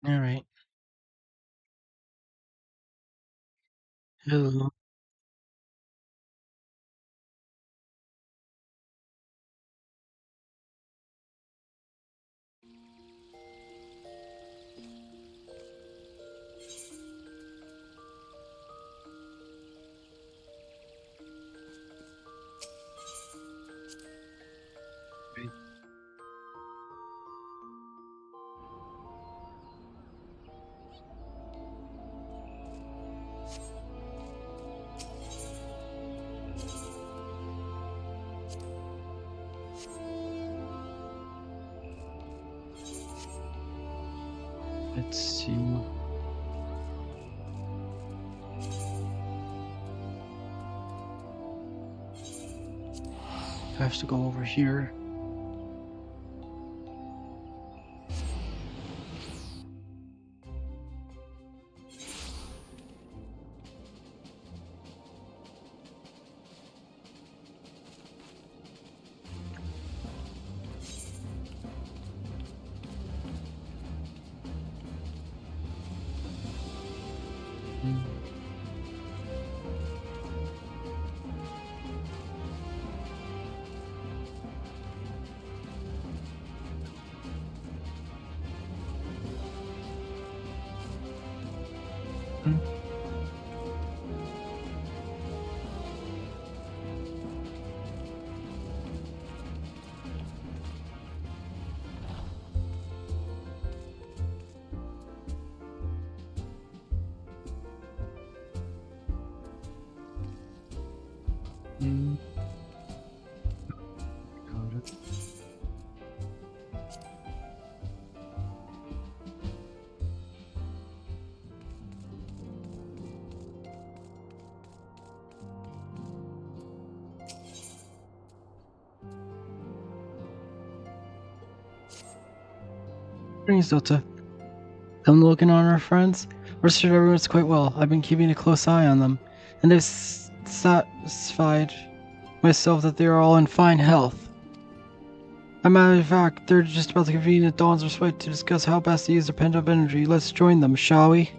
All right. Hello. Right. Let's see. I have to go over here. Mm. Mm. Mm. Got it. Greetings, Dota. Come looking on our friends. Rest assured everyone's quite well. I've been keeping a close eye on them, and I've satisfied myself that they are all in fine health. As a matter of fact, they're just about to convene at Dawn's Respite to discuss how best to use their pent-up energy. Let's join them, shall we?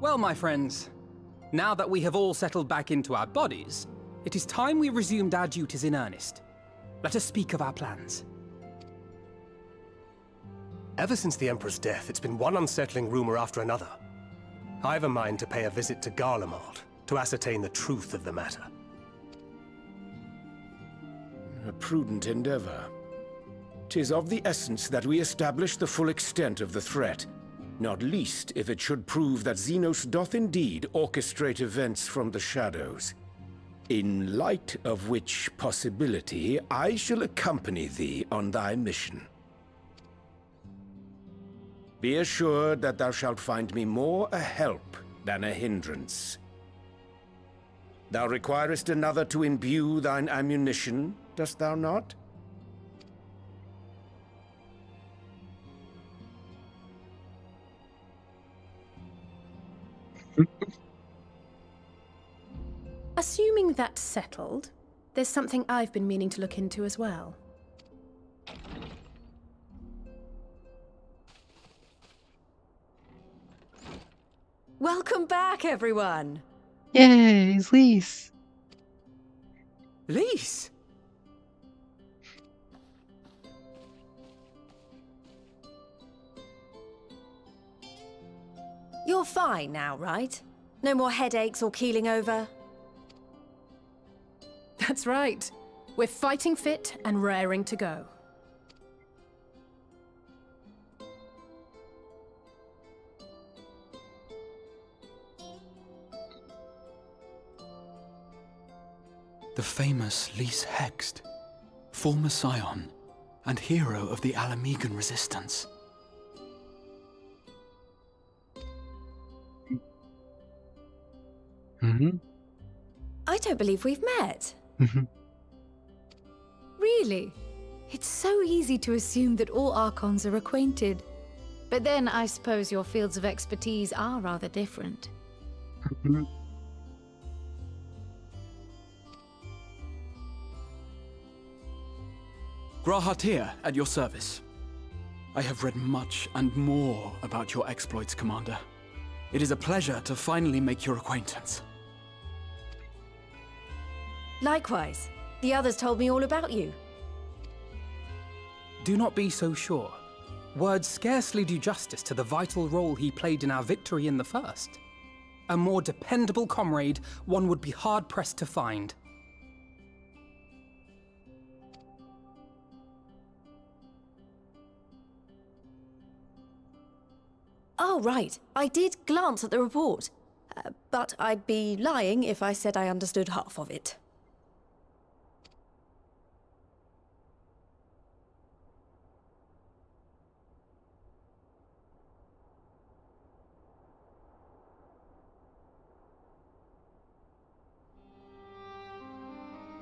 Well, my friends, now that we have all settled back into our bodies, it is time we resumed our duties in earnest. Let us speak of our plans. Ever since the Emperor's death, it's been one unsettling rumor after another. I've a mind to pay a visit to Garlemald to ascertain the truth of the matter. A prudent endeavor. 'Tis of the essence that we establish the full extent of the threat, not least if it should prove that Xenos doth indeed orchestrate events from the shadows. In light of which possibility, I shall accompany thee on thy mission. Be assured that thou shalt find me more a help than a hindrance. Thou requirest another to imbue thine ammunition, dost thou not? Assuming that's settled, there's something I've been meaning to look into as well. Welcome back, everyone! Yay, it's Lise. Lise! You're fine now, right? No more headaches or keeling over? That's right. We're fighting fit and raring to go. The famous Lise Hext, former scion and hero of the Alamegan resistance. Mm-hmm. I don't believe we've met. Mm-hmm. Really? It's so easy to assume that all Archons are acquainted. But then I suppose your fields of expertise are rather different. Mm-hmm. Grahatir at your service. I have read much and more about your exploits, Commander. It is a pleasure to finally make your acquaintance. Likewise. The others told me all about you. Do not be so sure. Words scarcely do justice to the vital role he played in our victory in the first. A more dependable comrade one would be hard-pressed to find. Oh, right. I did glance at the report. But I'd be lying if I said I understood half of it.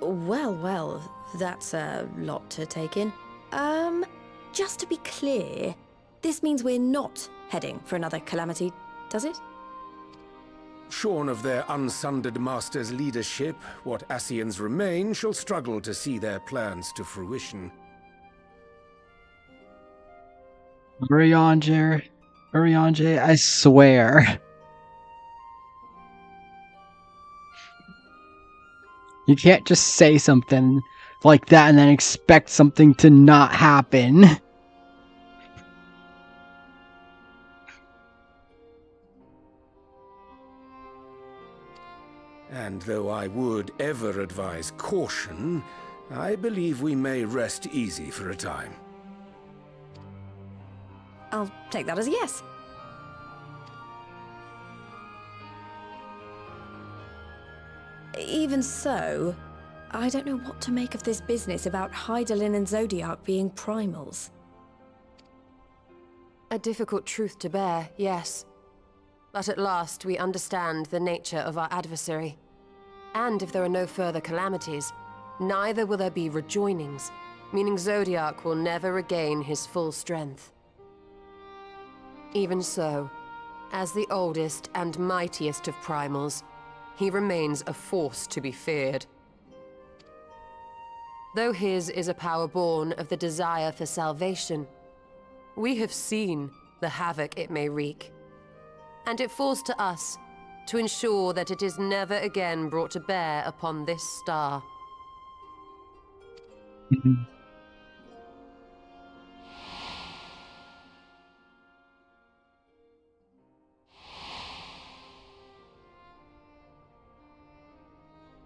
Well, that's a lot to take in. Just to be clear, this means we're not heading for another calamity, does it? Shorn of their unsundered master's leadership, what Ascians remain shall struggle to see their plans to fruition. Urianger, I swear. You can't just say something like that and then expect something to not happen. And though I would ever advise caution, I believe we may rest easy for a time. I'll take that as a yes. Even so, I don't know what to make of this business about Hydaelyn and Zodiac being primals. A difficult truth to bear, yes. But at last we understand the nature of our adversary. And if there are no further calamities, neither will there be rejoinings, meaning Zodiac will never regain his full strength. Even so, as the oldest and mightiest of primals, he remains a force to be feared. Though his is a power born of the desire for salvation, we have seen the havoc it may wreak. And it falls to us to ensure that it is never again brought to bear upon this star.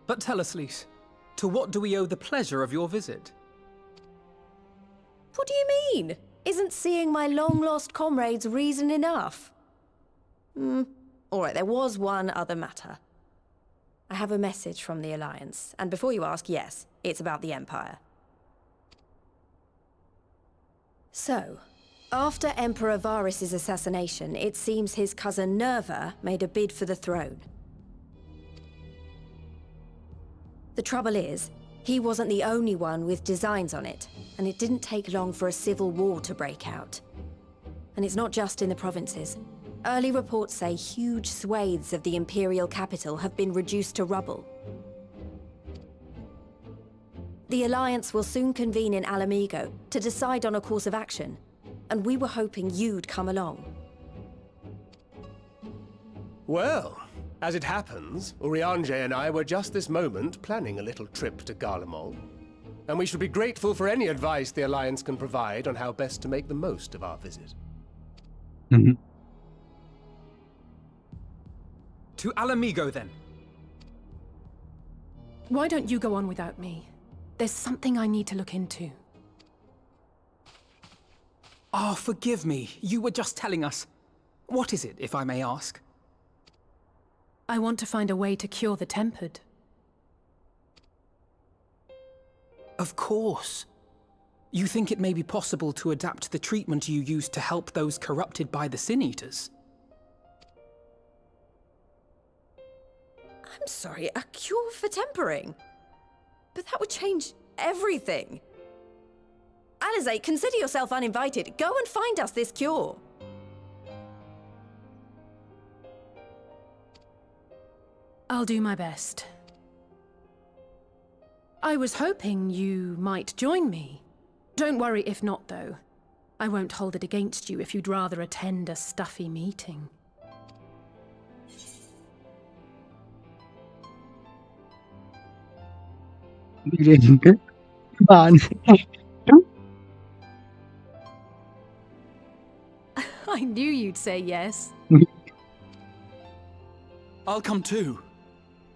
But tell us, Lys, to what do we owe the pleasure of your visit? What do you mean? Isn't seeing my long-lost comrades reason enough? Alright, there was one other matter. I have a message from the Alliance, and before you ask, yes, it's about the Empire. So, after Emperor Varys' assassination, it seems his cousin Nerva made a bid for the throne. The trouble is, he wasn't the only one with designs on it, and it didn't take long for a civil war to break out. And it's not just in the provinces. Early reports say huge swathes of the Imperial capital have been reduced to rubble. The Alliance will soon convene in Alamigo to decide on a course of action, and we were hoping you'd come along. Well, as it happens, Urianger and I were just this moment planning a little trip to Garlemald, and we should be grateful for any advice the Alliance can provide on how best to make the most of our visit. To Alamigo, then. Why don't you go on without me? There's something I need to look into. Oh, forgive me. You were just telling us. What is it, if I may ask? I want to find a way to cure the Tempered. Of course. You think it may be possible to adapt the treatment you used to help those corrupted by the Sin Eaters? I'm sorry, a cure for tempering? But that would change everything. Alizé, consider yourself uninvited. Go and find us this cure. I'll do my best. I was hoping you might join me. Don't worry if not, though. I won't hold it against you if you'd rather attend a stuffy meeting. Come on. I knew you'd say yes. I'll come too.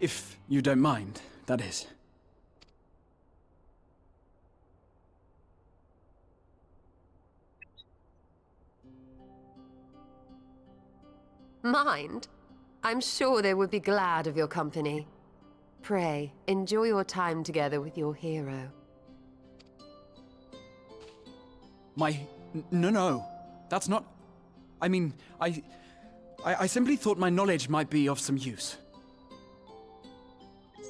If you don't mind, that is. Mind? I'm sure they would be glad of your company. Pray, enjoy your time together with your hero. No. That's not... I mean, I simply thought my knowledge might be of some use.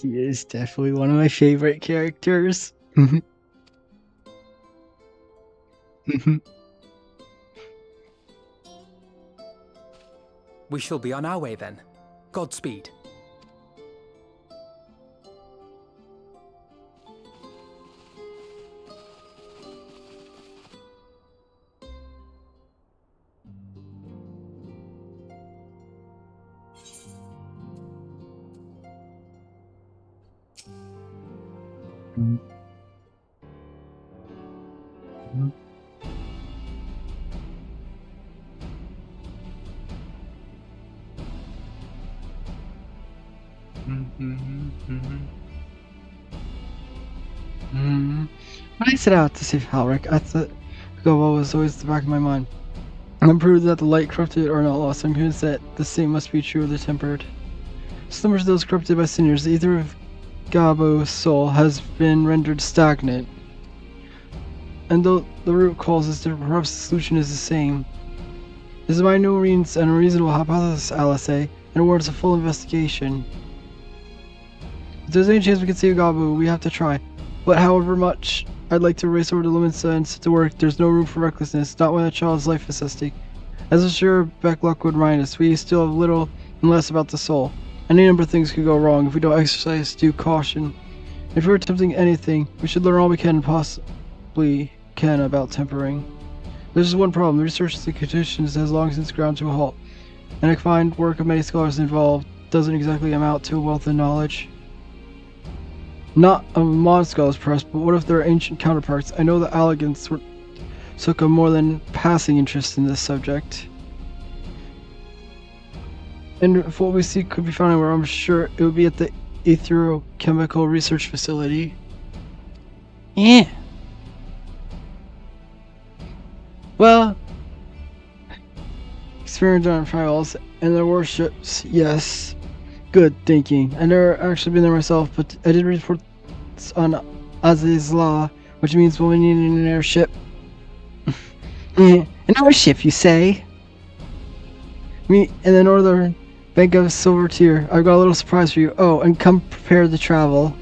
He is definitely one of my favorite characters. We shall be on our way then. Godspeed. When I set out to save Halric, I thought Gobo was always at the back of my mind. I'm proved that the light corrupted or not lost. I'm convinced that the same must be true of the tempered. Similar to those corrupted by sinners, the ether of Gabo's soul has been rendered stagnant. And though the root cause is different, perhaps the solution is the same. This is by no means an unreasonable hypothesis, Alice, and warrants a full investigation. If there's any chance we can save Gabo, we have to try. But however much I'd like to race over to limits and set to work, there's no room for recklessness, not when a child's life is at stake. As I'm sure Becklock would remind us, we still have little and less about the soul. Any number of things could go wrong if we don't exercise due caution. If we're attempting anything, we should learn all we can possibly can about tempering. There's just one problem. The research of the conditions has long since ground to a halt, and I find work of many scholars involved doesn't exactly amount to a wealth of knowledge. Not a mod scholars press, but what if their ancient counterparts? I know the Allegans took a more than passing interest in this subject. And if what we see could be found anywhere, I'm sure it would be at the Etherochemical Research Facility. Yeah. Well, experiment on trials and their warships, yes. Good thinking. I've never actually been there myself, but I did reports on Aziz's Law, which means we'll need an airship. An airship, you say? Me and the Northern Bank of Silver Tier. I've got a little surprise for you. Oh, and come prepared to travel.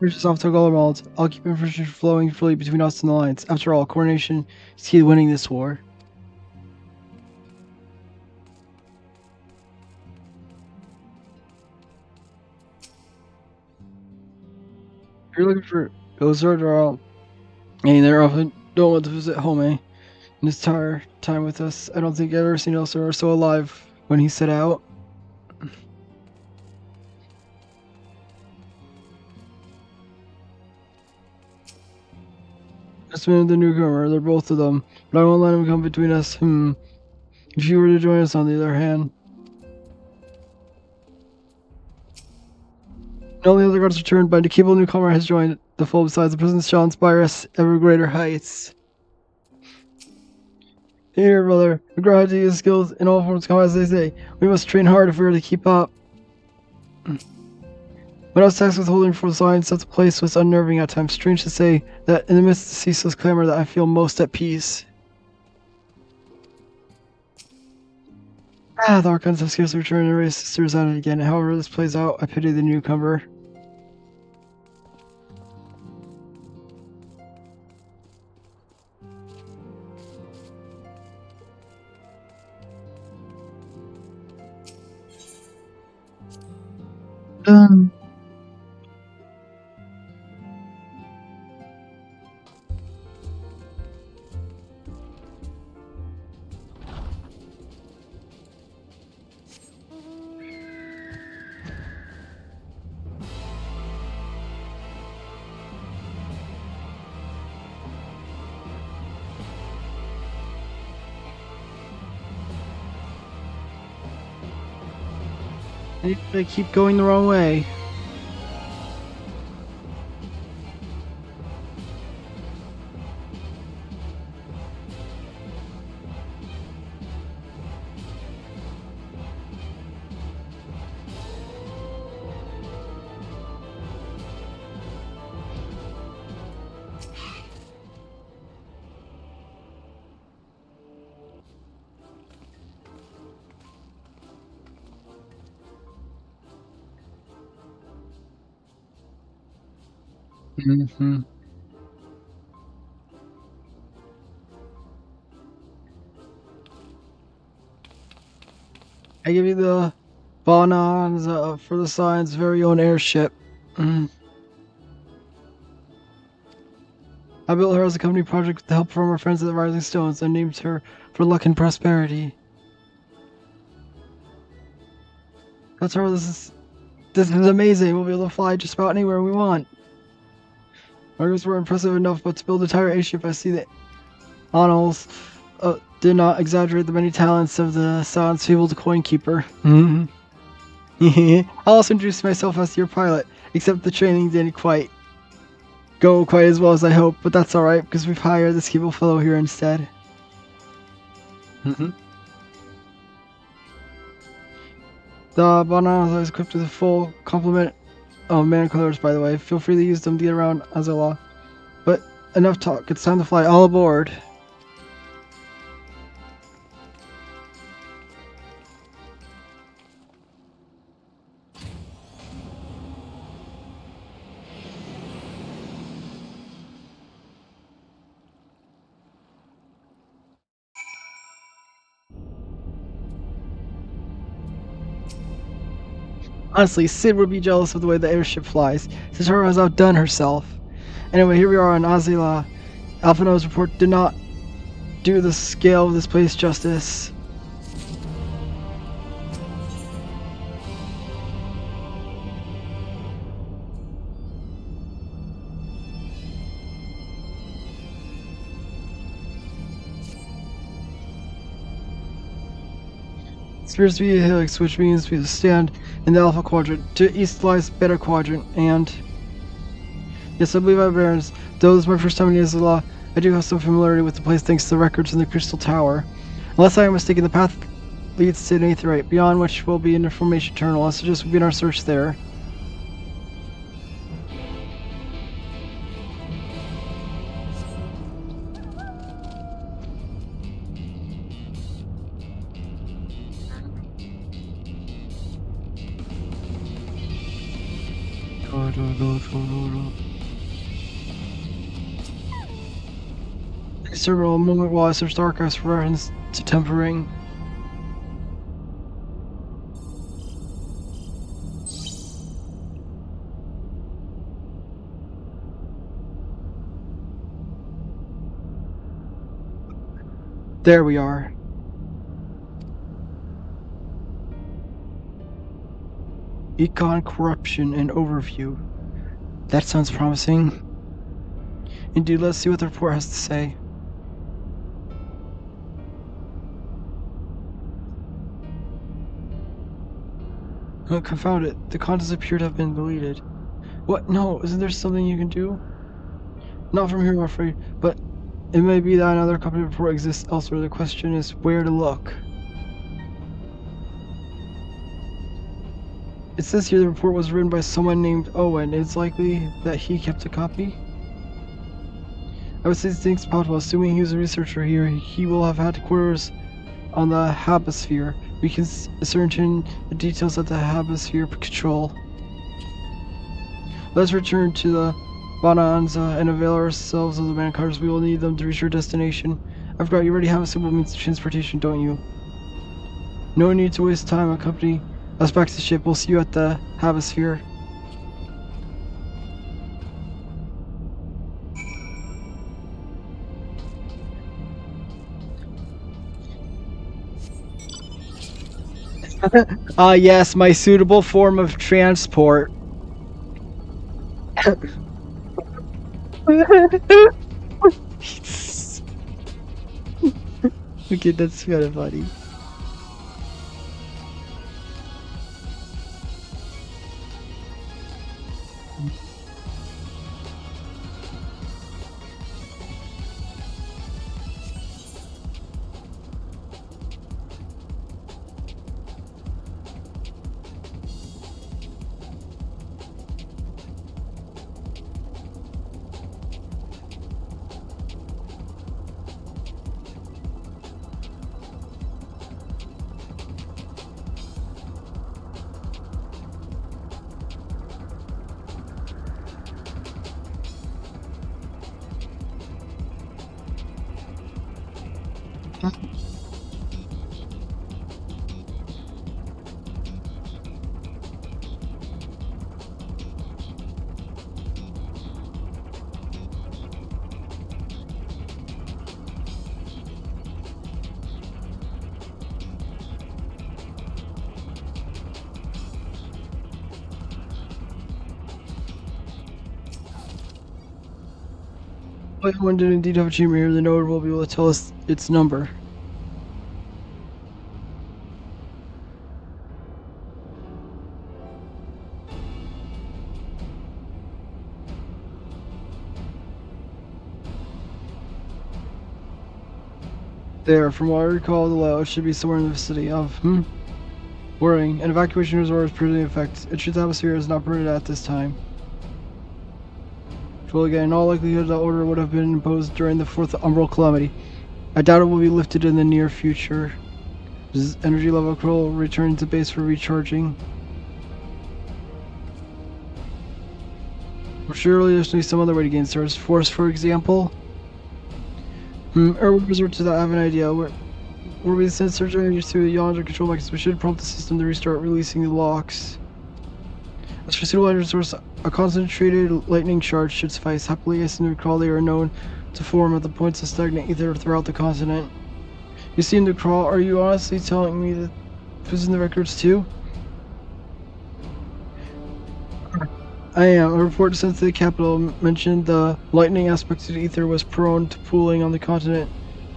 Reaches off to Gullermald. I'll keep information flowing freely between us and the Alliance. After all, coordination is key to winning this war. If you're looking for Gozard or all, and they're often don't want to visit home, In his entire time with us, I don't think I've ever seen Elsa so alive when he set out. Jasmine the newcomer, they're both of them, but I won't let him come between us. If you were to join us on the other hand. All the other guards returned, but a capable newcomer has joined the fold besides the presence shall inspire us ever greater heights. Here, brother. We grow how to use skills in all forms of combat, as they say. We must train hard if we are to keep up. When I was tasked with holding for science at the place was unnerving at times. Strange to say that in the midst of the ceaseless clamor that I feel most at peace. The Archons have scarcely returned and raised sisters at it again. However this plays out, I pity the newcomer. Done. They keep going the wrong way. Mm-hmm. I give you the bonanza for the Science's very own airship. I built her as a company project with the help from our friends at the Rising Stones and named her for luck and prosperity. That's her. This is amazing. We'll be able to fly just about anywhere we want. Arguments were impressive enough, but to build an entire airship, I see that Annals did not exaggerate the many talents of the Silence fabled coin keeper. I'll also introduce myself as your pilot, except the training didn't quite go quite as well as I hoped, but that's alright, because we've hired this evil fellow here instead. The Bonanza is equipped with a full complement of man colors, by the way. Feel free to use them to get around Azala. But enough talk, it's time to fly. All aboard! Honestly, Sid would be jealous of the way the airship flies, since her has outdone herself. Anyway, here we are on Azila. Alphino's report did not do the scale of this place justice. This appears to be a helix, which means we stand in the Alpha Quadrant. To the east lies Beta Quadrant, and... Yes, I believe I have bearings. Though this is my first time in Azula, I do have some familiarity with the place thanks to the records in the Crystal Tower. Unless I am mistaken, the path leads to an Aetheryte, beyond which will be an information terminal. I suggest we begin our search there. Several moment while I searched the archives for reference to tempering. There we are. Econ, corruption, and overview. That sounds promising. Indeed, let's see what the report has to say. Oh, confound it. The contents appear to have been deleted. What? No, isn't there something you can do? Not from here, I'm afraid, but It may be that another company report exists elsewhere. The question is where to look. It says here the report was written by someone named Owen. It's likely that he kept a copy. I would say things possible. Assuming he was a researcher here, he will have had quarters on the Habosphere. We can ascertain the details that the Habosphere control. Let's return to the Bonanza and avail ourselves of the man cars. We will need them to reach our destination. I forgot you already have a simple means of transportation, don't you? No need to waste time. Accompany us back to the ship. We'll see you at the Habosphere. Yes, my suitable form of transport. Okay, that's kind of funny. If one did indeed have a chamber here, the node will be able to tell us its number. There, from what I recall, the layout should be somewhere in the vicinity of, Worrying. An evacuation resort is pretty in effect. Its atmosphere is not permitted at this time. Well, again, in all likelihood, the order would have been imposed during the 4th Umbral Calamity. I doubt it will be lifted in the near future. Does energy level control return to base for recharging? Well, surely there's some other way to gain stars. Force, for example? Or we resort to that. I have an idea. Where we send surge energy to the yonder control mechanism, we should prompt the system to restart releasing the locks. As for suitable energy source, a concentrated lightning charge should suffice. Happily, I seem to recall they are known to form at the points of stagnant ether throughout the continent. You seem to recall. Are you honestly telling me that this is in the records too? I am. A report sent to the capital mentioned the lightning aspect of the ether was prone to pooling on the continent,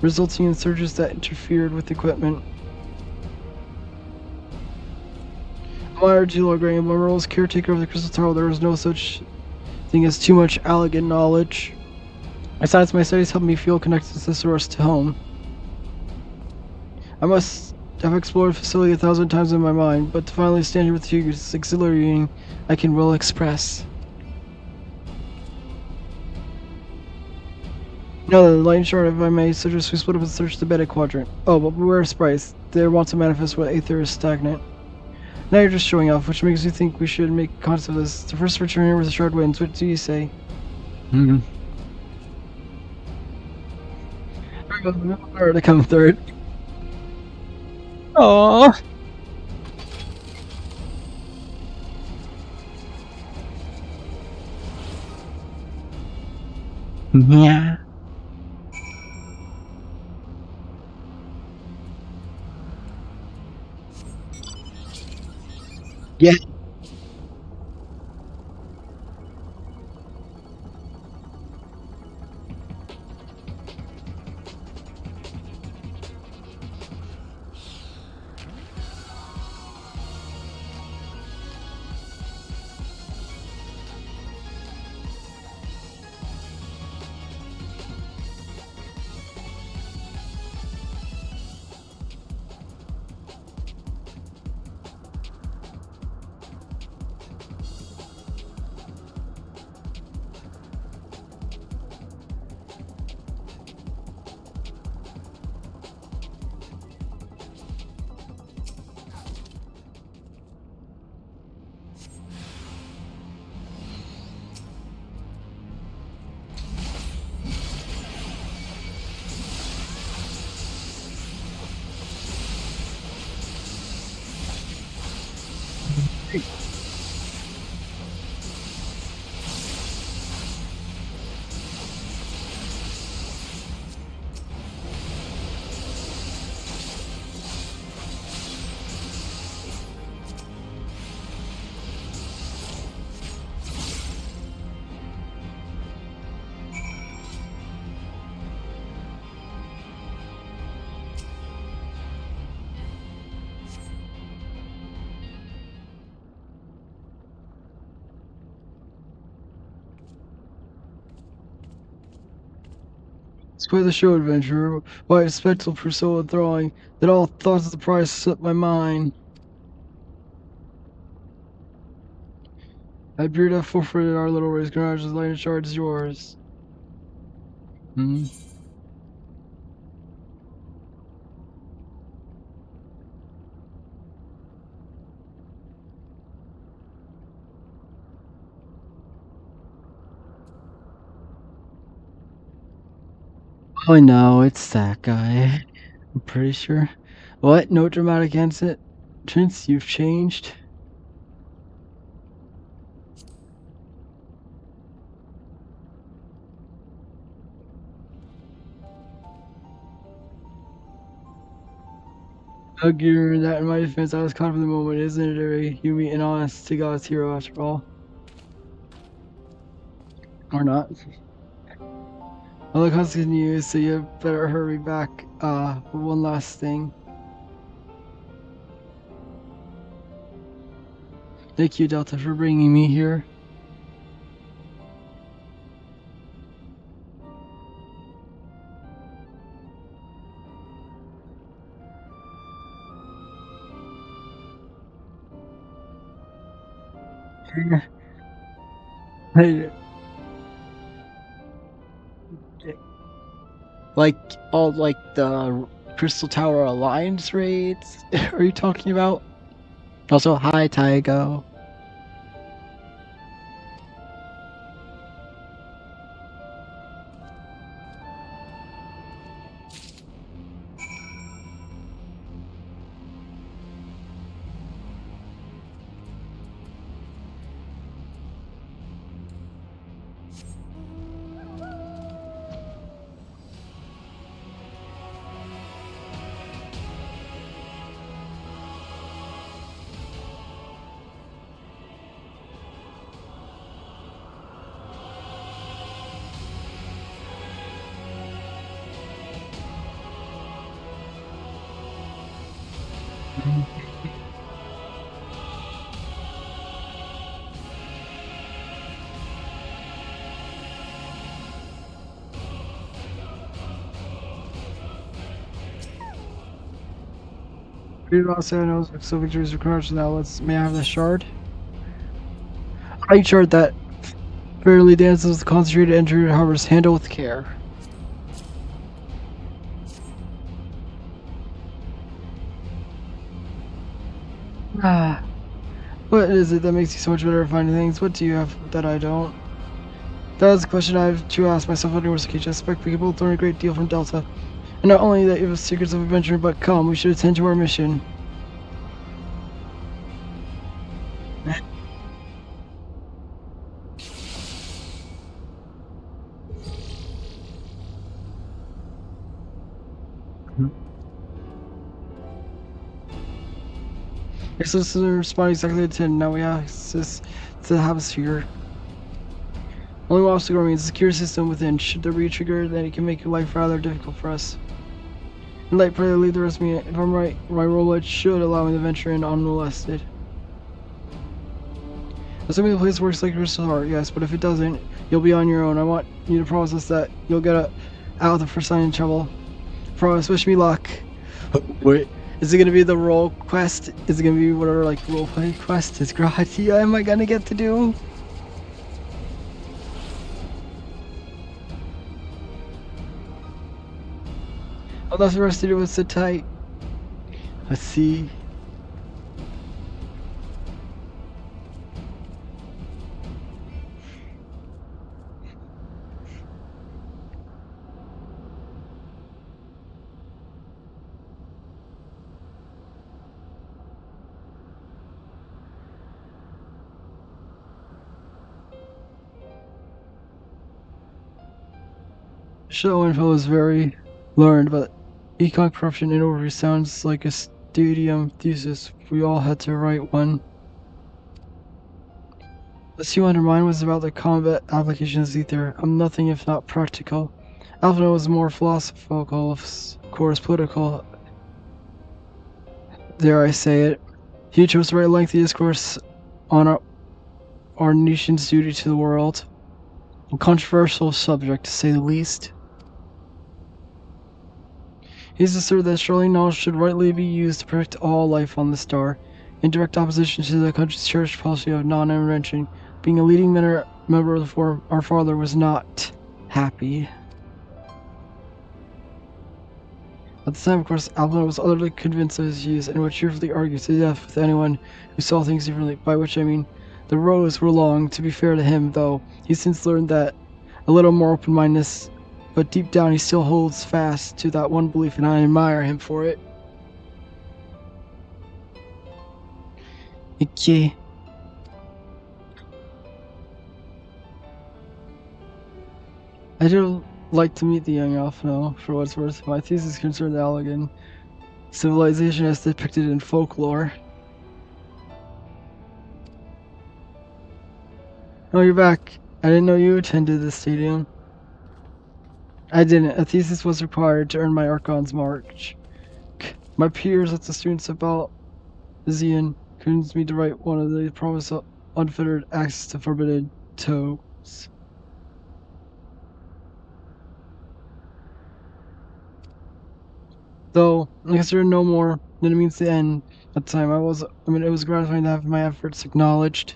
resulting in surges that interfered with equipment. Admired Telegram, my role as caretaker of the Crystal Tower, there is no such thing as too much elegant knowledge. Besides, my studies help me feel connected to the source to home. I must have explored the facility 1,000 times in my mind, but to finally stand here with you is exhilarating. I can well express. Now then, the lightning shard, if I may suggest we split up and search the Beta Quadrant. Oh, but beware of sprites. They want to manifest when aether is stagnant. Now you're just showing off, which makes me think we should make contact of this. The first return here with the shard wins. What do you say? Or to come third. Aww. Yeah. Yeah. It's quite the show, adventurer. Why a spectacle for so enthralling that all thoughts of the prize slipped my mind. I appear to have forfeited our little race. Congratulations, line charge is yours. Oh no, it's that guy. I'm pretty sure. What? No dramatic entrance? You've changed? Gear that in my defense, I was caught up in the moment, isn't it, Harry? You meet an honest to God's hero after all. Or not. Well, the consequence news, so you better hurry back. One last thing. Thank you, Delta, for bringing me here. Like all like the Crystal Tower Alliance raids? Are you talking about? Also, hi, Tygo. Read all knows so victories are crouched now. May I have the shard? I shard that fairly dances with concentrated energy hovers. Handle with care. What is it that makes you so much better at finding things? What do you have that I don't? That is a question I have to ask myself on numerous occasions. I suspect we can both learn a great deal from Delta. And not only that you have secrets of adventure, but come, we should attend to our mission. Yes, this is responding exactly to 10. Now we have access to the hemisphere. Only one obstacle remains a secure system within. Should there be a trigger, then it can make life rather difficult for us. And like pray leave the rest of me. If I'm right, my role should allow me to venture in unmolested. Assuming the place works like Crystal Heart, yes, but if it doesn't, you'll be on your own. I want you to promise us that you'll get out the first sign of trouble. Promise, wish me luck. Wait, is it gonna be the role quest? Is it gonna be whatever like roleplay quest is Gratia am I gonna get to do? Oh, that's the rest to do with sit tight. Let's see. Shadow info is very learned, but econ corruption in overview sounds like a stadium thesis. We all had to write one. The C under mine was about the combat applications of ether. I'm nothing if not practical. Alpha was more philosophical, of course, political. Dare I say it? He chose to write a lengthy discourse on our nation's duty to the world. A controversial subject, to say the least. He's asserted that Charlene knowledge should rightly be used to protect all life on the star, in direct opposition to the country's cherished policy of non-intervention. Being a leading member of the Forum, our father was not happy. At the time, of course, Alvin was utterly convinced of his views and would cheerfully argue to death with anyone who saw things differently, by which I mean the roads were long. To be fair to him, though, he's since learned that a little more open-mindedness, but deep down he still holds fast to that one belief, and I admire him for it. Okay. I do like to meet the young Alphino, for what it's worth. My thesis concerned Allegan civilization as depicted in folklore. Oh, you're back. I didn't know you attended the stadium. I didn't. A thesis was required to earn my Archon's march. My peers at the students about Zion convinced me to write one of the promised unfettered access to forbidden toes. Though, I consider no more than it means to end at the time. It was gratifying to have my efforts acknowledged.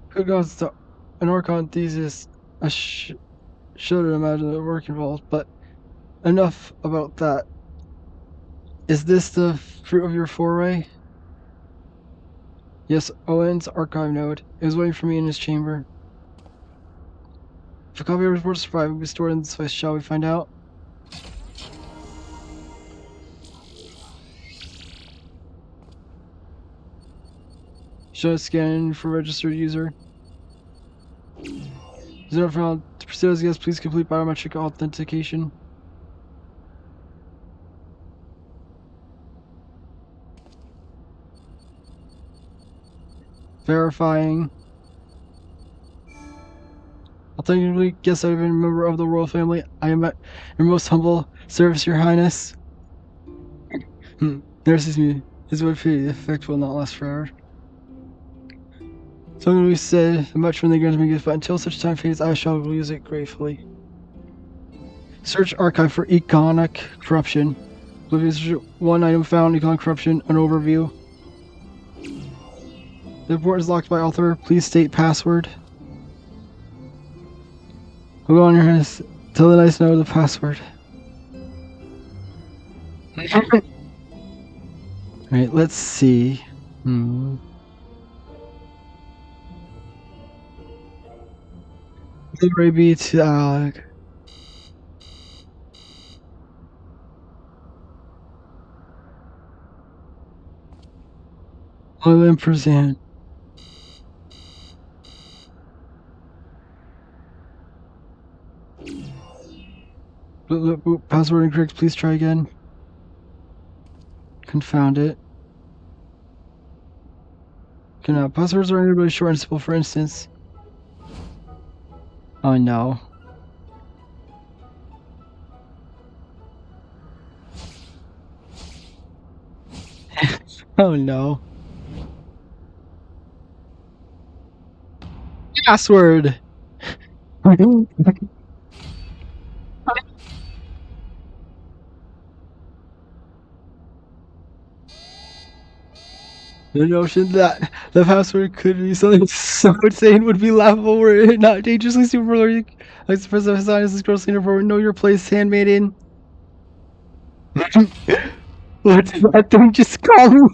Good gods, an Archon thesis, I should imagine the work involved, but enough about that. Is this the fruit of your foray? Yes, Owen's archive node. It was waiting for me in his chamber. If a copy of the report survived, will be stored in this place. Shall we find out? Should I scan for registered user? Zero found. To proceed as guest, please complete biometric authentication. Verifying. I'll technically guess I've been a member of the royal family. I am at your most humble service, your highness. There's me. His would pity. The effect will not last forever. Something we said much when they grant me gifts, but until such time fades, I shall use it gratefully. Search archive for econic corruption. One item found, econic corruption, an overview. The report is locked by author. Please state password. Hold on, your highness. Tell the nice know the password. Alright, let's see. Glory be to Alec. Oil and Prozan. Password incorrect, please try again. Confound it. Okay, now, passwords are really short and simple, for instance. Oh no. Oh no. Password! The notion that the password could be something so insane would be laughable were it not dangerously super. Like the president of his highness is grossly inappropriate. Know your place, handmaiden. What did that thing just call me?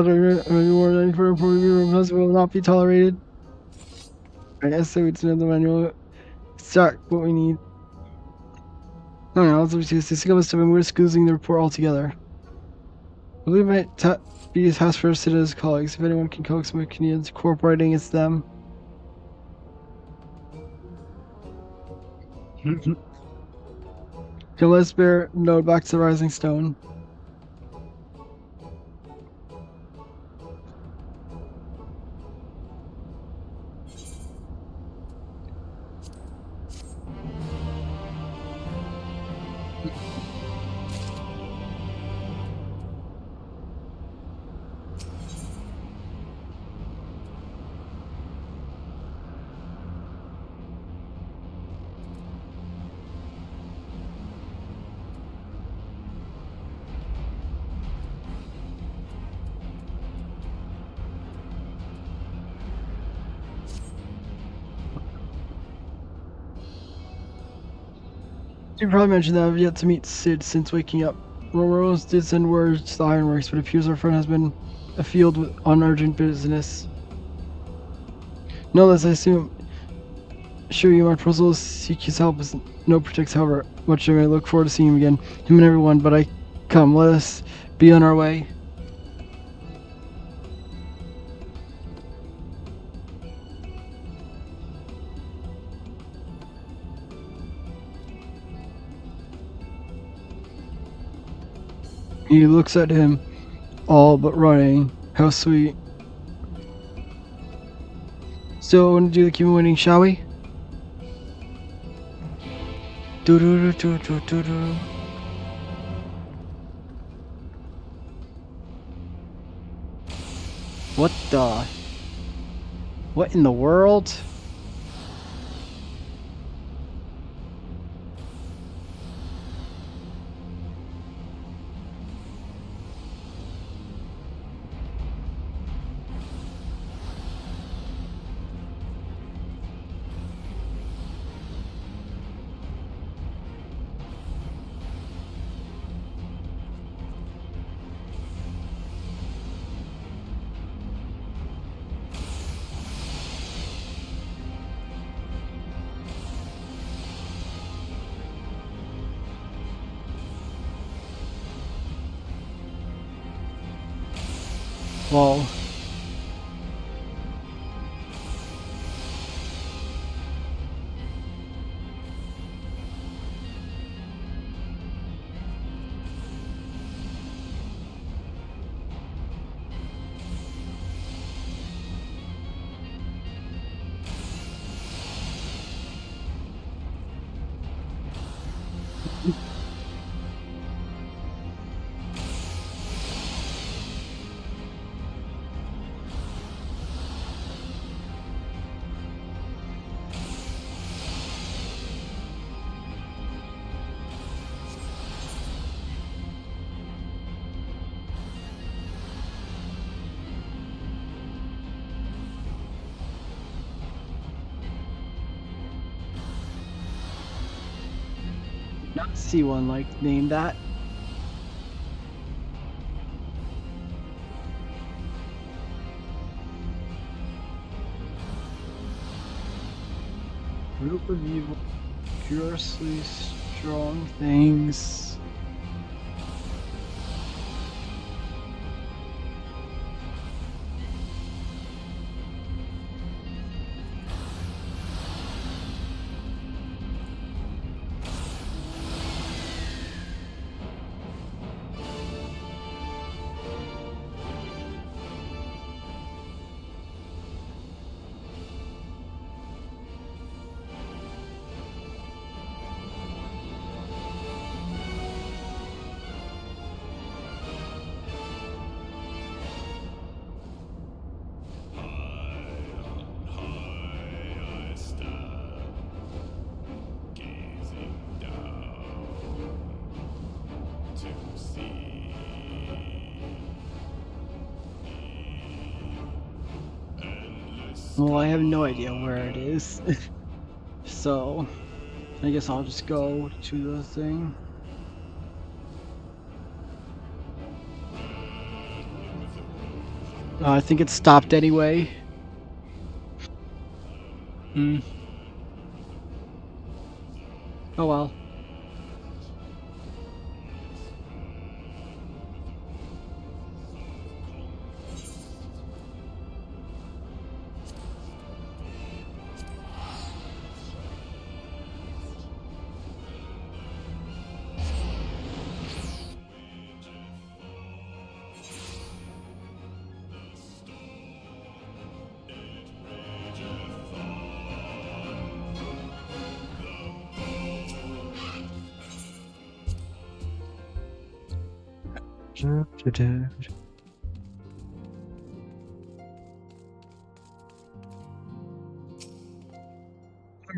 federal more than for will not be tolerated. I guess so. It's another manual. Start what we need. No, no, let's see. The must have been we're squeezing the report altogether. I believe it might be a task for us to his colleagues. If anyone can coax my Canadians cooperating, it's them. So let's bear node back to the Rising Stone. You probably mentioned that I've yet to meet Sid since waking up. Rose did send words to the Ironworks, but it appears our friend has been afield on urgent business. Nonetheless, I assume sure you my proposal is seek his help is no pretext, however much I may look forward to seeing him again. Him and everyone, but come, let us be on our way. He looks at him, all but running. How sweet. Still want to do the keep winning, shall we? Do do do do do do. What the? What in the world? Whoa. Not see one like name that. Group of evil, curiously strong things. Well, I have no idea where it is. So, I guess I'll just go to the thing. I think it stopped anyway. Oh well.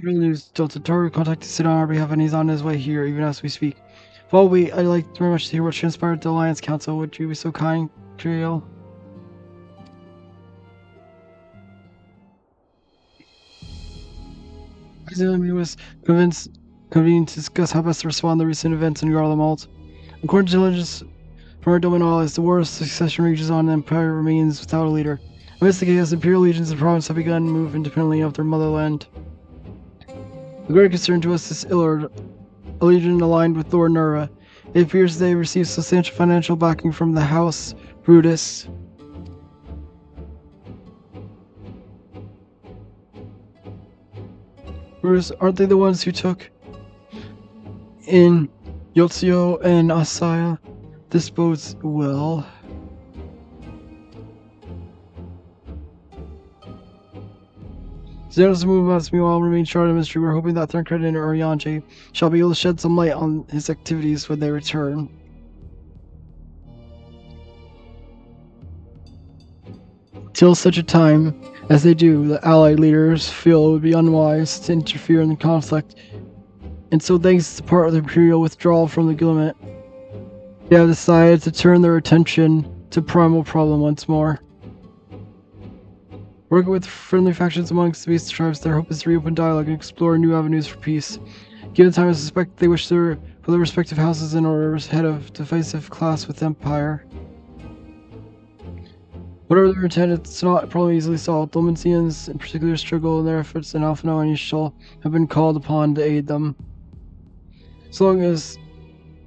News Delta Toru contacted Sid on our behalf and he's on his way here even as we speak. While I'd like very much to hear what transpired at the Alliance Council. Would you be so kind, Triel? He was convened to discuss how best to respond to the recent events in Garlemald. According to intelligence from our domain allies, the war of succession reaches on and the Empire remains without a leader. Amidst the chaos, Imperial legions of the province have begun to move independently of their motherland. The great concern to us is Illard, a legion aligned with Lord Nura. It appears they received substantial financial backing from the House Brutus. Brutus, aren't they the ones who took in Yotzio and Asaya? This bodes well. Xenos movements meanwhile remain shrouded in mystery. We're hoping that Thorncred and Oriange shall be able to shed some light on his activities when they return. Till such a time as they do, the Allied leaders feel it would be unwise to interfere in the conflict, and so thanks to part of the Imperial withdrawal from the Guillemot, they have decided to turn their attention to Primal Problem once more. Working with friendly factions amongst the beast tribes, their hope is to reopen dialogue and explore new avenues for peace. Given time, I suspect they wish to put their respective houses in order ahead of divisive clash with Empire. Whatever their intent, it's not probably easily solved. The Lumensians, in particular, struggle in their efforts, and Alphino and Ishtal have been called upon to aid them. As long as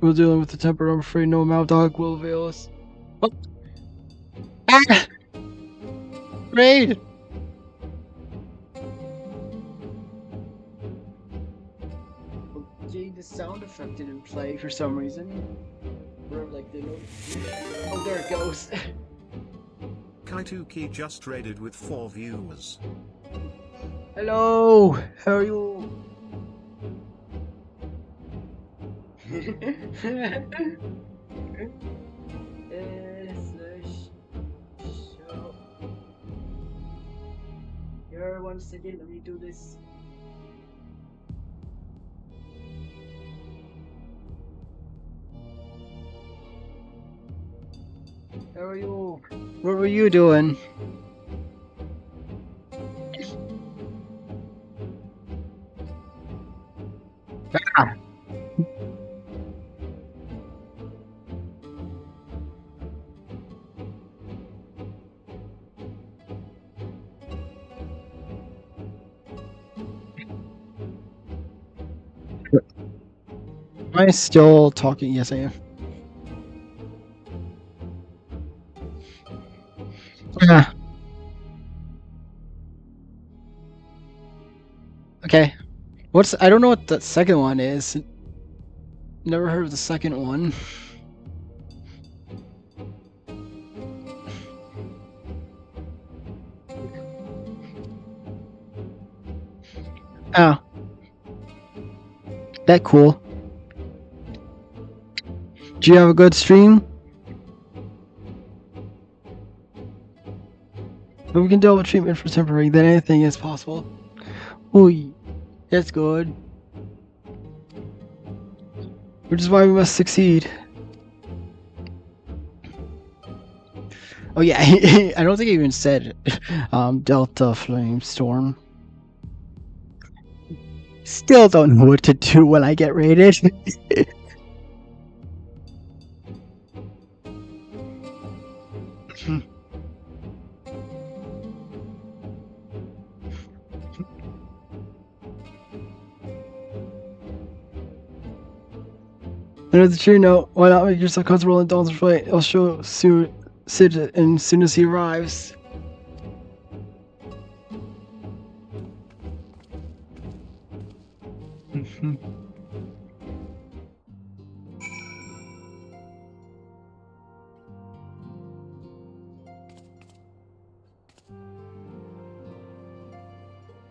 we're dealing with the temper, I'm afraid no amount dog will avail us. Oh. Ah! Raid! Okay, the sound effect didn't play for some reason. Or like the note. Oh, there it goes. Kaituki just raided with 4 viewers. Hello! How are you? Here, 1 second, let me do this. How are you? What were you doing? Ah. Am I still talking? Yes, I am. Yeah. Okay. I don't know what the second one is. Never heard of the second one. Oh. That cool. Did you have a good stream? But we can deal with treatment for temporary, then anything is possible. Ooh, that's good. Which is why we must succeed. Oh yeah, I don't think I even said Delta Flamestorm. Still don't know what to do when I get raided. And as a cheery note, why not make yourself comfortable in Dawn's flight? I'll show Sid as soon as he arrives.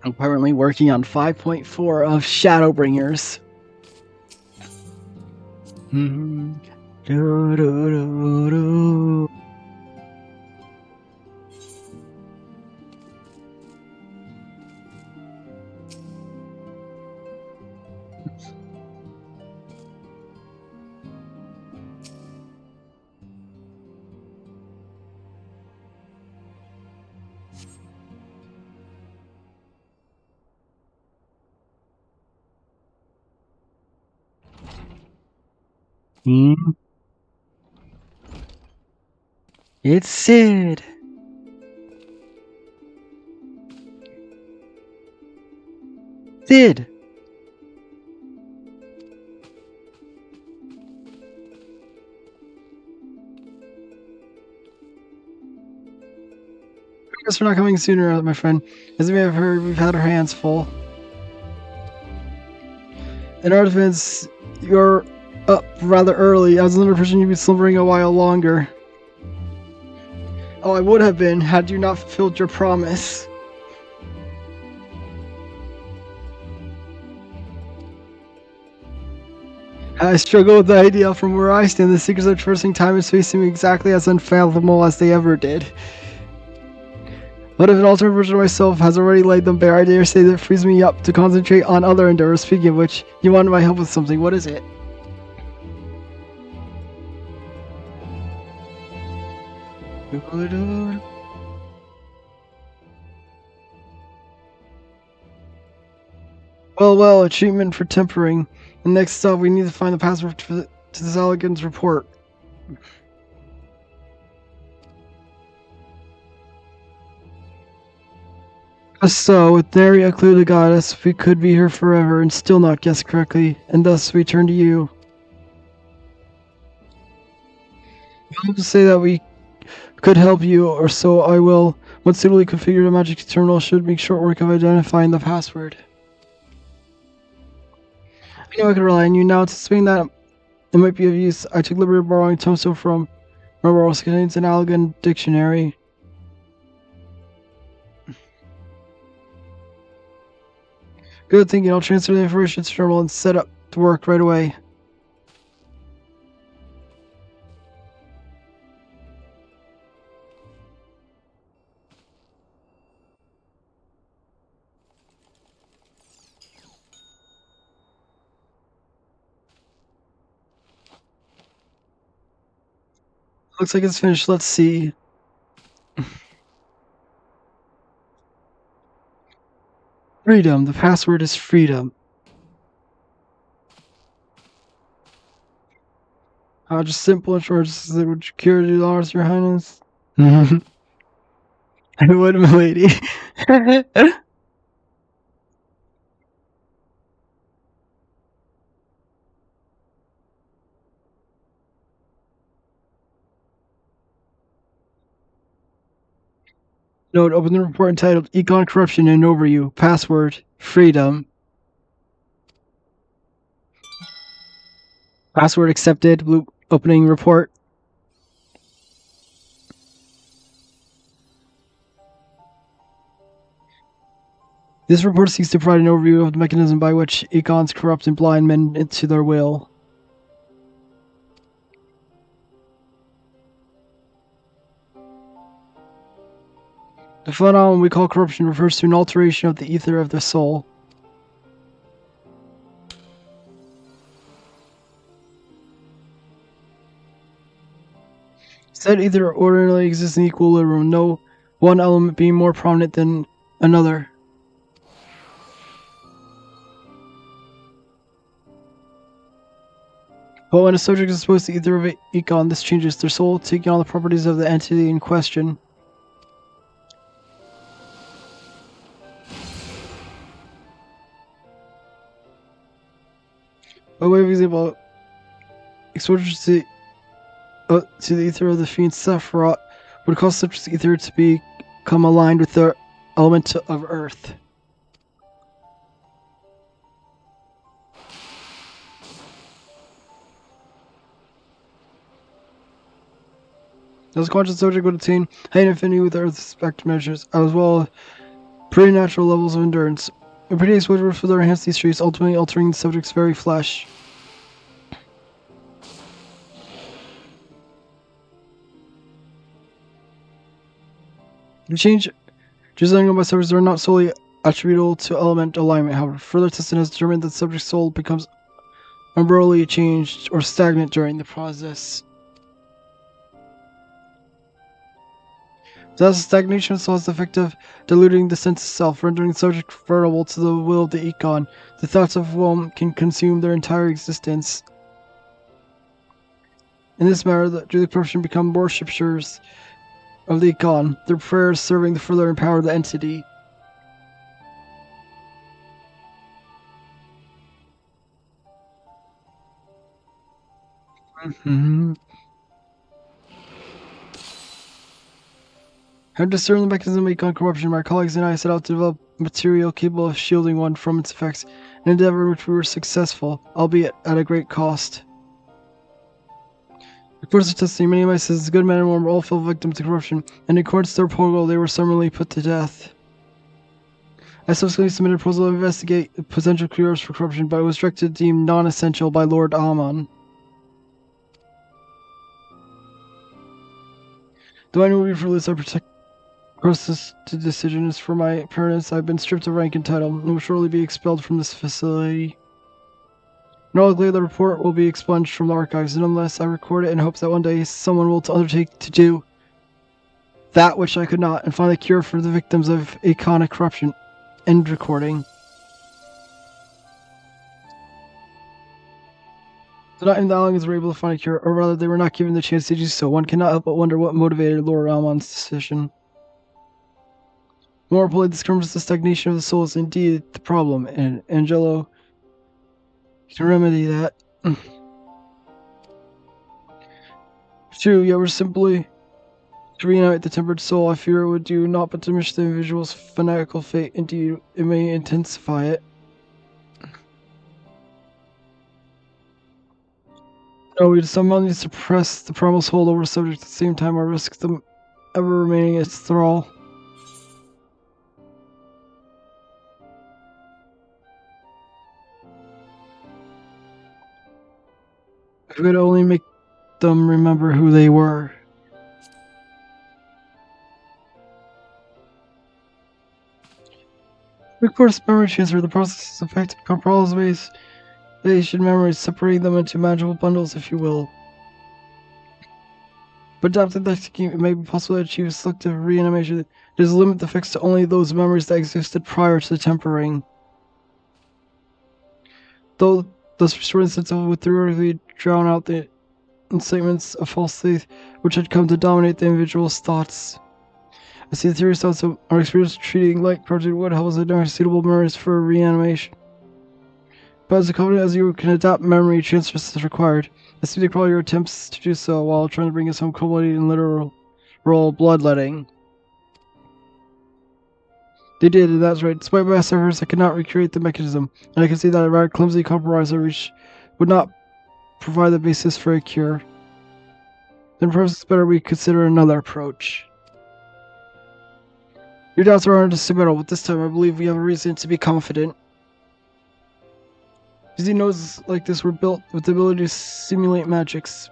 I'm currently working on 5.4 of Shadowbringers. It's Sid. Sid. I guess we're not coming sooner, my friend. As you may have heard, we've had our hands full. In our defense, you're up rather early. I was under impression you'd be slumbering a while longer. Oh, I would have been had you not fulfilled your promise. I struggle with the idea. From where I stand, the secrets of traversing time and space seem exactly as unfathomable as they ever did. What if an alternate version of myself has already laid them bare? I dare say that frees me up to concentrate on other endeavors. Speaking of which, you wanted my help with something. What is it? Well, a treatment for tempering. And next up, we need to find the password to this Elegant's report. So, with Daria clearly got us, we could be here forever and still not guess correctly, and thus we turn to you. I hope to say that we could help you, or so I will. Once suitably configured, a magic terminal should make short work of identifying the password. I know I can rely on you now. Anticipating that it might be of use, I took liberty of borrowing tombstone from Marlborough. Contains an Allegan dictionary. Good thinking. I'll transfer the information to the terminal and set up to work right away. Looks like it's finished. Let's see. Freedom. The password is freedom. Just simple and short. Would you care to do ours, Your Highness? I would, milady. Note, open the report entitled Econ Corruption and Overview. Password, freedom. Password accepted. Blue opening report. This report seeks to provide an overview of the mechanism by which Econs corrupt and blind men into their will. The phenomenon we call corruption refers to an alteration of the ether of the soul. Said ether ordinarily exists in equilibrium, no one element being more prominent than another. But when a subject is exposed to ether of Econ, this changes their soul, taking on the properties of the entity in question. By way of example, exposure to the ether of the fiend Sephiroth would cause such ether to become aligned with the element of Earth. As a conscious subject would attain high affinity with Earth's spectrum measures, as well as preternatural levels of endurance. A pretty exposure would further enhance these traits, ultimately altering the subject's very flesh. The changes undergone by subjects are not solely attributable to element alignment, however. Further testing has determined that the subject's soul becomes umbrally changed or stagnant during the process. Thus, stagnation is the effect of diluting the sense of self, rendering the subject vulnerable to the will of the Econ. The thoughts of one can consume their entire existence. In this manner, the Druidic profession become worshippers of the Econ, their prayers serving to further empower the entity. Having discerned the mechanism of Econ corruption, my colleagues and I set out to develop material capable of shielding one from its effects, an endeavor in which we were successful, albeit at a great cost. Of course, of testing, many of my citizens, good men and women, all fell victim to corruption, and in accordance to their protocol, they were summarily put to death. I subsequently submitted a proposal to investigate potential cures for corruption, but it was directed deemed non-essential by Lord Amon. Though I know we release our process to decision is for my parents, I've been stripped of rank and title, and will shortly be expelled from this facility. Normally, the report will be expunged from the archives, and unless I record it in hopes that one day someone will undertake to do that which I could not, and find a cure for the victims of iconic corruption. End recording. So not in the Allings were able to find a cure, or rather they were not given the chance to do so. One cannot help but wonder what motivated Lord Almon's decision. More importantly, this confirms the stagnation of the soul is indeed the problem, and Angelo can remedy that. True, yet we're simply to reunite the tempered soul. I fear it would do naught but diminish the individual's fanatical fate. Indeed, it may intensify it. No, we somehow need to suppress the promised hold over subject at the same time, or risk them ever remaining its thrall. If we could only make them remember who they were. Of course, memory transfer, the process is effective compilation memories, separating them into manageable bundles, if you will. But adapting that technique, it may be possible to achieve selective reanimation. It is limit the effects to only those memories that existed prior to the tempering. Though thus restoring the sense of it would theoretically drown out the incitements of false faith which had come to dominate the individual's thoughts. I see the theory thoughts of our experience treating like Project Wood helps identify suitable memories for reanimation. But as confident as you can adapt memory transfers as required, I see the your attempts to do so while trying to bring us home culminating in literal bloodletting. They did, and that's right. Despite my best efforts, I could not recreate the mechanism, and I can see that a rather clumsy compromise which would not provide the basis for a cure. Then perhaps it's better we consider another approach. Your doubts are understandable, but this time I believe we have a reason to be confident. These nodes like this were built with the ability to simulate magics,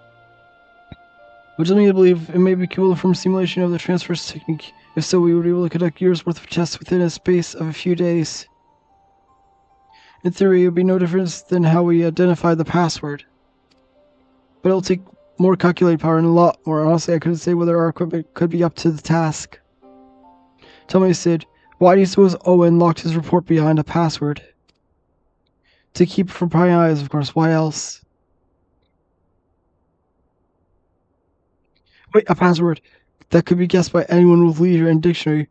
which led me to believe it may be capable from simulation of the transverse technique. If so, we would be able to conduct years' worth of tests within a space of a few days. In theory, it would be no difference than how we identify the password. But it'll take more calculating power and a lot more. Honestly, I couldn't say whether our equipment could be up to the task. Tell me, Sid, why do you suppose Owen locked his report behind a password? To keep from prying eyes, of course. Why else? Wait, a password that could be guessed by anyone with leisure and dictionary.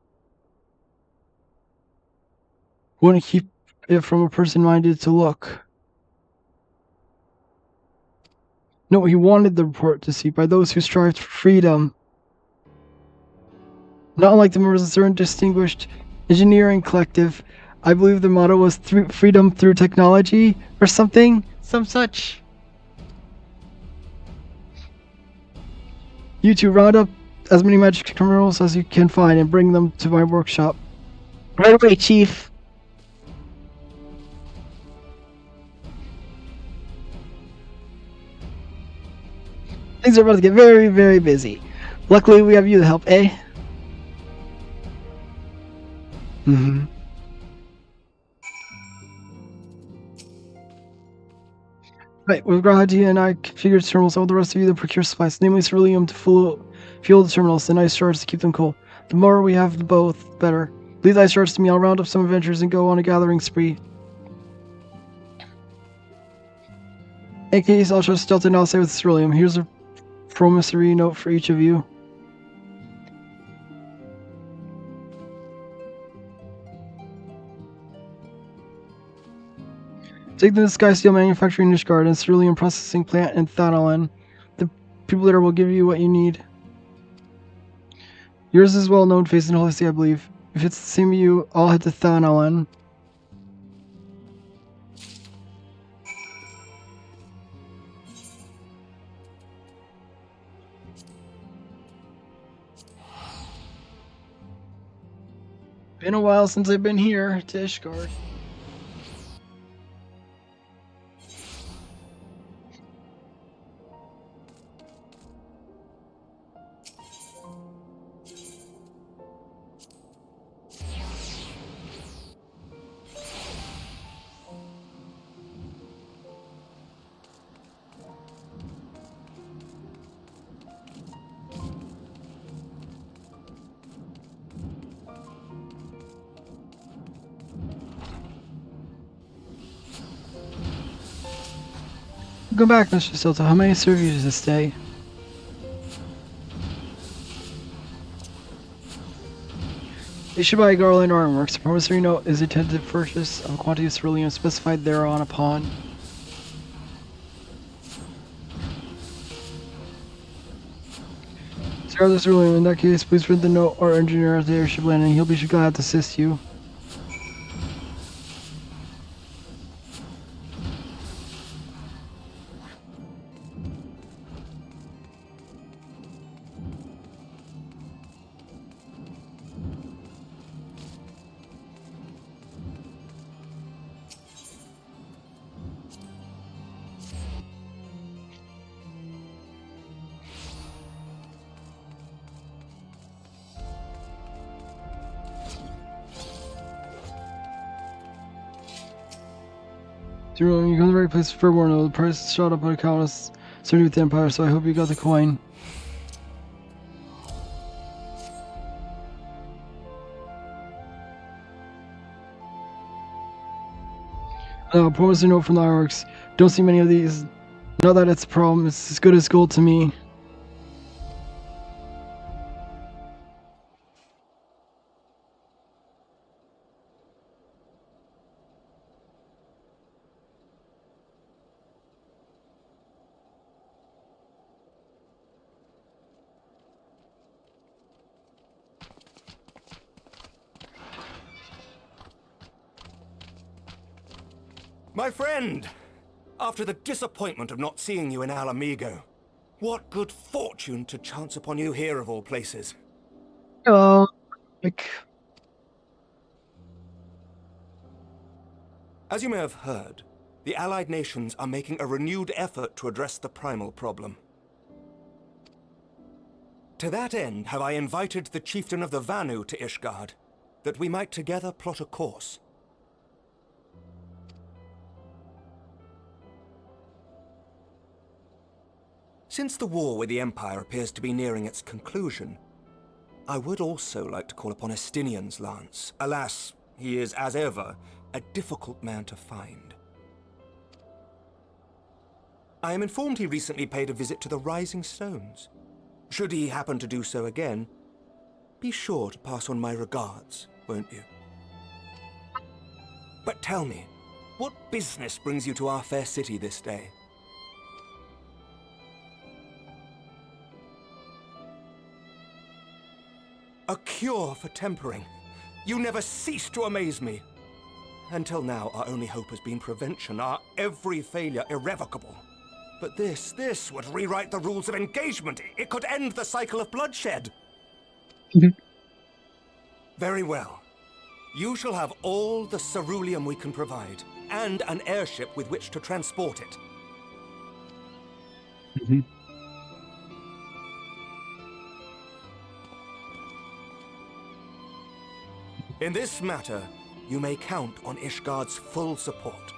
Wouldn't keep it from a person minded to look. No, he wanted the report to see by those who strive for freedom. Not unlike the members of a certain distinguished engineering collective, I believe the motto was freedom through technology or something, some such. You two round up as many magic criminals as you can find and bring them to my workshop. Right away, Chief. Things are about to get very, very busy. Luckily, we have you to help, eh? Mm-hmm. Right, we've got Haji and I configured terminals, all the rest of you to procure supplies, namely ceruleum to fuel the terminals and ice shards to keep them cool. The more we have both, the better. Leave the ice shards to me, I'll round up some adventurers and go on a gathering spree. In case I'll trust Delta and I'll say with ceruleum. Here's a promissory note for each of you. Take them to Sky Steel Manufacturing Nishgard and Ceruleum Processing Plant in Thanalan. The people there will give you what you need. Yours is well known face in Holy See, I believe. If it's the same as you, I'll head to Thanalan. Been a while since I've been here to Ishgard. Go back, Mr. Silta. How many serve you this day? Issued by Garland Ironworks, the promissory note is intended to purchase of a quantity of ceruleum specified thereon upon. Sir, the ceruleum. In that case, please read the note or engineer at the airship landing. He'll be glad to assist you. You come to the right place for more. The price shot up on account of starting with the Empire, so I hope you got the coin. Promise a note from the Ironworks. Don't see many of these. Not that it's a problem, it's as good as gold to me. My friend! After the disappointment of not seeing you in Alamigo, what good fortune to chance upon you here of all places. Hello. As you may have heard, the Allied nations are making a renewed effort to address the primal problem. To that end, have I invited the chieftain of the Vanu to Ishgard, that we might together plot a course. Since the war with the Empire appears to be nearing its conclusion, I would also like to call upon Estinian's lance. Alas, he is, as ever, a difficult man to find. I am informed he recently paid a visit to the Rising Stones. Should he happen to do so again, be sure to pass on my regards, won't you? But tell me, what business brings you to our fair city this day? A cure for tempering. You never cease to amaze me. Until now, our only hope has been prevention, our every failure irrevocable. But this would rewrite the rules of engagement. It could end the cycle of bloodshed. Very well. You shall have all the ceruleum we can provide, and an airship with which to transport it. In this matter, you may count on Ishgard's full support.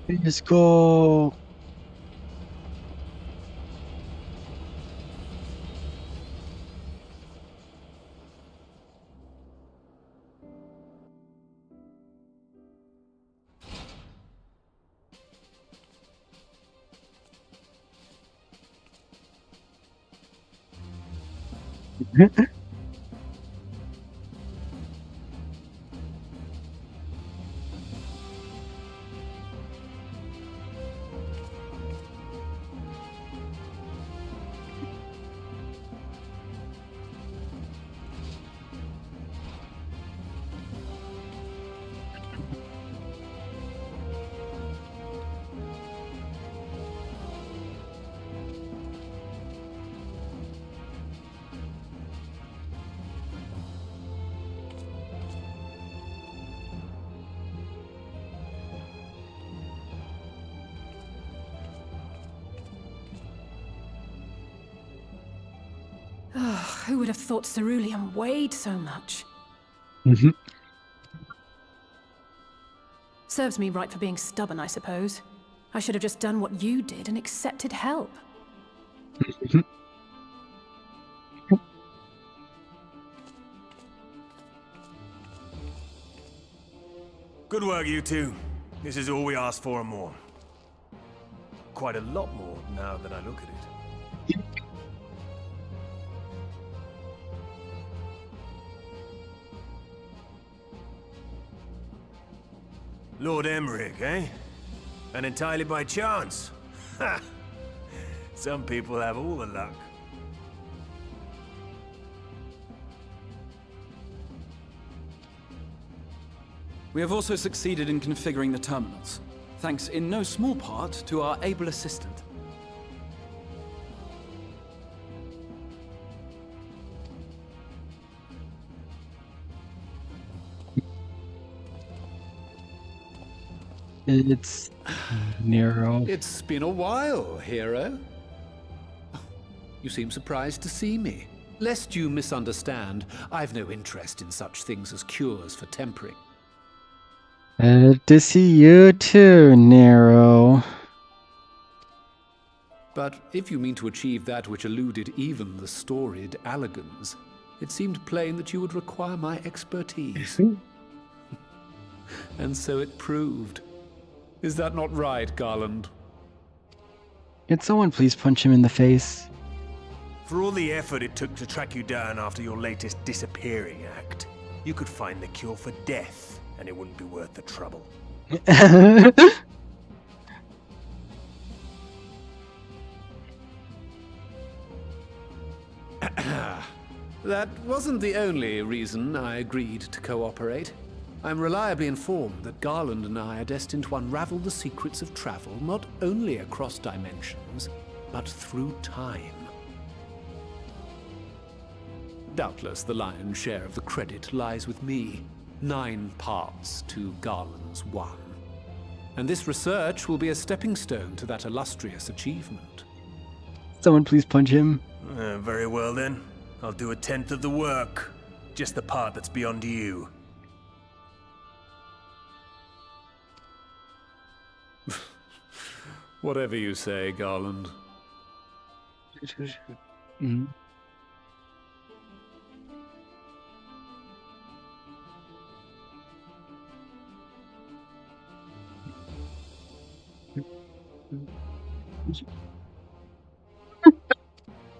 Let's go. Who would have thought ceruleum weighed so much? Serves me right for being stubborn, I suppose. I should have just done what you did and accepted help. Good work, you two. This is all we asked for and more. Quite a lot more now that I look at it. Lord Emmerich, eh? And entirely by chance. Ha! Some people have all the luck. We have also succeeded in configuring the terminals, thanks in no small part to our able assistant. It's Nero. It's been a while, hero. You seem surprised to see me. Lest you misunderstand, I've no interest in such things as cures for tempering. To see you too, Nero. But if you mean to achieve that which eluded even the storied Allagans, it seemed plain that you would require my expertise. And so it proved. Is that not right, Garland? Can someone please punch him in the face? For all the effort it took to track you down after your latest disappearing act, you could find the cure for death, and it wouldn't be worth the trouble. That wasn't the only reason I agreed to cooperate. I'm reliably informed that Garland and I are destined to unravel the secrets of travel not only across dimensions, but through time. Doubtless the lion's share of the credit lies with me. 9 parts to Garland's 1. And this research will be a stepping stone to that illustrious achievement. Someone please punch him. Very well then. I'll do 1/10 of the work. Just the part that's beyond you. Whatever you say, Garland.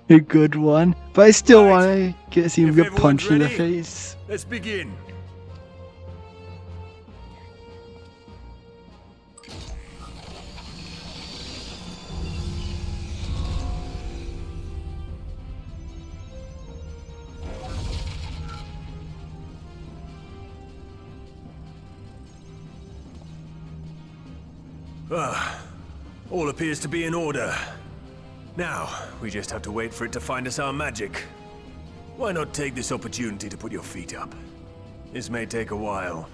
A good one, but I still want to see him If get everyone's punched in the ready, face. let's begin. All appears to be in order. Now, we just have to wait for it to find us our magic. Why not take this opportunity to put your feet up? This may take a while.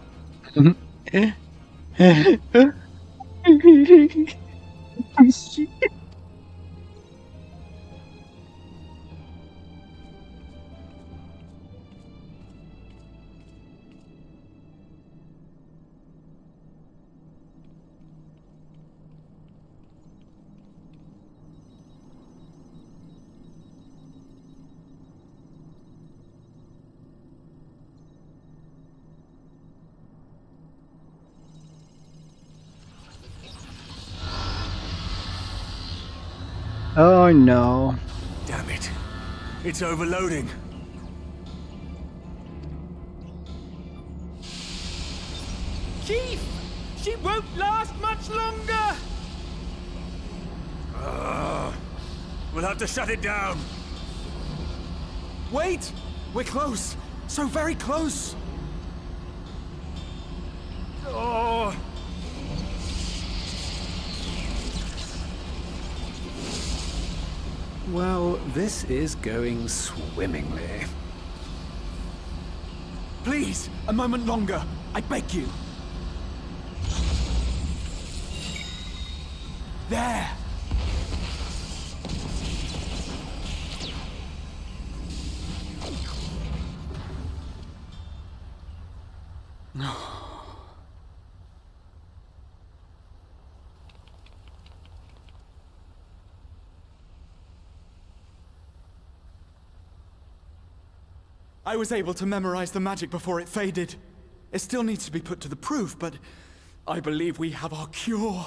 Oh no. Damn it. It's overloading. Chief! She won't last much longer! We'll have to shut it down. Wait! We're close! So very close! Oh. Well, this is going swimmingly. Please, a moment longer. I beg you. There! I was able to memorize the magic before it faded. It still needs to be put to the proof, but I believe we have our cure.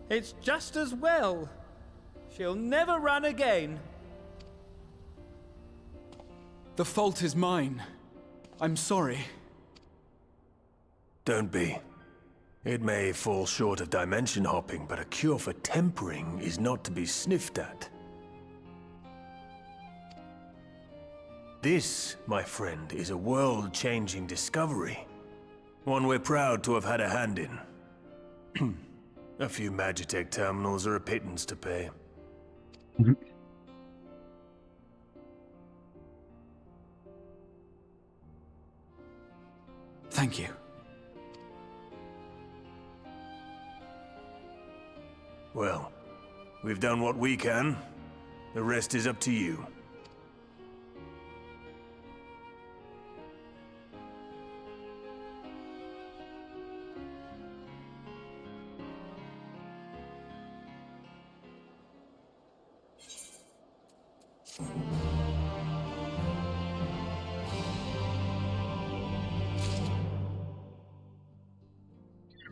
It's just as well. She'll never run again. The fault is mine. I'm sorry. Don't be. It may fall short of dimension hopping, but a cure for tempering is not to be sniffed at. This, my friend, is a world-changing discovery. One we're proud to have had a hand in. A few Magitech terminals are a pittance to pay. Thank you. Well, we've done what we can. The rest is up to you.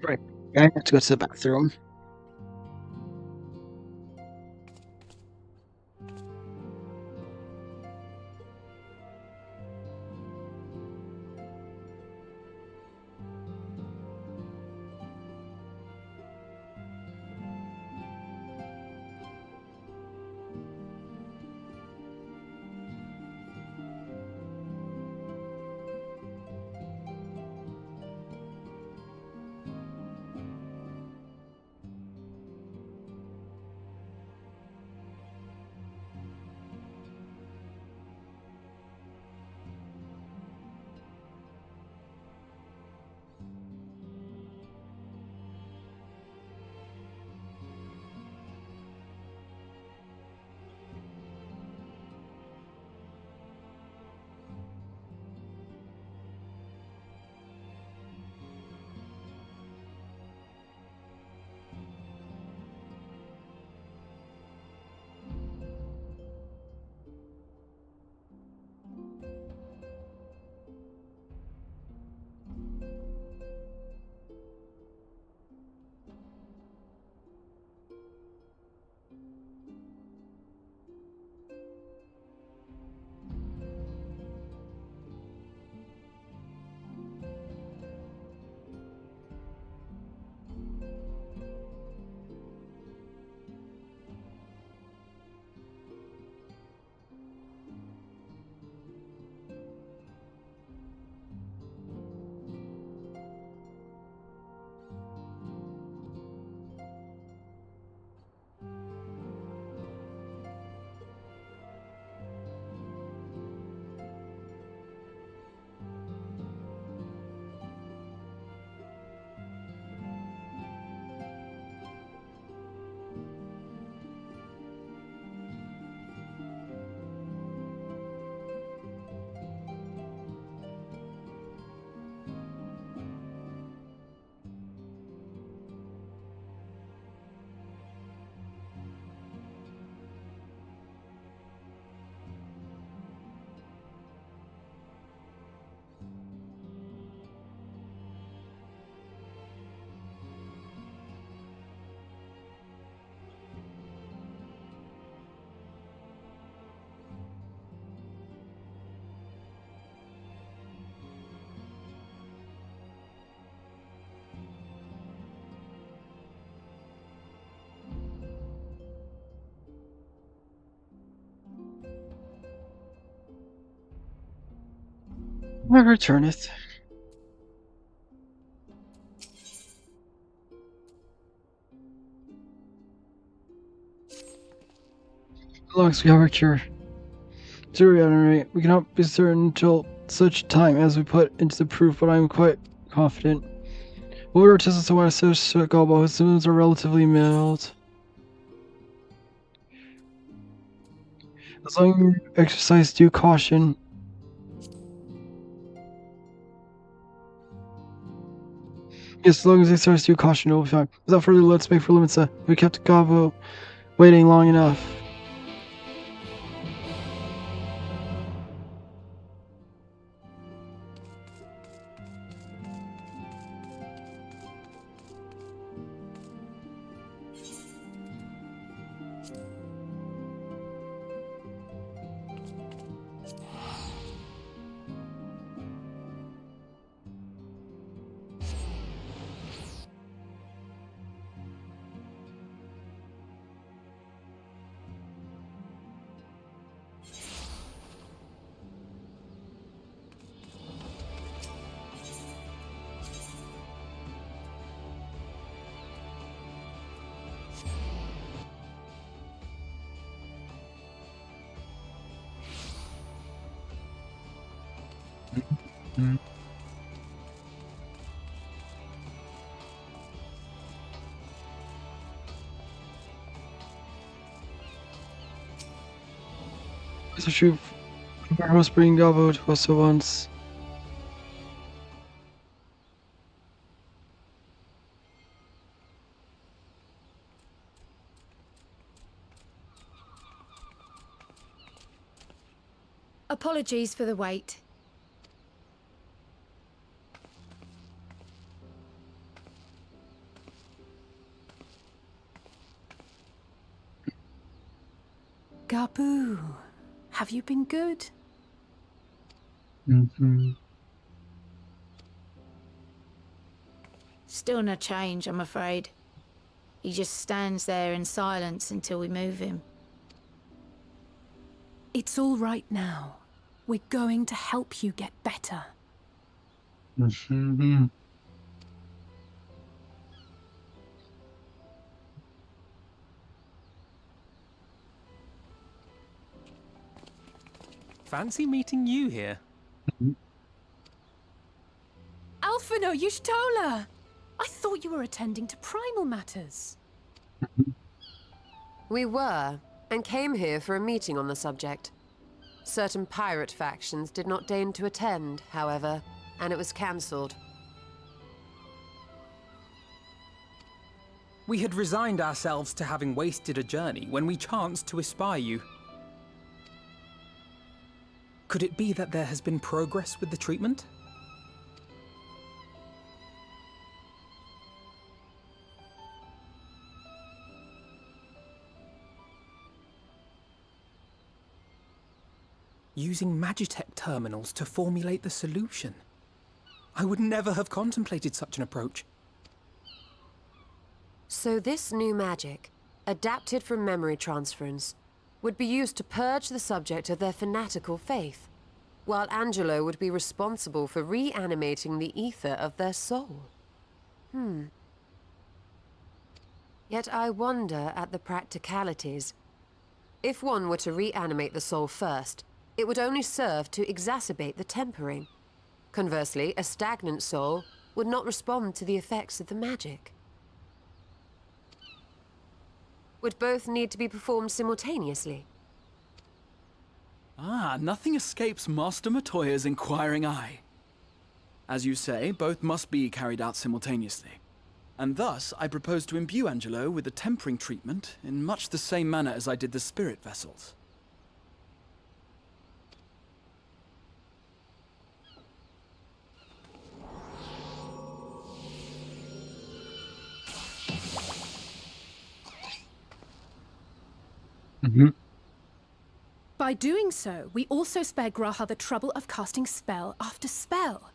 Right. I have to go to the bathroom. I returneth. As long as we have our cure. To reiterate, we cannot be certain until such time as we put into the proof, but I am quite confident. What we were tested so far says Gobbo, his symptoms are relatively mild. As long as you exercise due caution. Yes, as long as they exercise due caution, it will be fine. Without further ado, let's make for Limitsa. We kept Gobbo waiting long enough. So true. I was bringing Gobbo to us at once. Apologies for the wait. Gabu, have you been good? Still no change, I'm afraid. He just stands there in silence until we move him. It's all right now. We're going to help you get better. Fancy meeting you here. Alphino Yushtola! I thought you were attending to primal matters. We were, and came here for a meeting on the subject. Certain pirate factions did not deign to attend, however, and it was cancelled. We had resigned ourselves to having wasted a journey when we chanced to espy you. Could it be that there has been progress with the treatment? Using Magitech terminals to formulate the solution. I would never have contemplated such an approach. So this new magic, adapted from memory transference, would be used to purge the subject of their fanatical faith, while Angelo would be responsible for reanimating the ether of their soul. Yet I wonder at the practicalities. If one were to reanimate the soul first, it would only serve to exacerbate the tempering. Conversely, a stagnant soul would not respond to the effects of the magic. Would both need to be performed simultaneously? Nothing escapes Master Matoya's inquiring eye. As you say, both must be carried out simultaneously. And thus, I propose to imbue Angelo with the tempering treatment in much the same manner as I did the spirit vessels. By doing so, we also spare Graha the trouble of casting spell after spell.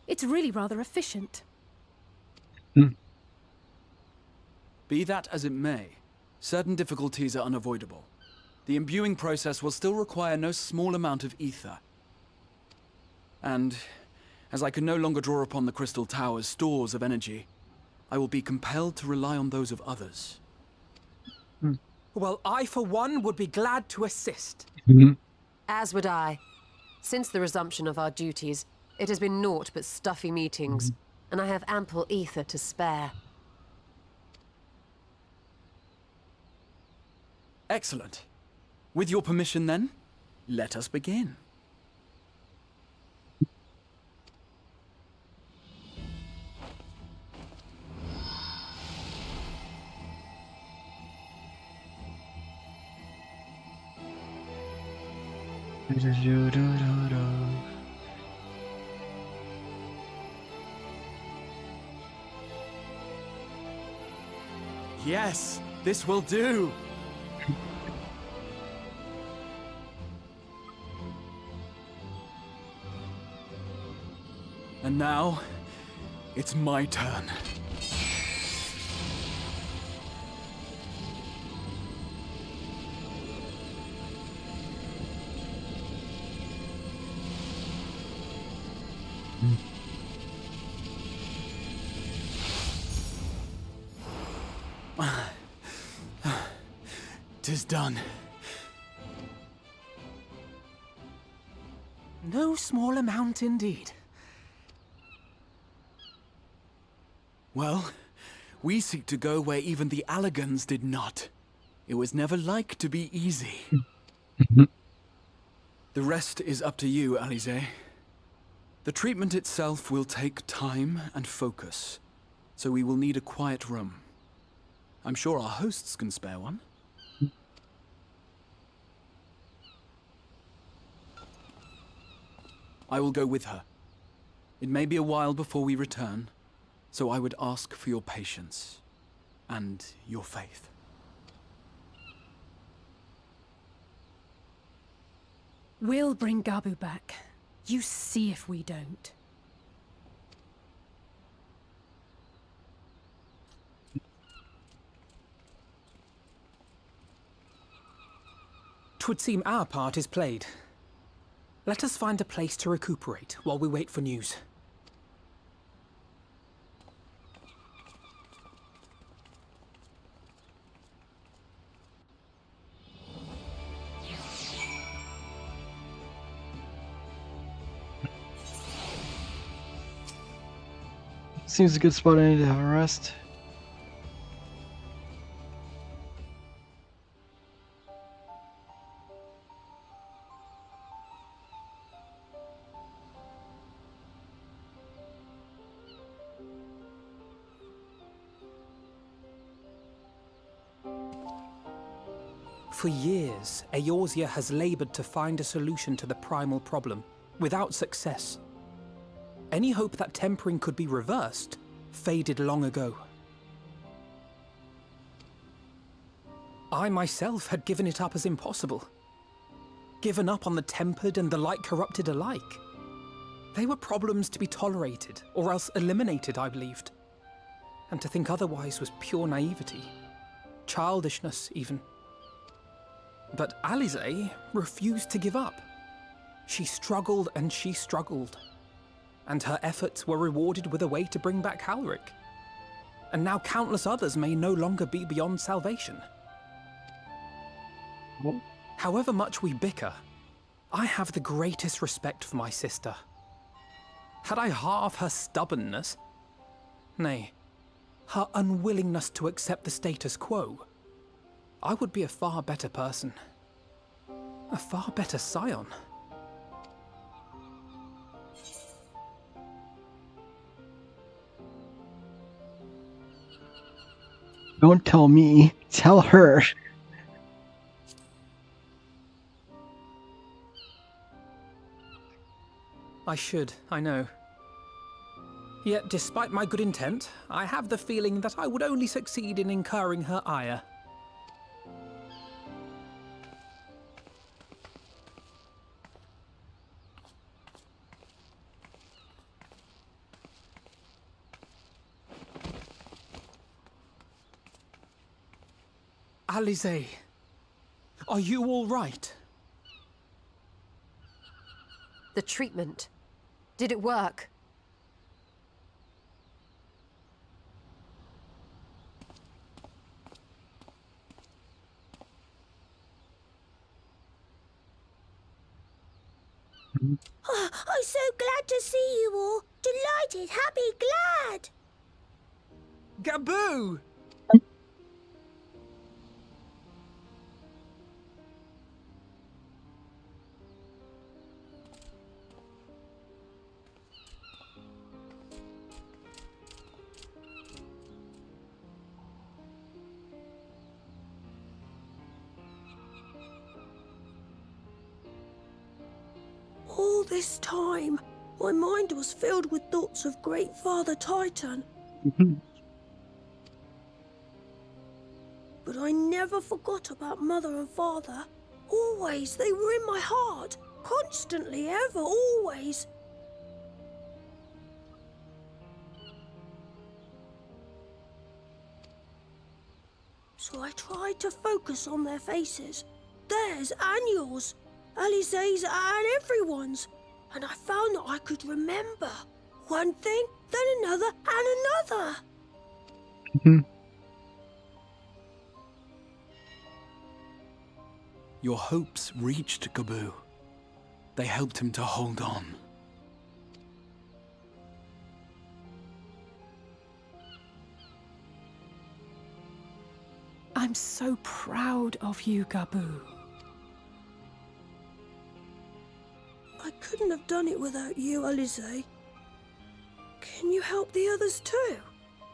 It's really rather efficient. Be that as it may, certain difficulties are unavoidable. The imbuing process will still require no small amount of ether. And as I can no longer draw upon the Crystal Tower's stores of energy, I will be compelled to rely on those of others. Well, I, for one, would be glad to assist. As would I. Since the resumption of our duties, it has been naught but stuffy meetings, and I have ample ether to spare. Excellent. With your permission, then, let us begin. Yes, this will do. And now, it's my turn. Tis done. No small amount indeed. Well, we seek to go where even the Allagans did not. It was never like to be easy. The rest is up to you, Alize. The treatment itself will take time and focus, so we will need a quiet room. I'm sure our hosts can spare one. I will go with her. It may be a while before we return, so I would ask for your patience and your faith. We'll bring Gabu back. You see if we don't. 'Twould seem our part is played. Let us find a place to recuperate while we wait for news. Seems a good spot. I need to have a rest. For years, Eorzea has labored to find a solution to the primal problem, without success. Any hope that tempering could be reversed faded long ago. I myself had given it up as impossible. Given up on the tempered and the light corrupted alike. They were problems to be tolerated, or else eliminated, I believed. And to think otherwise was pure naivety. Childishness, even. But Alize refused to give up. She struggled and she struggled. And her efforts were rewarded with a way to bring back Halric. And now countless others may no longer be beyond salvation. What? However much we bicker, I have the greatest respect for my sister. Had I half her stubbornness, nay, her unwillingness to accept the status quo, I would be a far better person. A far better scion. Don't tell me. Tell her. I should, I know. Yet, despite my good intent, I have the feeling that I would only succeed in incurring her ire. Alize, are you all right? The treatment. Did it work? Oh, I'm so glad to see you all. Delighted, happy, glad. Gaboo! All this time, my mind was filled with thoughts of Great Father Titan. But I never forgot about Mother and Father. Always, they were in my heart. Constantly, ever, always. So I tried to focus on their faces. Theirs and yours. Alize's and everyone's. And I found that I could remember. One thing, then another, and another. Your hopes reached Gaboo. They helped him to hold on. I'm so proud of you, Gaboo. I couldn't have done it without you, Alize. Can you help the others too?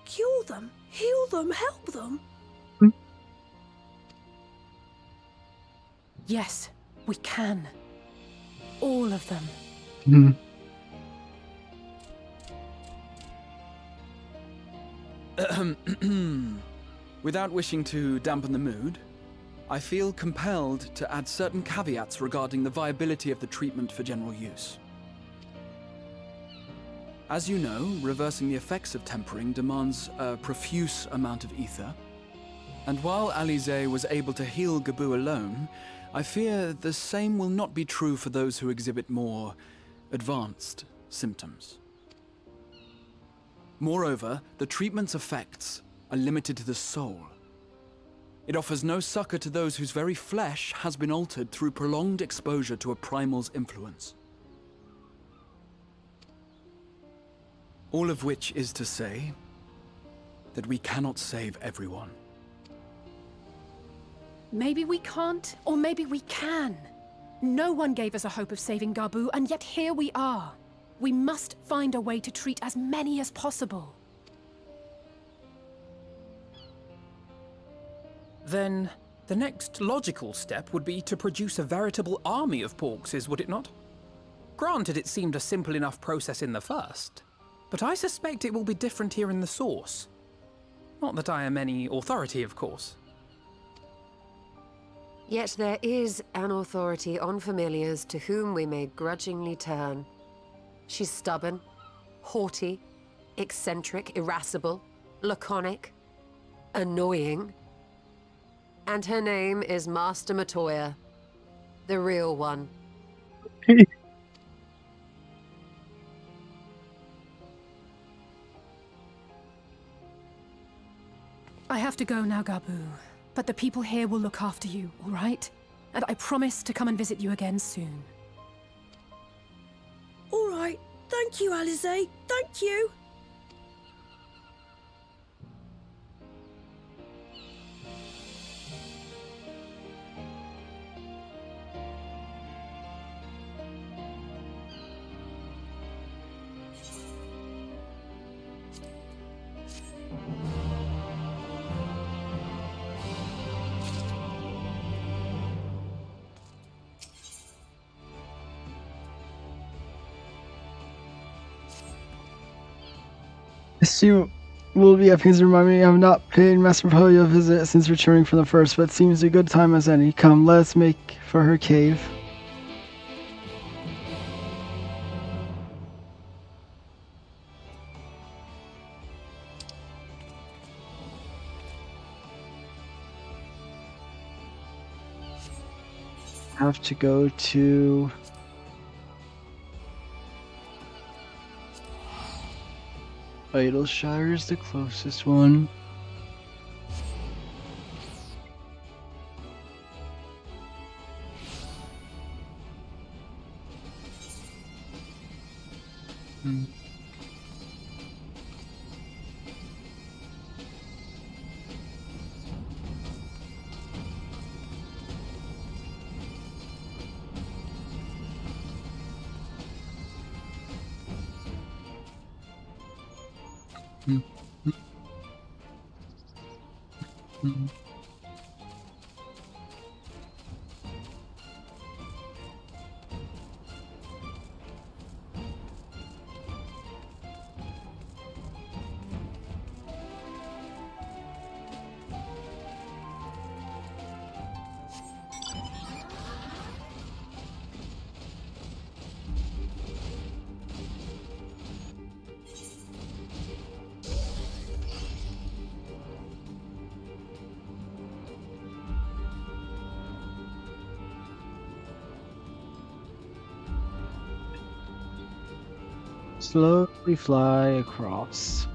Cure them, heal them, help them? Yes, we can. All of them. Without wishing to dampen the mood, I feel compelled to add certain caveats regarding the viability of the treatment for general use. As you know, reversing the effects of tempering demands a profuse amount of ether, and while Alize was able to heal Gaboo alone, I fear the same will not be true for those who exhibit more advanced symptoms. Moreover, the treatment's effects are limited to the soul. It offers no succor to those whose very flesh has been altered through prolonged exposure to a primal's influence. All of which is to say that we cannot save everyone. Maybe we can't, or maybe we can. No one gave us a hope of saving Gaboo, and yet here we are. We must find a way to treat as many as possible. Then, the next logical step would be to produce a veritable army of Porkses, would it not? Granted, it seemed a simple enough process in the first, but I suspect it will be different here in the source. Not that I am any authority, of course. Yet there is an authority on familiars to whom we may grudgingly turn. She's stubborn, haughty, eccentric, irascible, laconic, annoying. And her name is Master Matoya, the real one. I have to go now, Gaboo. But the people here will look after you, all right? And I promise to come and visit you again soon. All right. Thank you, Alize. Thank you. You will be happy to remind me I have not paid Master Polio a visit since returning from the first, but it seems a good time as any. Come, let us make for her cave. I have to go to Idleshire is the closest one. Hmm. Hmm. Hmm. Slowly fly across.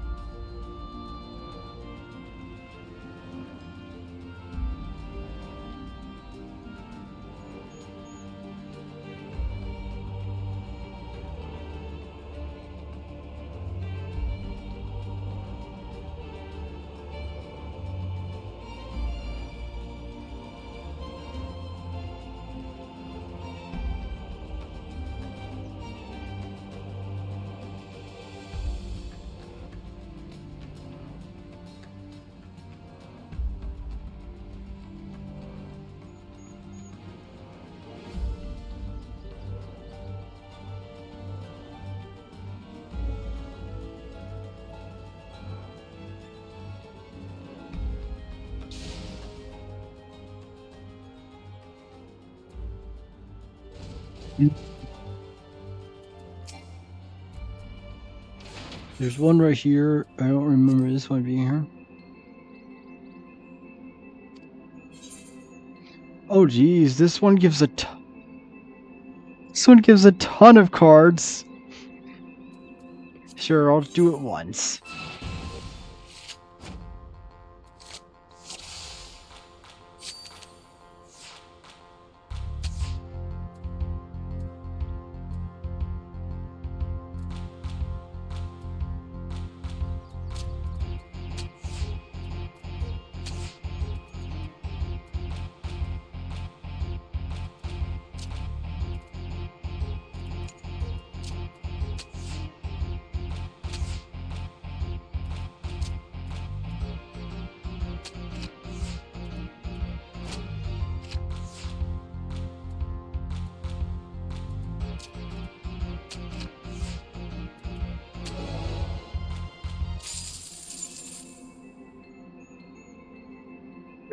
There's one right here. I don't remember this one being here. Oh geez, this one gives a ton of cards. Sure, I'll do it once.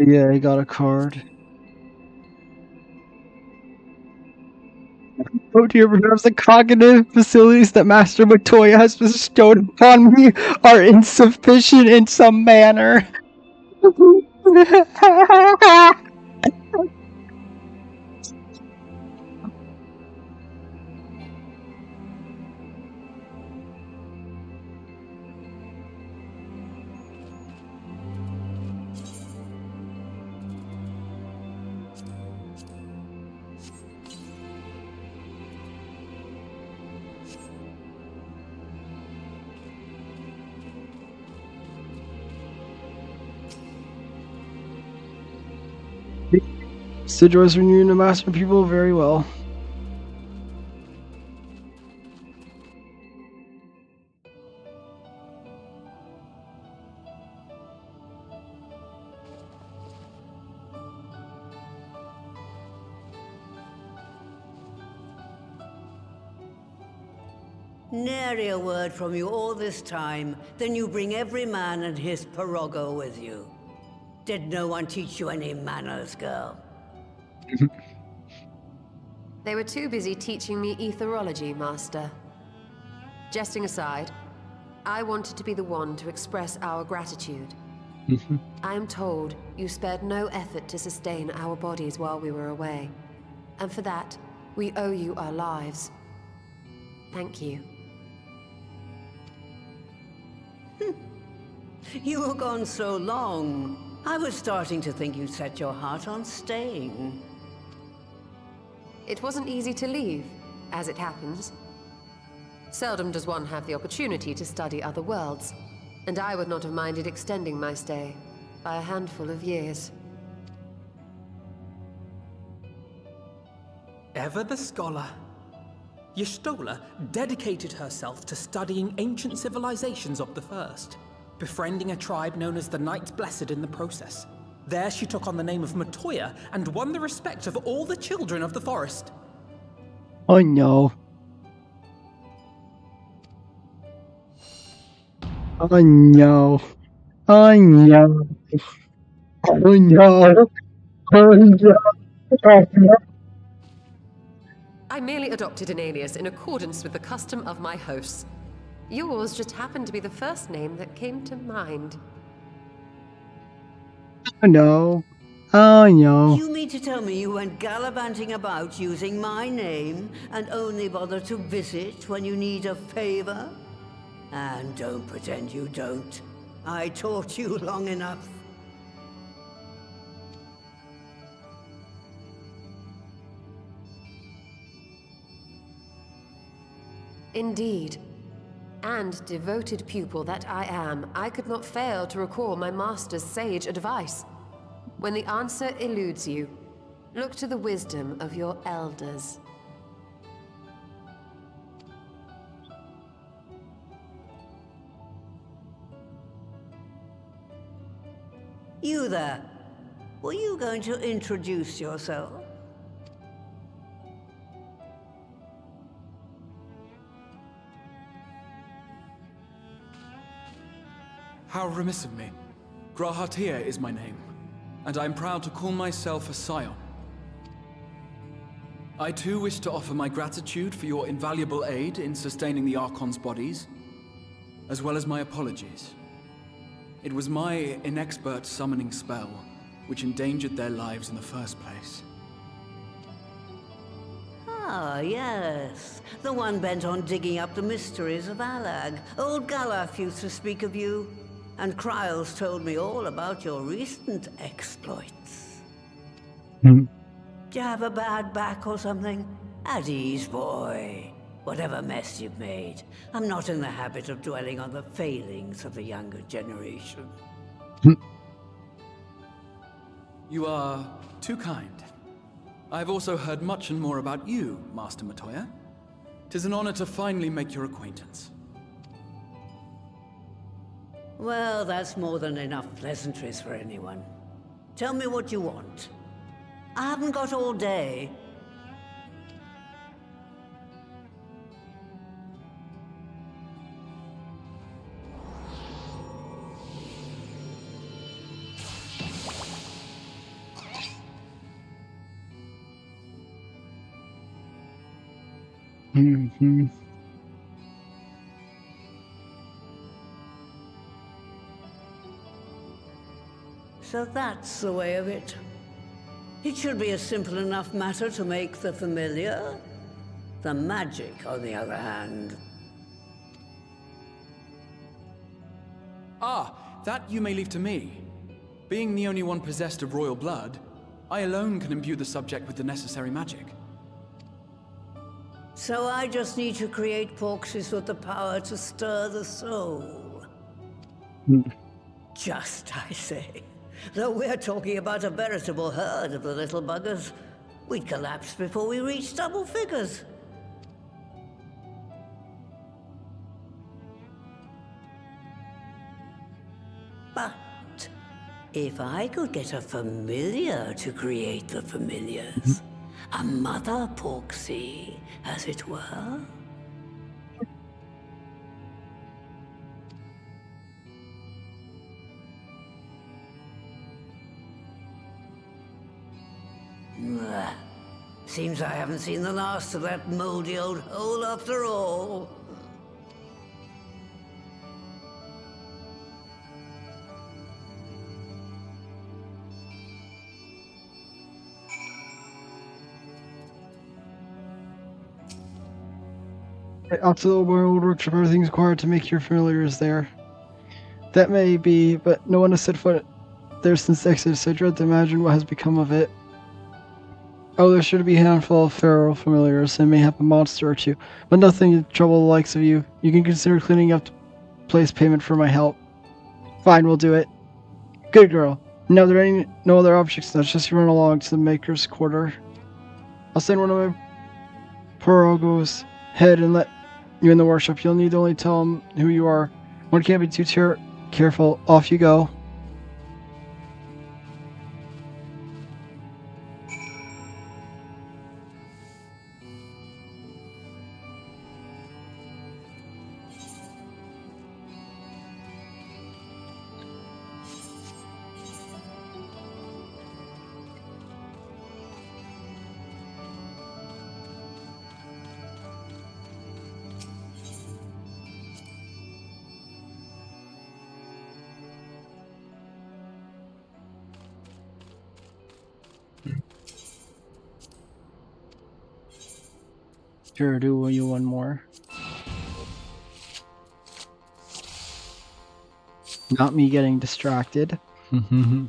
Yeah, I got a card. Oh dear, perhaps the cognitive facilities that Master Matoya has bestowed upon me are insufficient in some manner. Sidro's renewing the Master People very well. Nary a word from you all this time, then you bring every man and his pirogo with you. Did no one teach you any manners, girl? They were too busy teaching me etherology, Master. Jesting aside, I wanted to be the one to express our gratitude. I am told you spared no effort to sustain our bodies while we were away. And for that, we owe you our lives. Thank you. You were gone so long. I was starting to think you'd set your heart on staying. It wasn't easy to leave, as it happens. Seldom does one have the opportunity to study other worlds, and I would not have minded extending my stay by a handful of years. Ever the scholar. Y'shtola dedicated herself to studying ancient civilizations of the First, befriending a tribe known as the Knights Blessed in the process. There she took on the name of Matoya and won the respect of all the children of the forest. Oh no. Oh no. Oh no. Oh no. Oh no. Oh no. I merely adopted an alias in accordance with the custom of my hosts. Yours just happened to be the first name that came to mind. Oh no. Oh no. You mean to tell me you went gallivanting about using my name and only bother to visit when you need a favor? And don't pretend you don't. I taught you long enough. Indeed. And devoted pupil that I am, I could not fail to recall my master's sage advice. When the answer eludes you, look to the wisdom of your elders. You there. Were you going to introduce yourself? How remiss of me. Grahatia is my name, and I'm proud to call myself a scion. I too wish to offer my gratitude for your invaluable aid in sustaining the Archon's bodies, as well as my apologies. It was my inexpert summoning spell which endangered their lives in the first place. Ah, yes. The one bent on digging up the mysteries of Alag. Old Galaf used to speak of you, and Kryles told me all about your recent exploits. Do you have a bad back or something? At ease, boy. Whatever mess you've made, I'm not in the habit of dwelling on the failings of the younger generation. You are too kind. I've also heard much and more about you, Master Matoya. 'Tis an honor to finally make your acquaintance. Well, that's more than enough pleasantries for anyone. Tell me what you want. I haven't got all day. Mm-hmm. So that's the way of it. It should be a simple enough matter to make the familiar. The magic, on the other hand. Ah, that you may leave to me. Being the only one possessed of royal blood, I alone can imbue the subject with the necessary magic. So I just need to create porxies with the power to stir the soul. Just, I say. Though we're talking about a veritable herd of the little buggers. We'd collapse before we reached double figures. But if I could get a familiar to create the familiars, a mother porxie, as it were. Seems I haven't seen the last of that moldy old hole after all. Up to the world workshop, everything's required to make your familiars there. That may be, but no one has set foot there since the Exodus. I dread to imagine what has become of it. Oh, there's sure to be a handful of feral familiars and mayhap a monster or two, but nothing to trouble the likes of you. You can consider cleaning up the place payment for my help. Fine, we'll do it. Good girl. Now there ain't no other objects, now just run along to the Maker's Quarter. I'll send one of my Porogos head and let you in the workshop. You'll need to only tell him who you are. One can't be too careful. Off you go. Sure, do you one more? Not me getting distracted. Mm-hmm.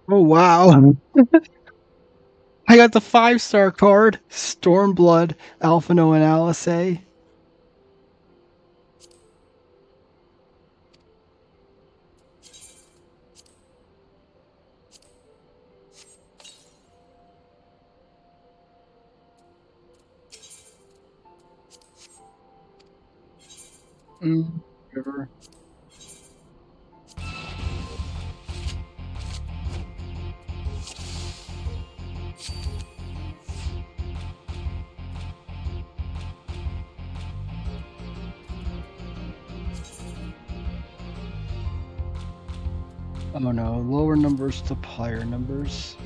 Oh wow. I got the 5-star card. Stormblood, Alphino and Alice. River. Oh no, lower numbers to higher numbers.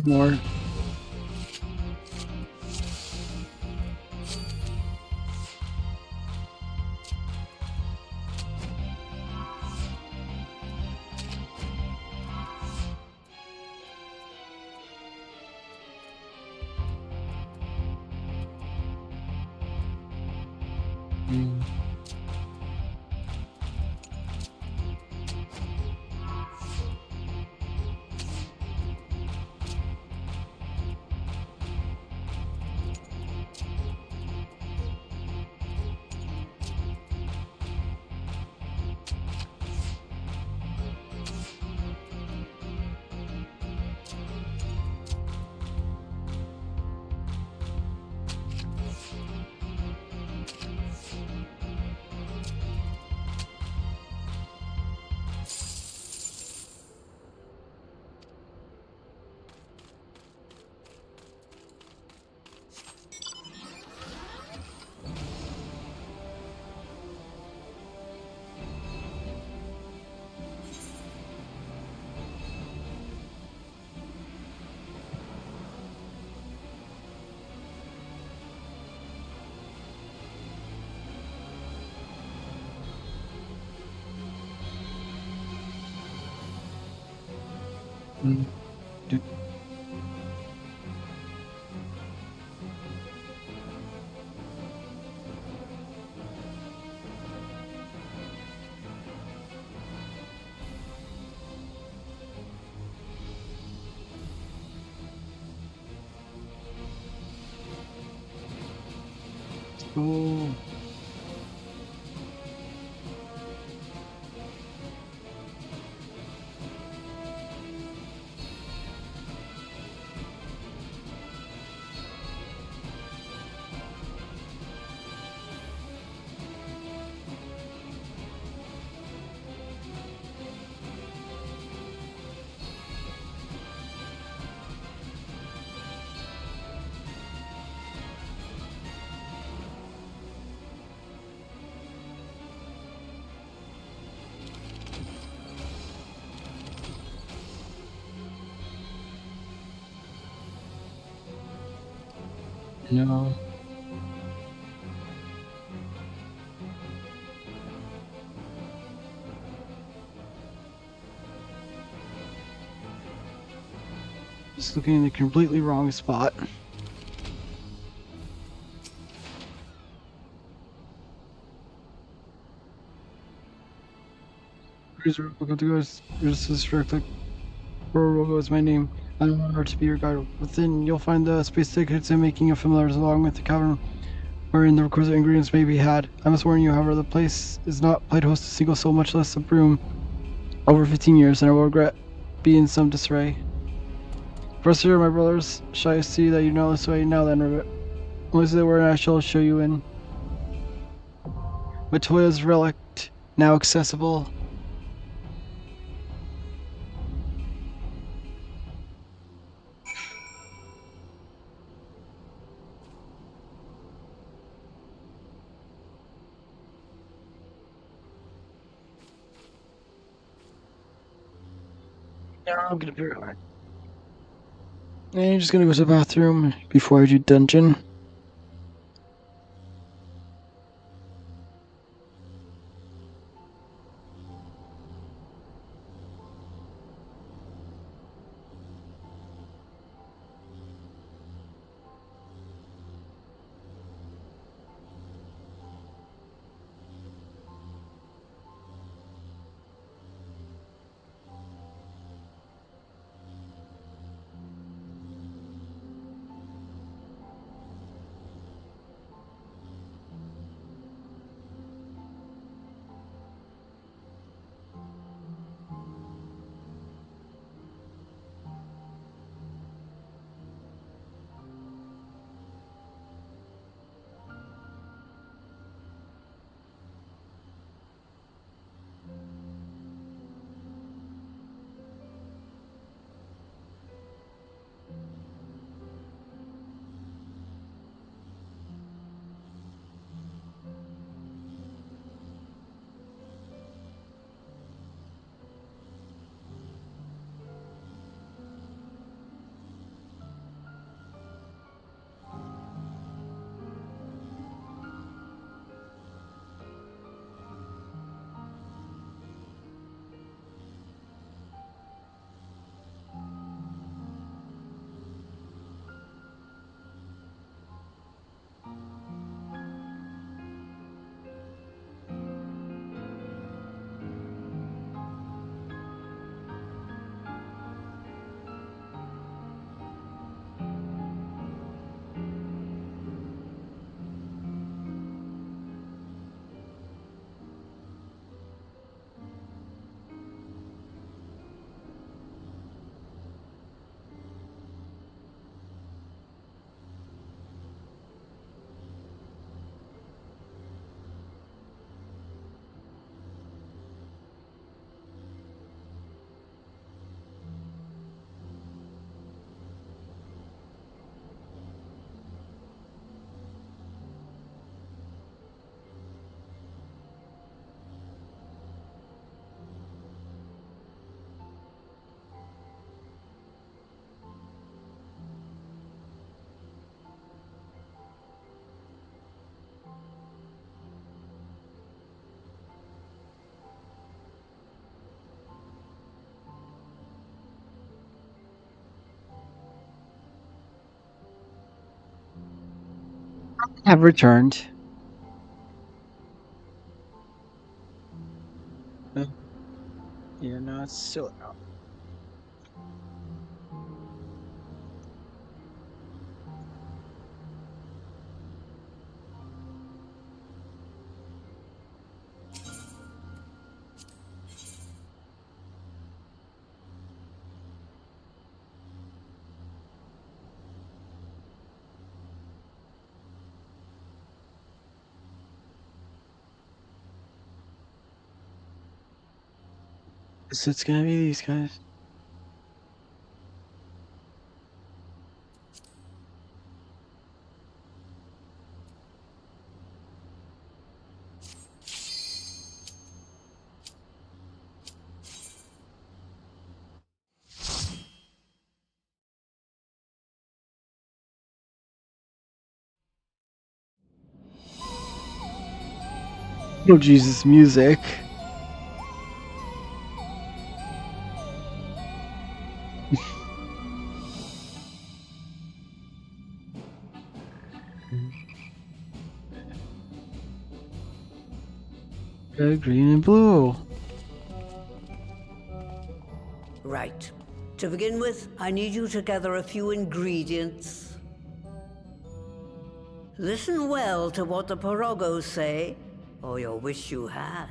More. Mm. Oh. No. Just looking in the completely wrong spot. Welcome to guys. This is directly. Rogo is my name. I'm honored to be your guide. Within, you'll find the space tickets and making of familiars along with the cavern wherein the requisite ingredients may be had. I must warn you, however, the place is not played host to a single soul, much less a broom, over 15 years, and I will regret being in some disarray. First year, my brothers, shall I see that you know this way? Now then, Ribbit. Once they were, I shall show you in. Matoya's relic, now accessible. No, I'm gonna be alright. And you're just gonna go to the bathroom before I do dungeon. have returned. Yeah, no, it's still out. So it's gonna be these guys. Oh Jesus, music. Red, green, and blue. Right. To begin with, I need you to gather a few ingredients. Listen well to what the Porogos say, or you'll wish you had.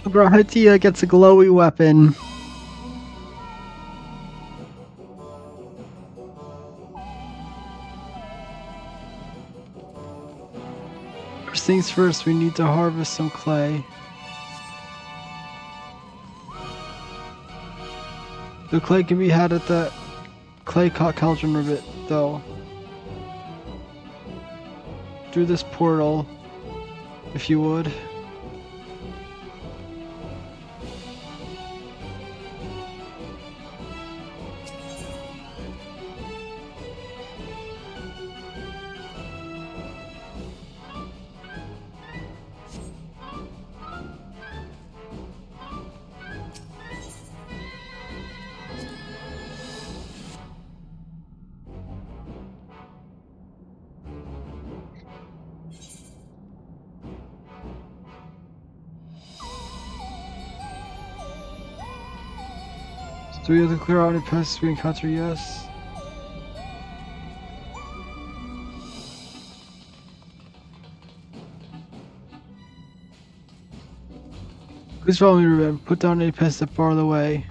Grahatia gets a glowy weapon. First things first, we need to harvest some clay. The clay can be had at the clay cauldron rivet, though. Through this portal, if you would. Do we have to clear out any pests we encounter? Yes. Please follow me, Ruben. Put down any pests that bar the way.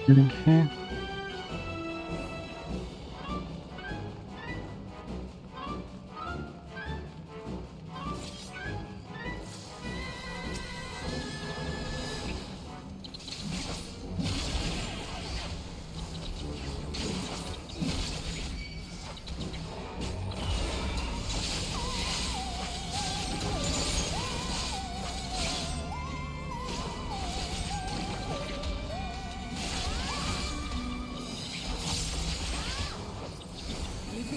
Okay.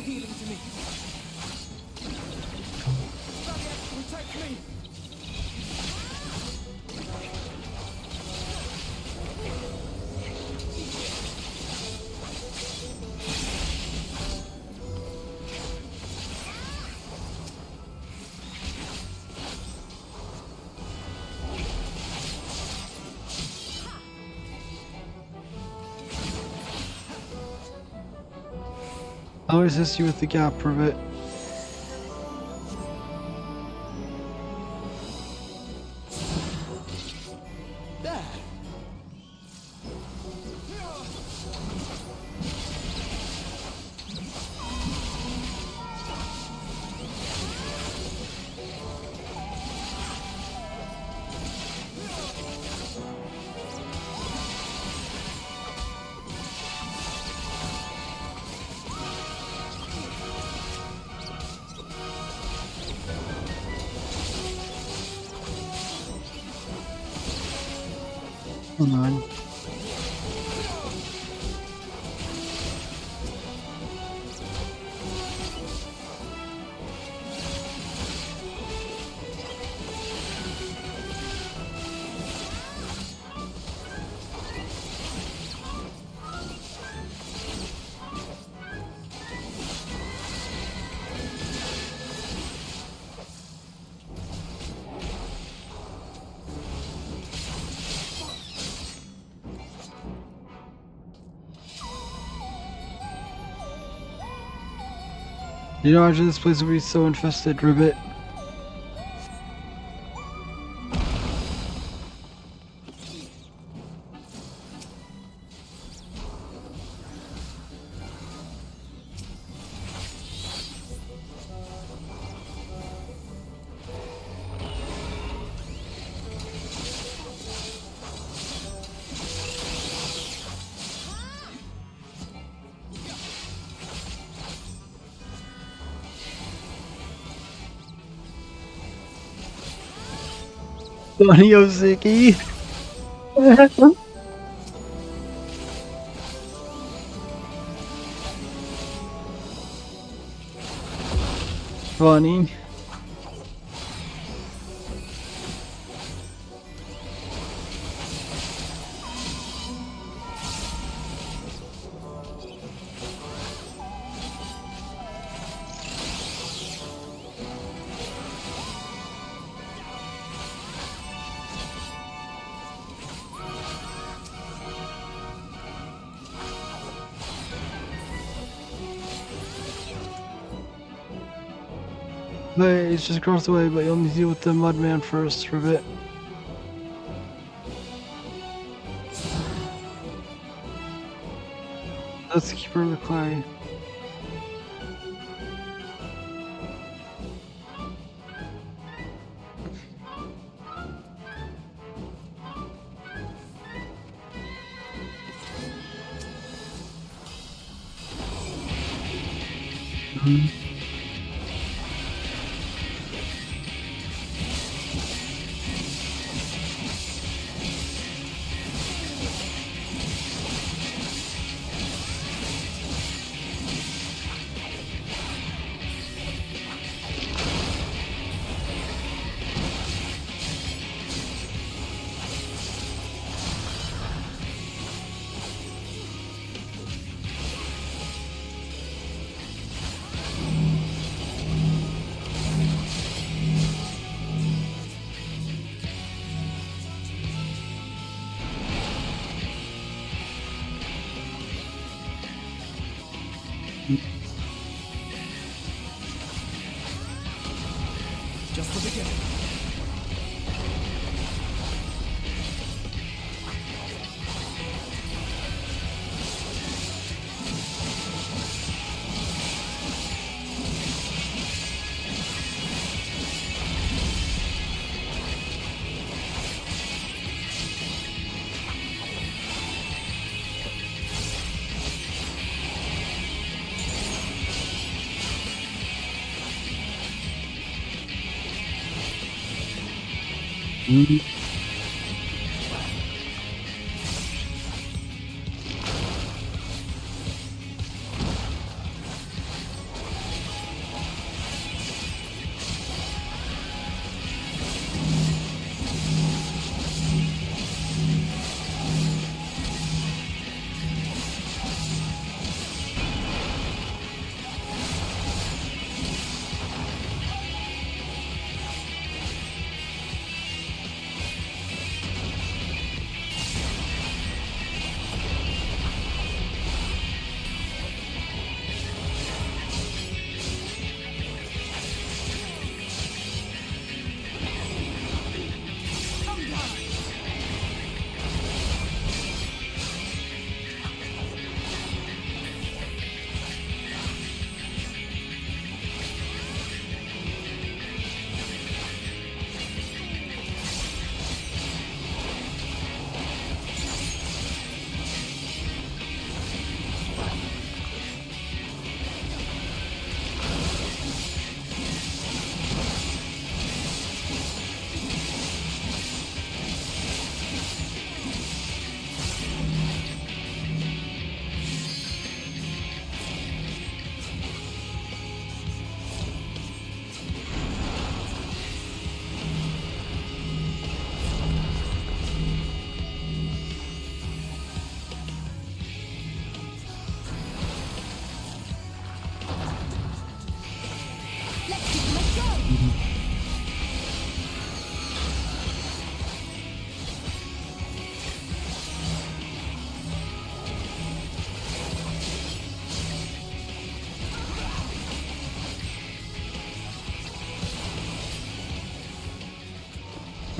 healing to me. Protect me. I'll assist you with the gap for a bit. There. Hold on. You know, imagine this place would be so infested, Ribbit. Funny, Ozeki. Funny. Hey, it's just across the way, but you'll need to deal with the Mudman first for a bit. That's the Keeper of the Clay. Just the beginning.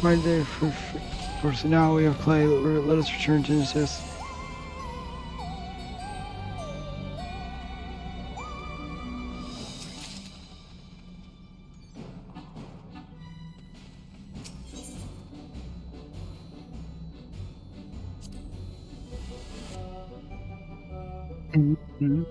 Fine day for now we have clay. Let us return to Genesis. Mm-hmm.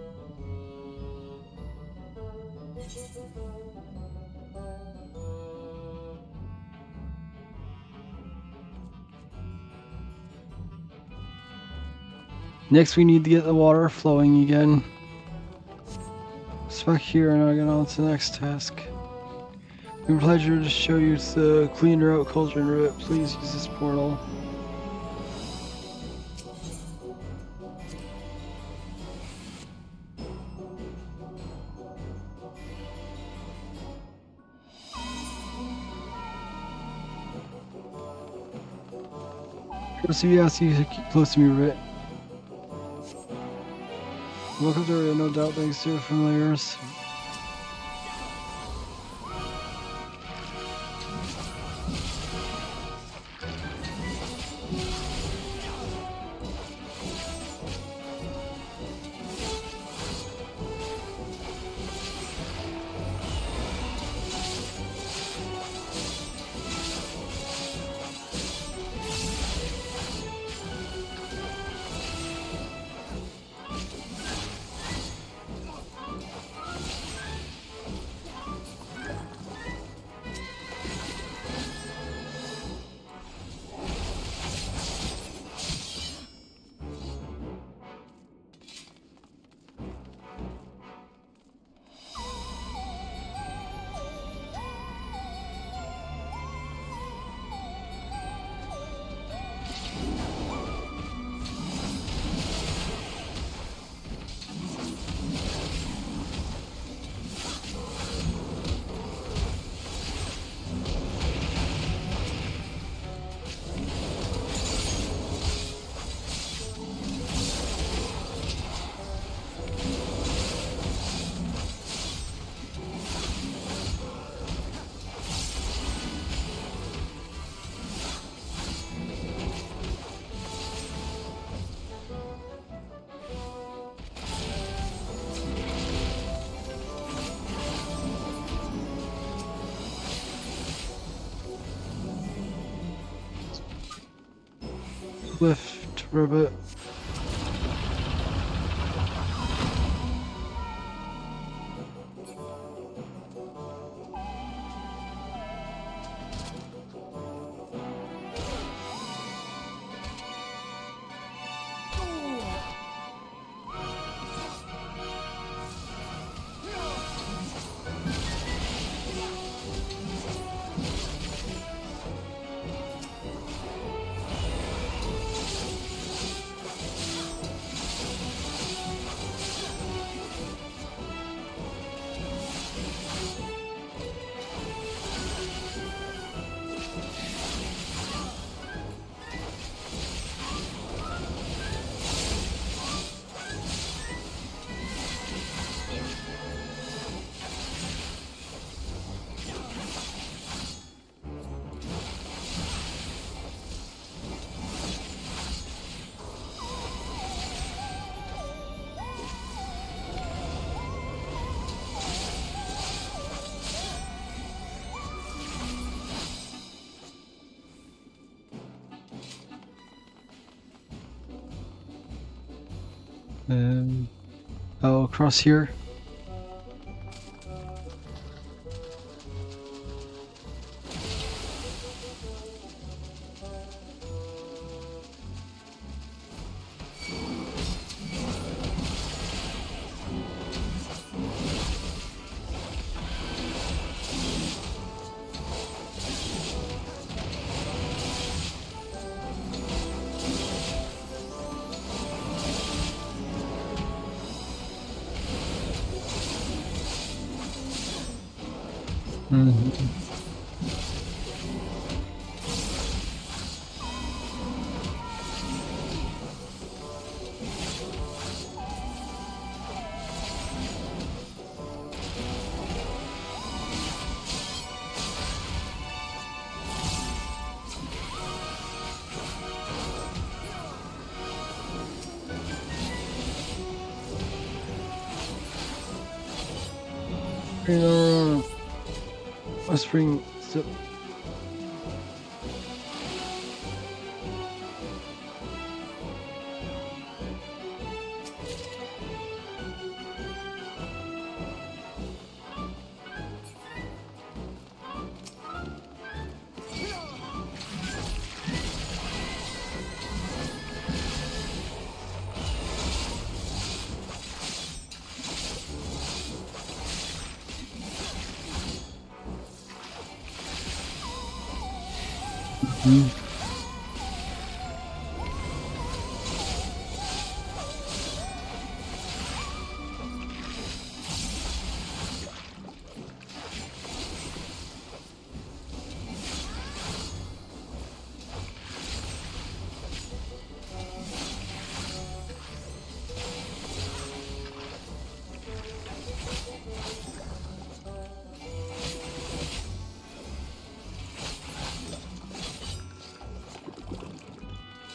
Next, we need to get the water flowing again. It's back here, and I'll get on to the next task. It's been a pleasure to show you the cleaner out cauldron route. Please use this portal. First, if you ask you to keep close to me, Rit. Welcome to Rit, no doubt thanks to your familiars. Lift, ribbit. Oh, across here. Mm-hmm. Let's bring.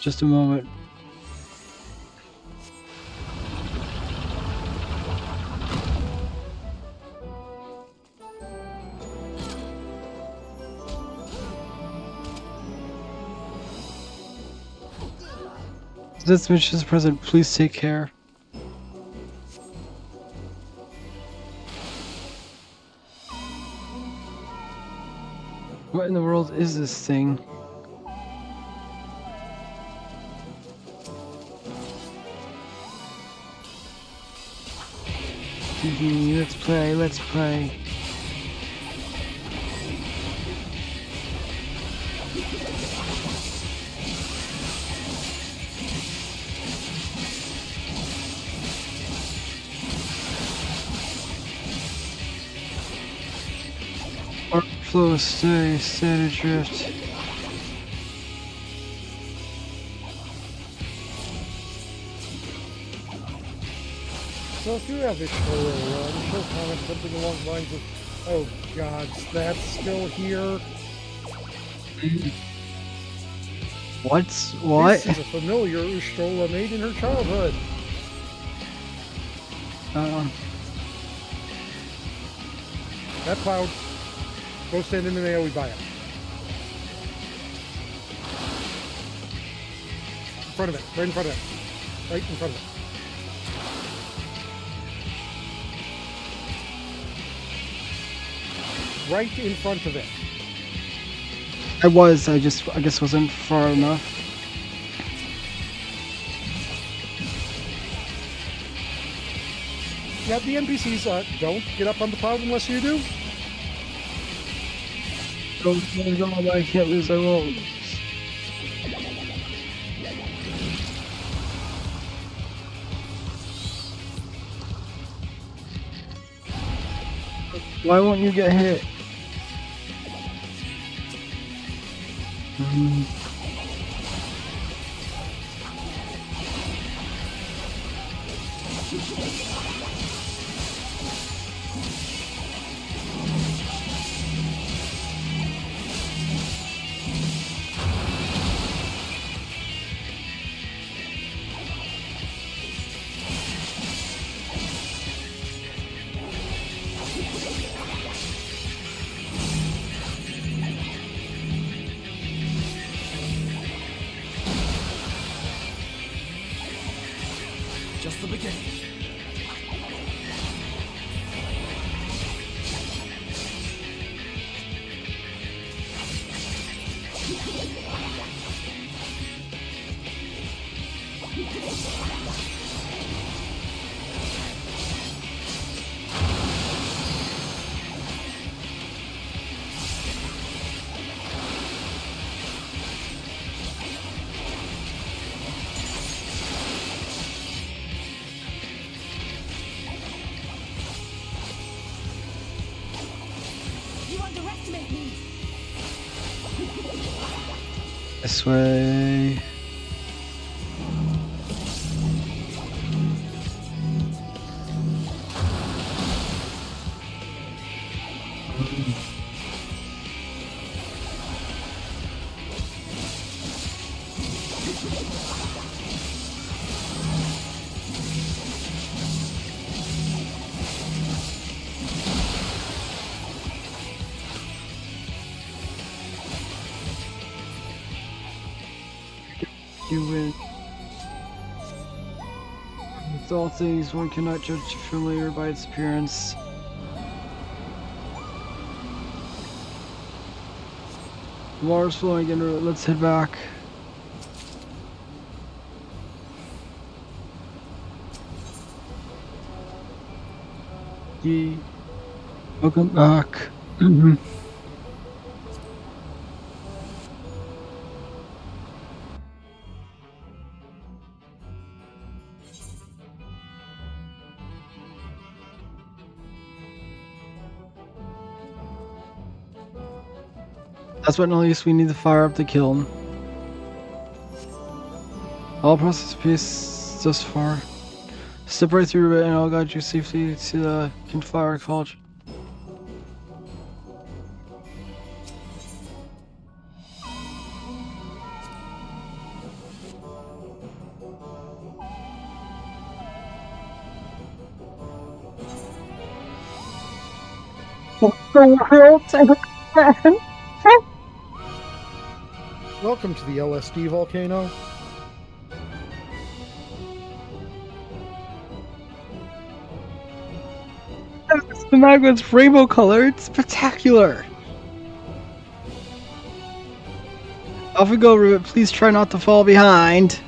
Just a moment. This mission is present. Please take care. What in the world is this thing? Let's play, let's play. Arc flow, stay adrift. So if you have a show comment something along the lines of, oh god, that's still here. What? This is a familiar Ustrola made in her childhood. That cloud. Go stand in the AoE by it. In front of it. Right in front of it. Right in front of it. Right in front of it. I guess wasn't far enough. Yeah, the NPCs don't get up on the cloud unless you do. Go, I can't lose, I won't. Why won't you get hit? Just the beginning. This way. You win. With all things, one cannot judge a familiar by its appearance. The water's flowing again. Let's head back. Welcome back. Last but not least, we need to fire up the kiln. All process piece thus far. Step right through it and I'll guide you safely to the campfire college. Welcome to the LSD volcano. The magma's rainbow color, it's spectacular! Off we go, Rivet, please try not to fall behind.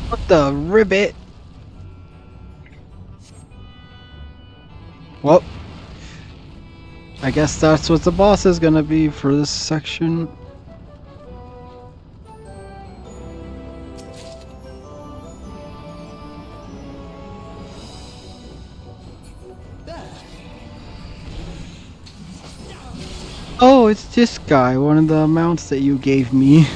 What the ribbit? Well, I guess that's what the boss is gonna be for this section. Oh, it's this guy, one of the mounts that you gave me.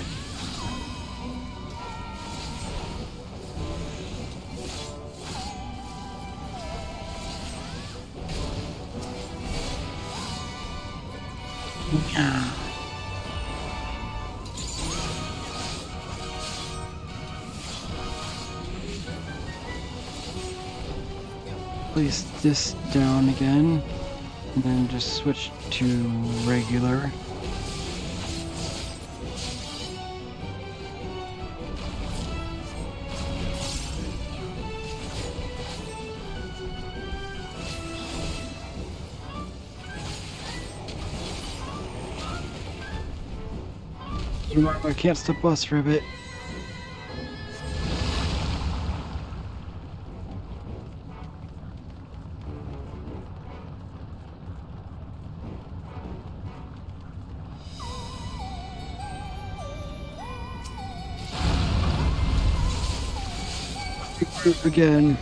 Place this down again, and then just switch to regular. I can't stop us, Ribbit. Again.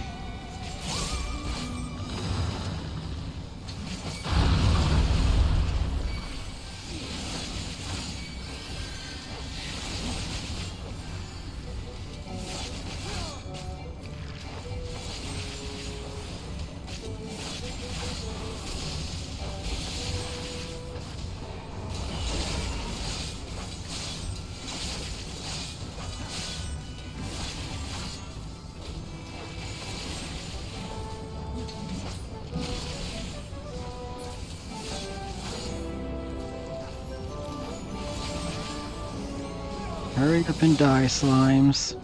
Hurry up and die, slimes.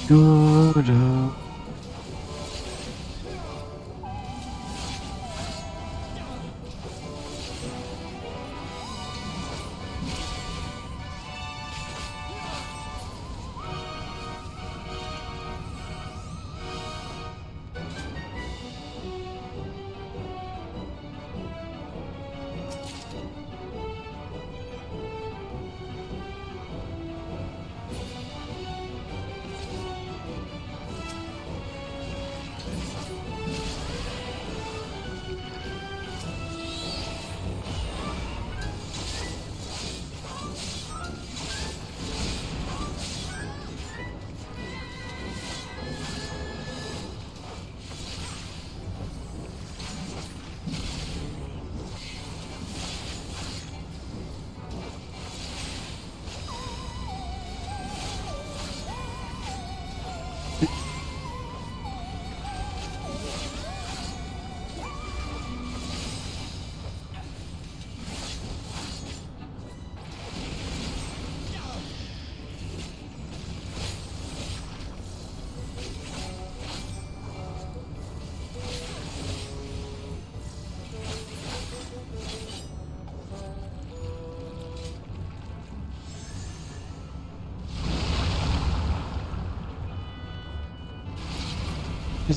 Do-do.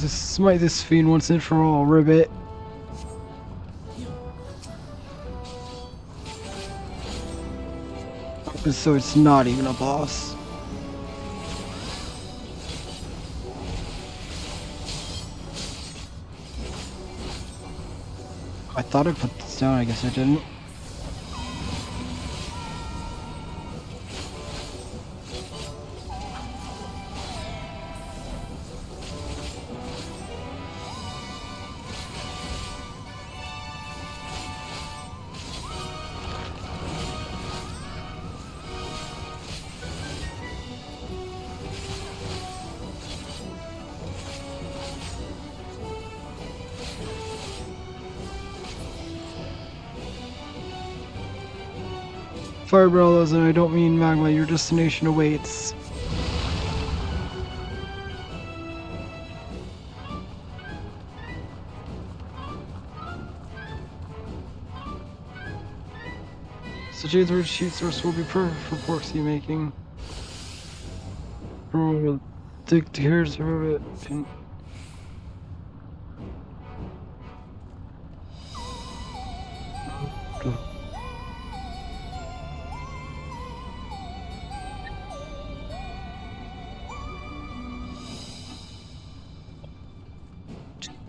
Just smite this fiend once and for all, Ribbit. So it's not even a boss. I thought I put this down, I guess I didn't. Fireballs, and I don't mean magma, your destination awaits. Such a third sheet source will be perfect for porksy making. Here's it.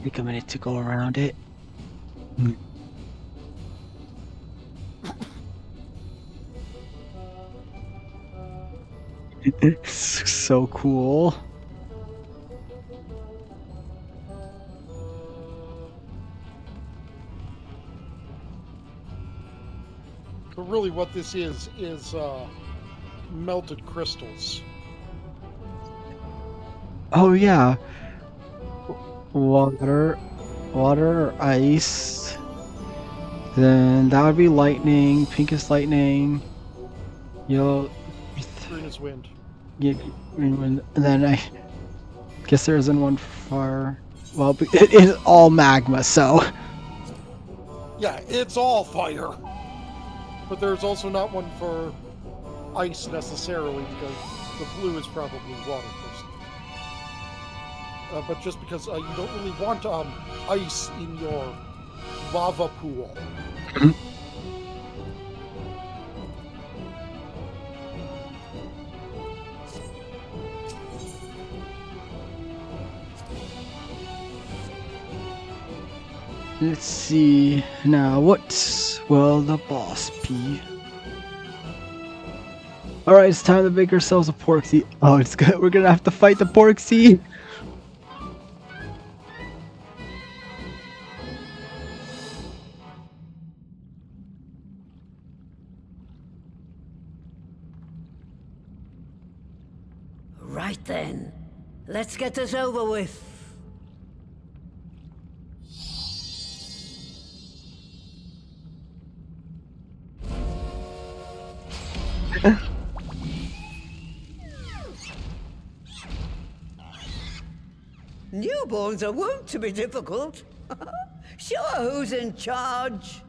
Take a minute to go around it. It's so cool. But really what this is melted crystals. Oh yeah. Water, ice. Then that would be lightning. Pink is lightning. Yellow. Green is wind. Yeah, green wind. And then I guess there isn't one for fire. Well, it is all magma, so. Yeah, it's all fire. But there's also not one for ice necessarily, because the blue is probably water crystal. But just because you don't really want ice in your lava pool. Let's see. Now, what will the boss be? Alright, it's time to make ourselves a porksy. Oh, it's good. We're gonna have to fight the porksy. Right then. Let's get this over with. Newborns are wont to be difficult. Sure, who's in charge?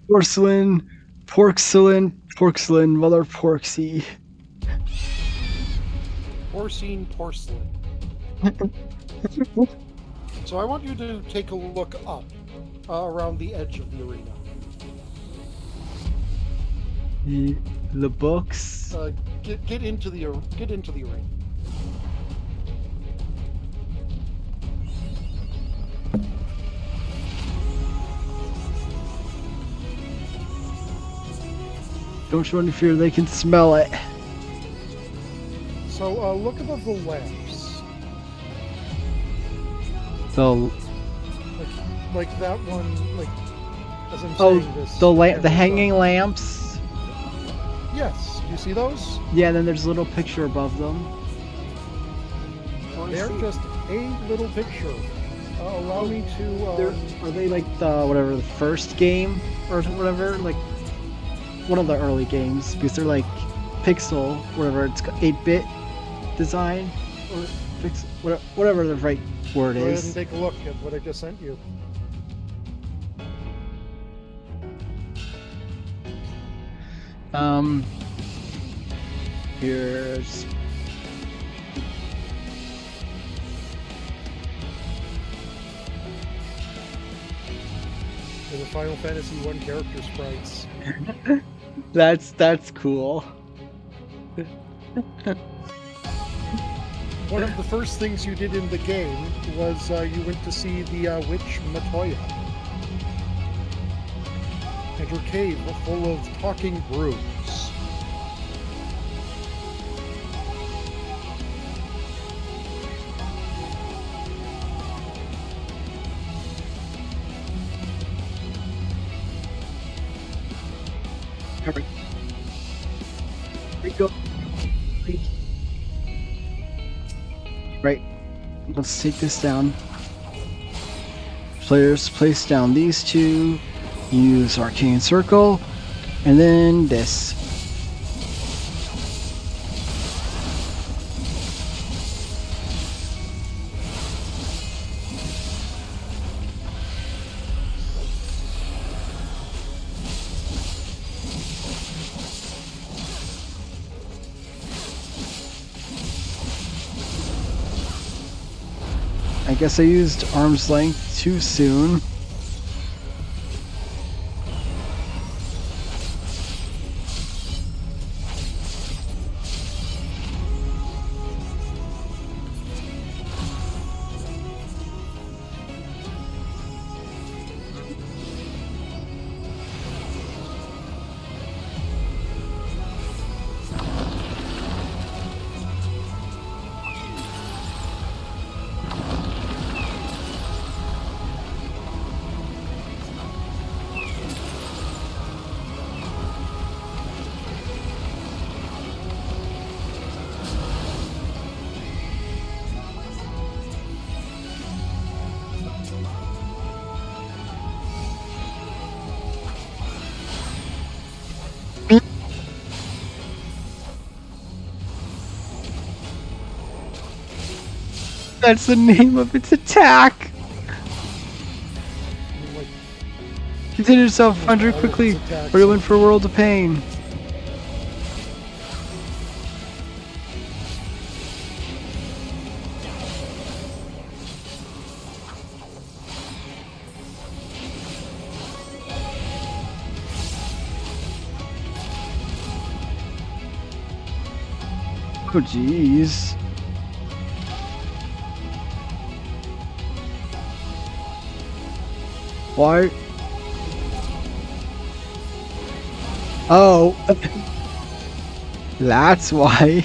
Porcelain, mother porksy. Porcine porcelain. So I want you to take a look up around the edge of the arena. The books. Get into the arena. Don't show any fear, they can smell it. So look above the lamps. So, like that one, like as I'm saying this. The hanging lamps. Yes, you see those? Yeah, and then there's a little picture above them. They're just a little picture. Allow me to. Are they like the first game or whatever? Like one of the early games, because they're like pixel, whatever. It's 8-bit design or pixel, whatever the right word Go ahead is. and take a look at what I just sent you. Here's the Final Fantasy I character sprites. that's cool. One of the first things you did in the game was you went to see the witch Matoya. And her cave full of talking brooms. Here we go. Right. Let's take this down. Players place down these two. Use Arcane Circle. And then this. I guess I used arm's length too soon. That's the name of its attack. Consider yourself under quickly, or you'll in for a world of pain. Oh jeez. Why? Oh. That's why.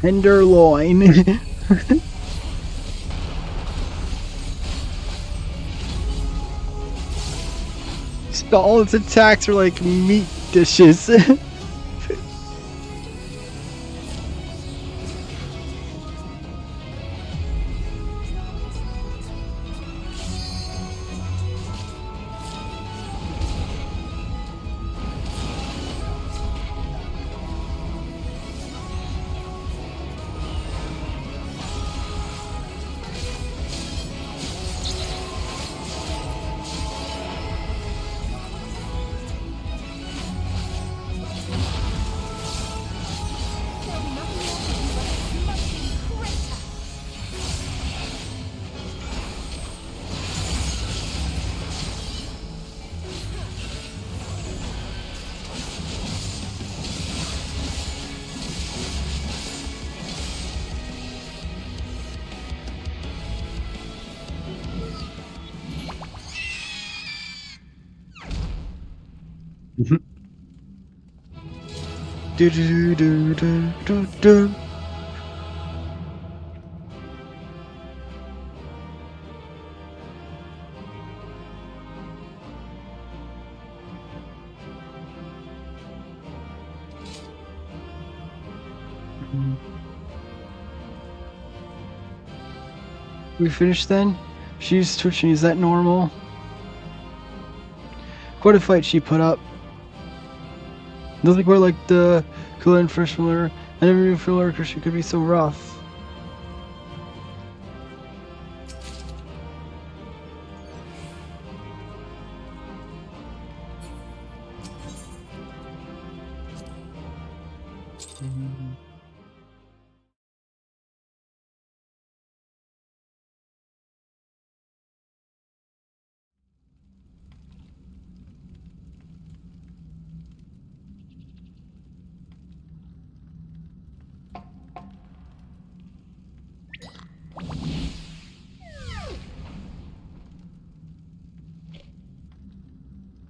Tenderloin. All its attacks are like meat dishes. Do do do do do do. We finished then? She's twitching, is that normal? Quite a fight she put up. Doesn't quite like the Kulin first from her. I never knew from her she could be so rough.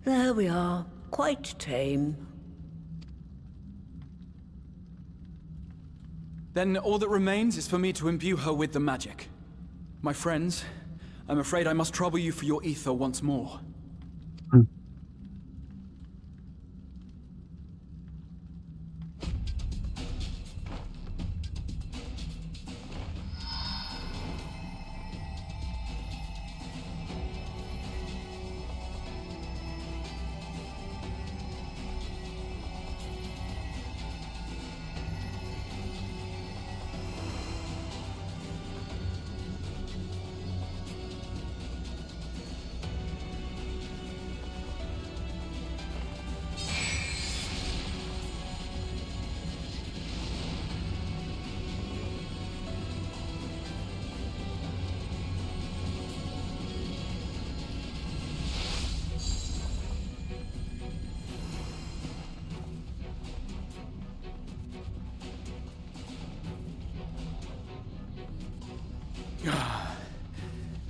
There we are. Quite tame. Then all that remains is for me to imbue her with the magic. My friends, I'm afraid I must trouble you for your ether once more.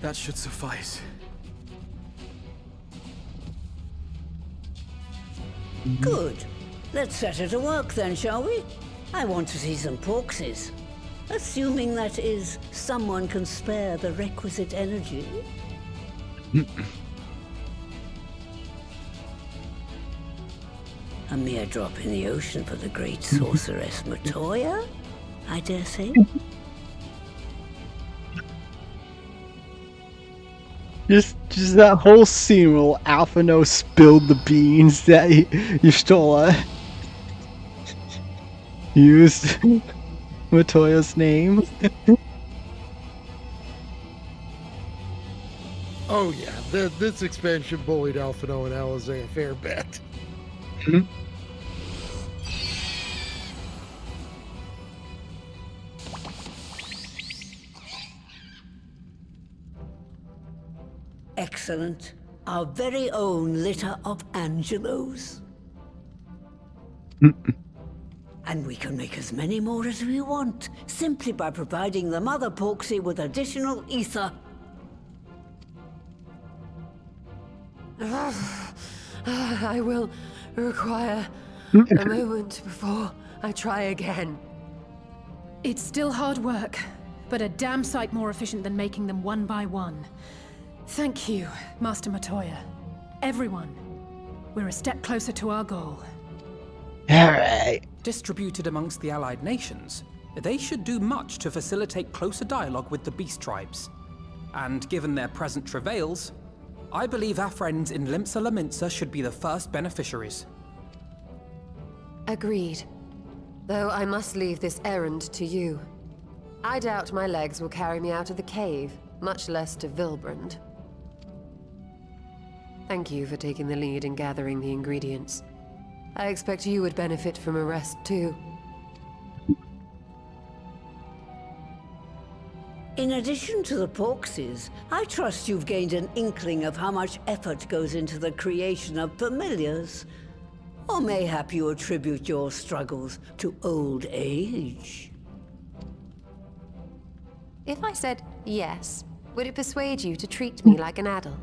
That should suffice. Good. Let's set her to work then, shall we? I want to see some porkses. Assuming that is, someone can spare the requisite energy. A mere drop in the ocean for the great sorceress Matoya, I dare say. Just that whole scene where Alphino spilled the beans that Y'shtola used Matoya's name. Oh yeah, this expansion bullied Alphino and Alizé a fair bit. Excellent. Our very own litter of Angelos. And we can make as many more as we want, simply by providing the mother Porksy with additional ether. I will require a moment before I try again. It's still hard work, but a damn sight more efficient than making them one by one. Thank you, Master Matoya. Everyone, we're a step closer to our goal. Alright. Distributed amongst the allied nations, they should do much to facilitate closer dialogue with the beast tribes. And given their present travails, I believe our friends in Limsa Laminsa should be the first beneficiaries. Agreed. Though I must leave this errand to you. I doubt my legs will carry me out of the cave, much less to Vilbrand. Thank you for taking the lead in gathering the ingredients. I expect you would benefit from a rest too. In addition to the Porksies, I trust you've gained an inkling of how much effort goes into the creation of familiars. Or mayhap you attribute your struggles to old age. If I said yes, would it persuade you to treat me like an adult?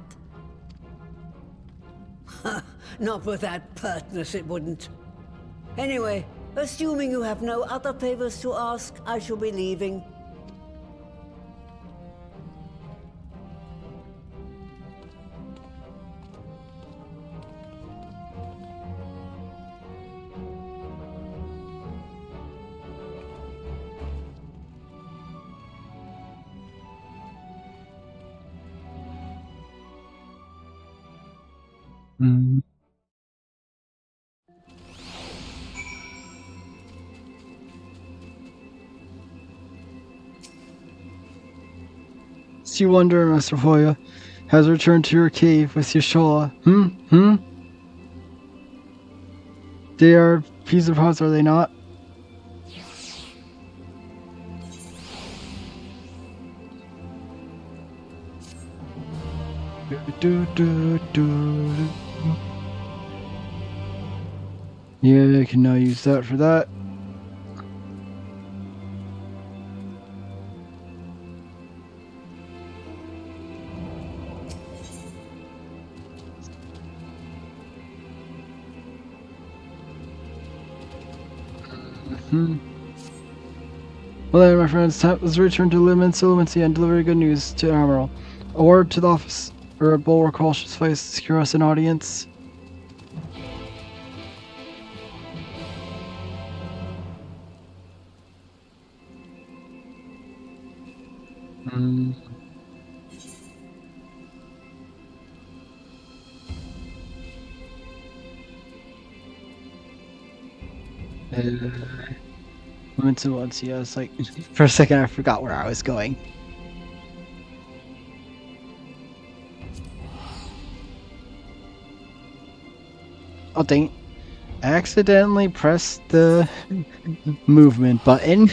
Not with that pertness, it wouldn't. Anyway, Assuming you have no other favors to ask, I shall be leaving. Mm. So you wonder, Master Hoya, has returned to your cave with Yashola. They are pieces of hearts, are they not? Yeah, I can now use that for that. Well then, my friends, let's return to Lumency and deliver good news to Admiral. A word to the office, or a bulwark call should suffice to secure us an audience. Lumency, yeah, it's like, for a second I forgot where I was going. Oh dang, I accidentally pressed the movement button.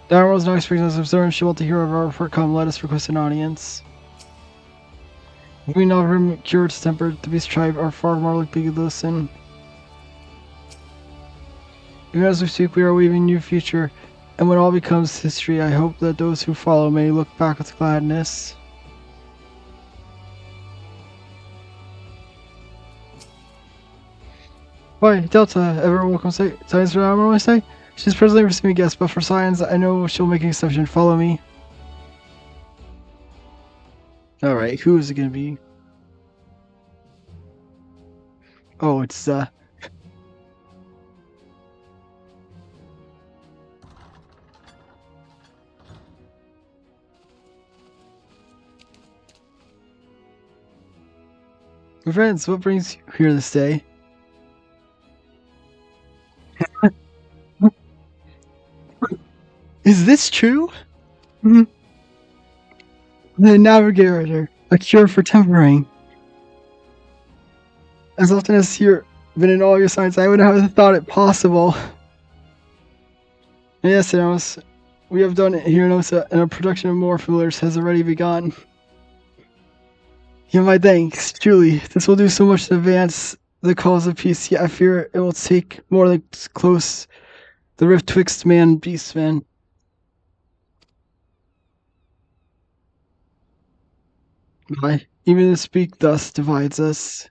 The Admiral's now expecting us to observe. She want to hear of our report. Come, let us request an audience. We now bring cured temper. The beast tribe are far more likely to listen. Even as we speak, we are weaving a new future, and when all becomes history, I hope that those who follow may look back with gladness. Why, Delta, ever welcome science for Admiral, I say? She's presently receiving guests, but for science, I know she'll make an exception. Follow me. Alright, who is it gonna be? Oh, it's, My friends, what brings you here this day? Is this true? The Navigator, a cure for tempering. As often as you've been in all your science, I would have thought it possible. Yes, we have done it here in Osa, and our production of more familiars has already begun. Yeah, my thanks, truly. This will do so much to advance the cause of peace, yet I fear it will take more than close the rift twixt man and beast, man. Why, even to speak thus divides us.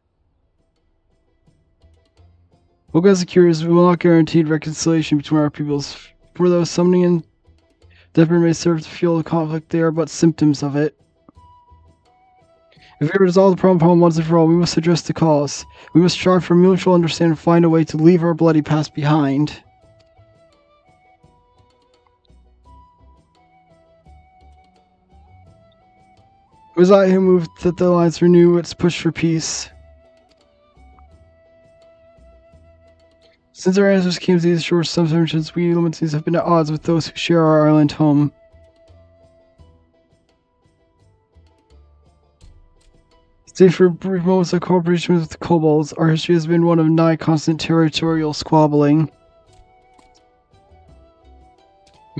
What God secures, we will not guarantee reconciliation between our peoples, for though summoning and Depper may serve to fuel the conflict, they are but symptoms of it. If we are to resolve the problem once and for all, we must address the cause. We must strive for mutual understanding and find a way to leave our bloody past behind. It was I who moved that the Alliance renew its push for peace. Since our ancestors came to these shores, some generations, we Lumencies have been at odds with those who share our island home. Save for brief moments of cooperation with the kobolds, our history has been one of nigh constant territorial squabbling.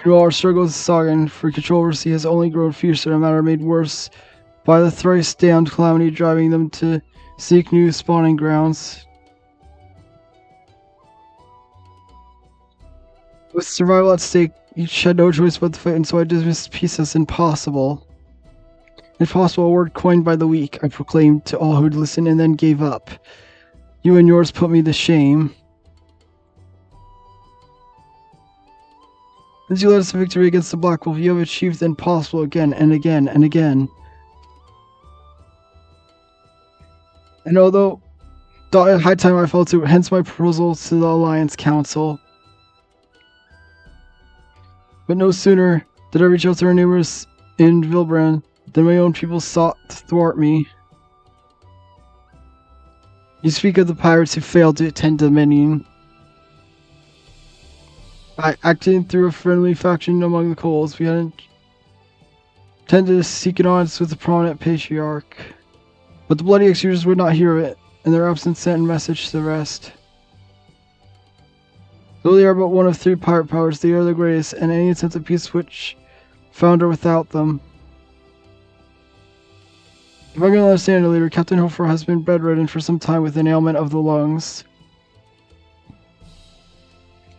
Meanwhile, our struggle with Sagan for control over the sea has only grown fiercer, a matter made worse by the thrice damned calamity driving them to seek new spawning grounds. With survival at stake, each had no choice but to fight, and so I dismissed peace as impossible. Impossible, a word coined by the weak, I proclaimed to all who'd listen, and then gave up. You and yours put me to shame. As you led us to victory against the Black Wolf, you have achieved the impossible again and again and again. And although the high time I fell to, hence my proposal to the Alliance Council. But no sooner did I reach out to our neighbors in Vilbrand than my own people sought to thwart me. You speak of the pirates who failed to attend Dominion. By acting through a friendly faction among the Coals, we had intended to seek an audience with the prominent patriarch. But the bloody executioners would not hear of it, and their absence sent a message to the rest. Though they are but one of 3 pirate powers, they are the greatest, and any attempt at peace which founder without them. If I can understand it later, Captain Hofer has been bedridden for some time with an ailment of the lungs.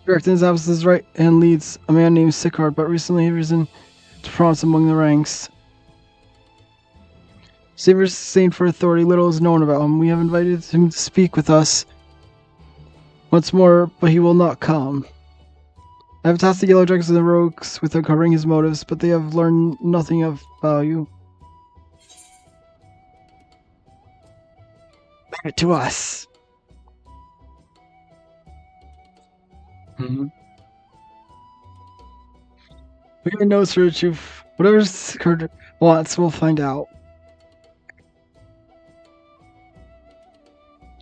Direct in his absence, his right hand leads a man named Sicard, but recently he risen to prominence among the ranks. Saber's sustained for authority, little is known about him. We have invited him to speak with us once more, but he will not come. I have tasked the Yellow Jackets and the Rogues with uncovering his motives, but they have learned nothing of value. Leave it to us. We got knows for the truth. Whatever Sicard wants, we'll find out.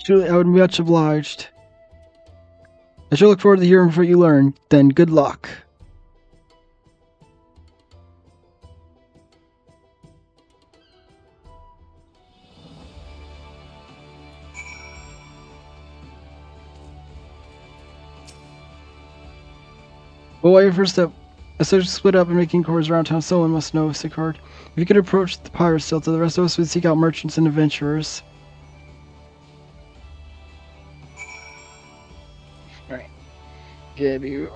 Truly, I would be much obliged. I shall look forward to hearing what you learn. Then, good luck. Well, while your first step, I started to split up and making inquiries around town. Someone must know, Sicard. If you could approach the pirates delta, the rest of us would seek out merchants and adventurers. Right. Gabby.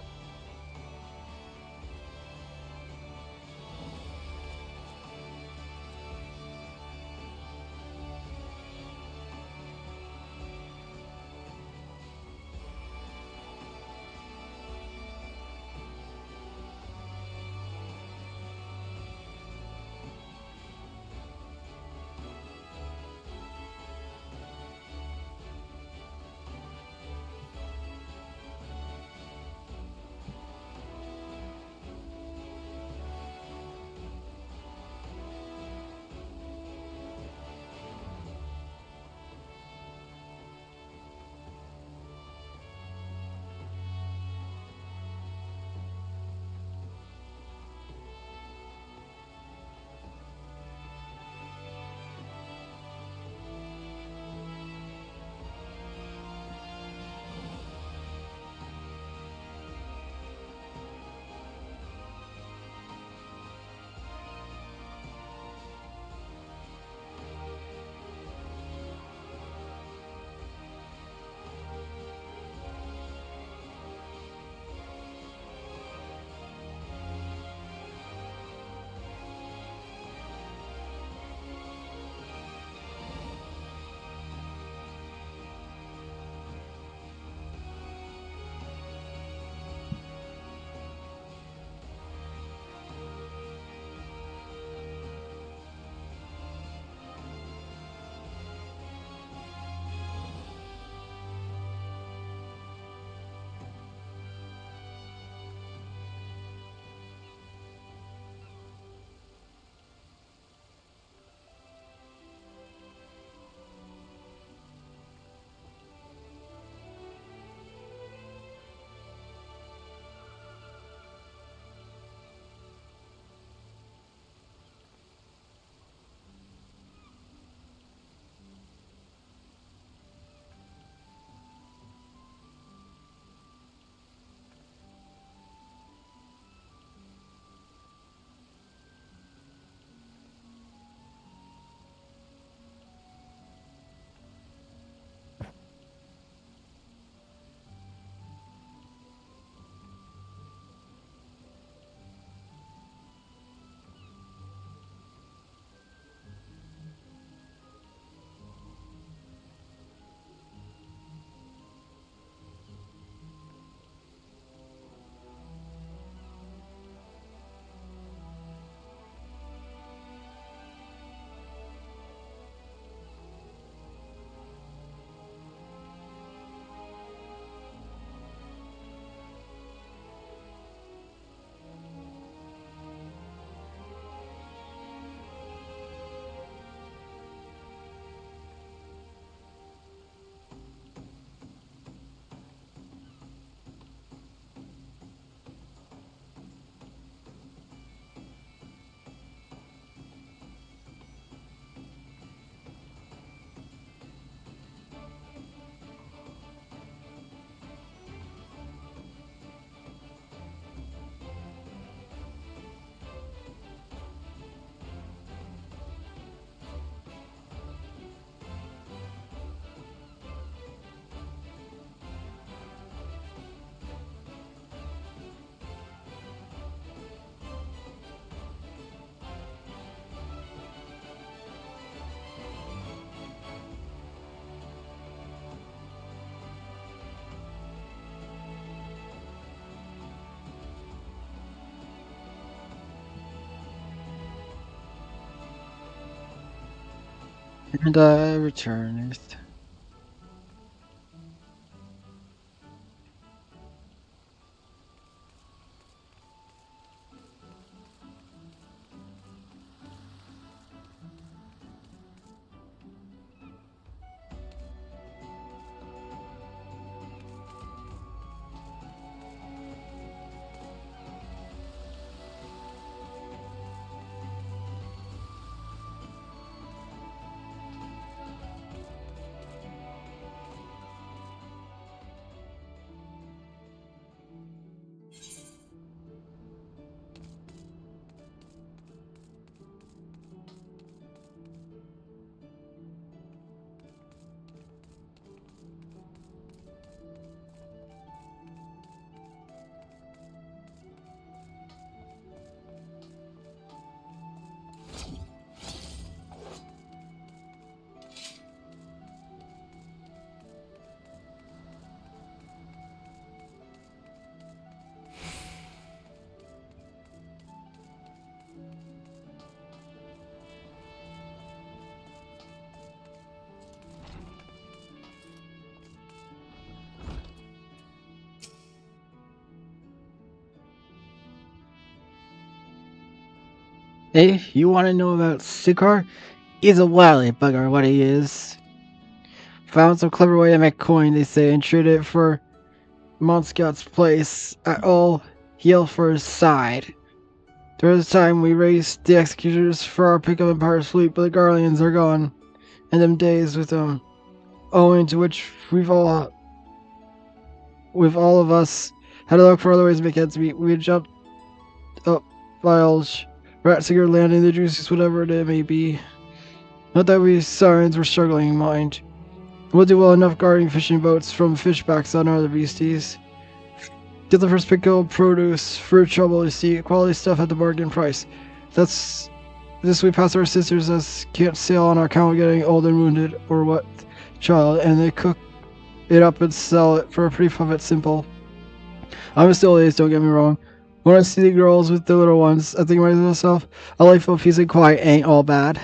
And I returned. Hey, you want to know about Sukar? He's a wily bugger, what he is. Found some clever way to make coin, they say, and traded it for Monscott's place at all heal for his side. There was a time we raced the executors for our pickup Empire's fleet, but the Garleans are gone, and them days with them, owing to which we've all of us had to look for other ways to make ends meet. We jumped up Viles, Ratzinger landing the juices, whatever it may be. Not that we Sirens were struggling, mind. We'll do well enough guarding fishing boats from fishbacks on other beasties. Get the first pick of produce, fruit trouble, you see, quality stuff at the bargain price. That's this we pass our sisters as can't sail on our account getting old and wounded, or what, child, and they cook it up and sell it for a pretty profit simple. I'm still ace, don't get me wrong. When I see the girls with the little ones, I think to myself, a life of peace and quiet ain't all bad.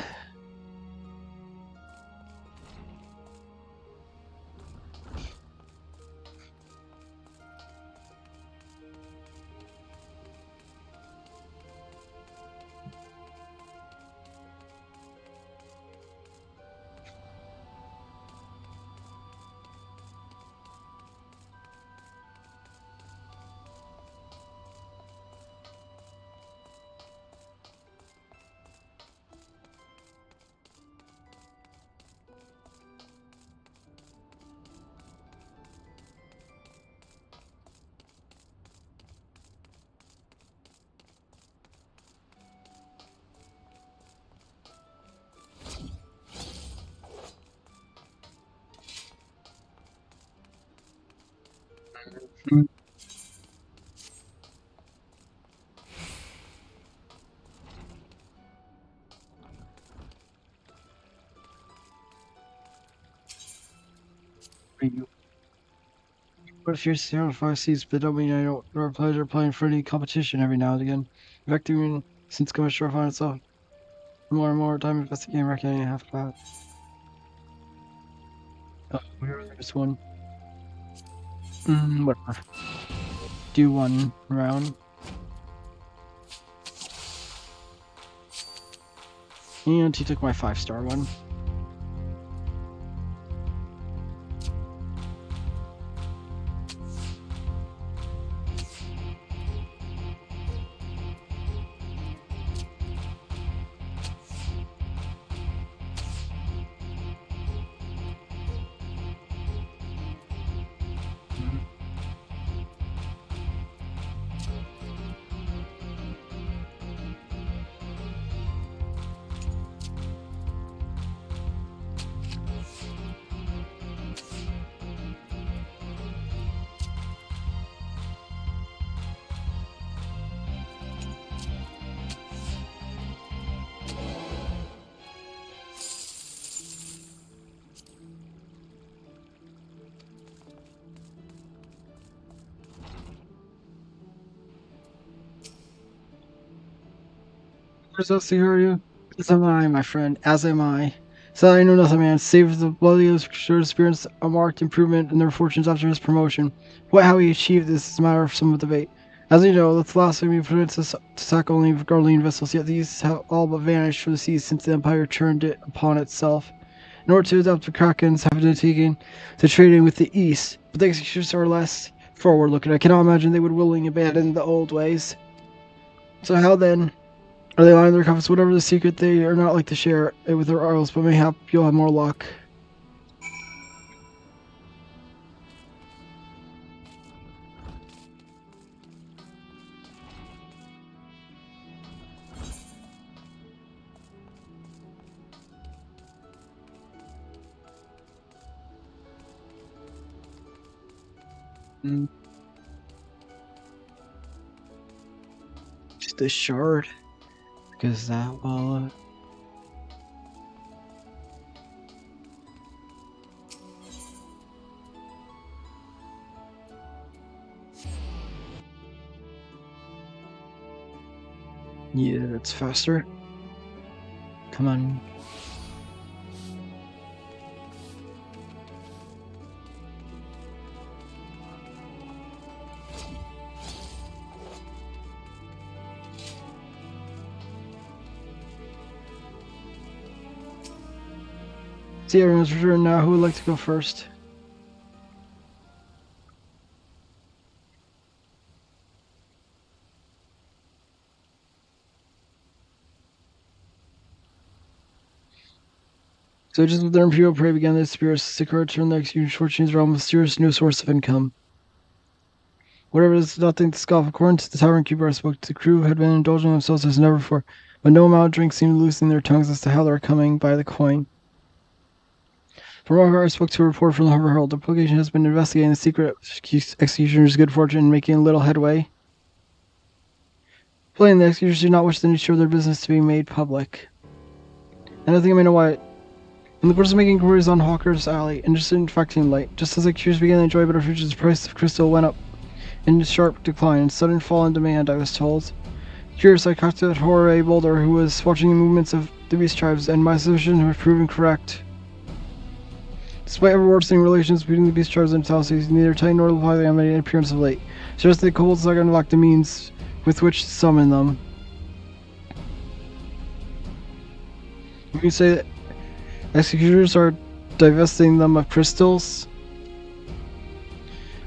But if you're 05 seats, but don't mean I don't have pleasure playing for any competition every now and again. In fact, even since coming short on itself, more and more time invests the game reckoning half about. Oh, this one. Whatever. Do one round. And he took my 5-star one. Where's else to hear you? As am I, my friend, as am I. So I know nothing, man, save the bloody sure experienced a marked improvement in their fortunes after his promotion. How he achieved this is a matter of some debate. As you know, the philosophy permits us to attack only Garlean vessels, yet these have all but vanished from the seas since the Empire turned it upon itself. In order to adopt the Krakens have been taken to trading with the East, but the executioners are less forward-looking. I cannot imagine they would willingly abandon the old ways. So how then are they lying their confidence? Whatever the secret, they are not like to share it with their arrows, but mayhap you'll have more luck. Just the shard. Because that will... Yeah, it's faster. Come on. See, everyone's returned now. Who would like to go first? So just with their imperial prey began to disappear, Sakura turned the execution fortunes around a mysterious new source of income. Whatever is nothing to scoff. According to the tavern keeper I spoke to, the crew had been indulging themselves as never before, but no amount of drink seemed to loosen their tongues as to how they were coming by the coin. From what I spoke to a report from the Harbor Herald, the publication has been investigating the secret executioner's good fortune and making a little headway. Plainly, the executioners do not wish the nature of their business to be made public. And I think I may know why. In the course of making inquiries on Hawker's Alley, interested in infecting light, just as the accusers began to enjoy better futures, the price of crystal went up in sharp decline, and sudden fall in demand, I was told. Curious, I contacted Horae Boulder, who was watching the movements of the beast tribes, and my suspicion was proven correct. Despite everlasting relations between the beast tribes and Talsies, neither Titan nor Leviathan have any appearance of late. Suggests the kobolds are going to lack the means with which to summon them. You can say that executors are divesting them of crystals.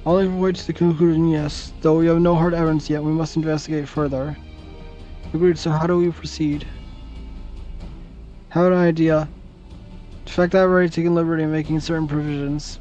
I'll even wait to the conclusion, yes. Though we have no hard evidence yet, we must investigate further. Agreed, so how do we proceed? Have an idea. In fact, I've already taken liberty in making certain provisions.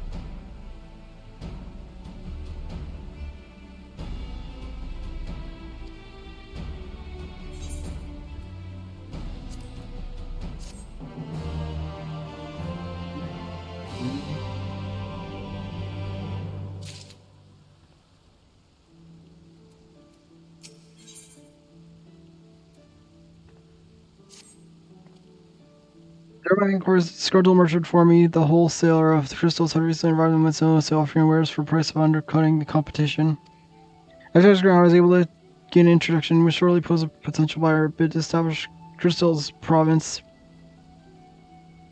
During my course, Scourgel merchant for me, the wholesaler of the crystals had recently arrived in Winston, offering wares for the price of undercutting the competition. After this ground, I was able to gain an introduction, which surely posed a potential buyer, bid to establish Crystal's province.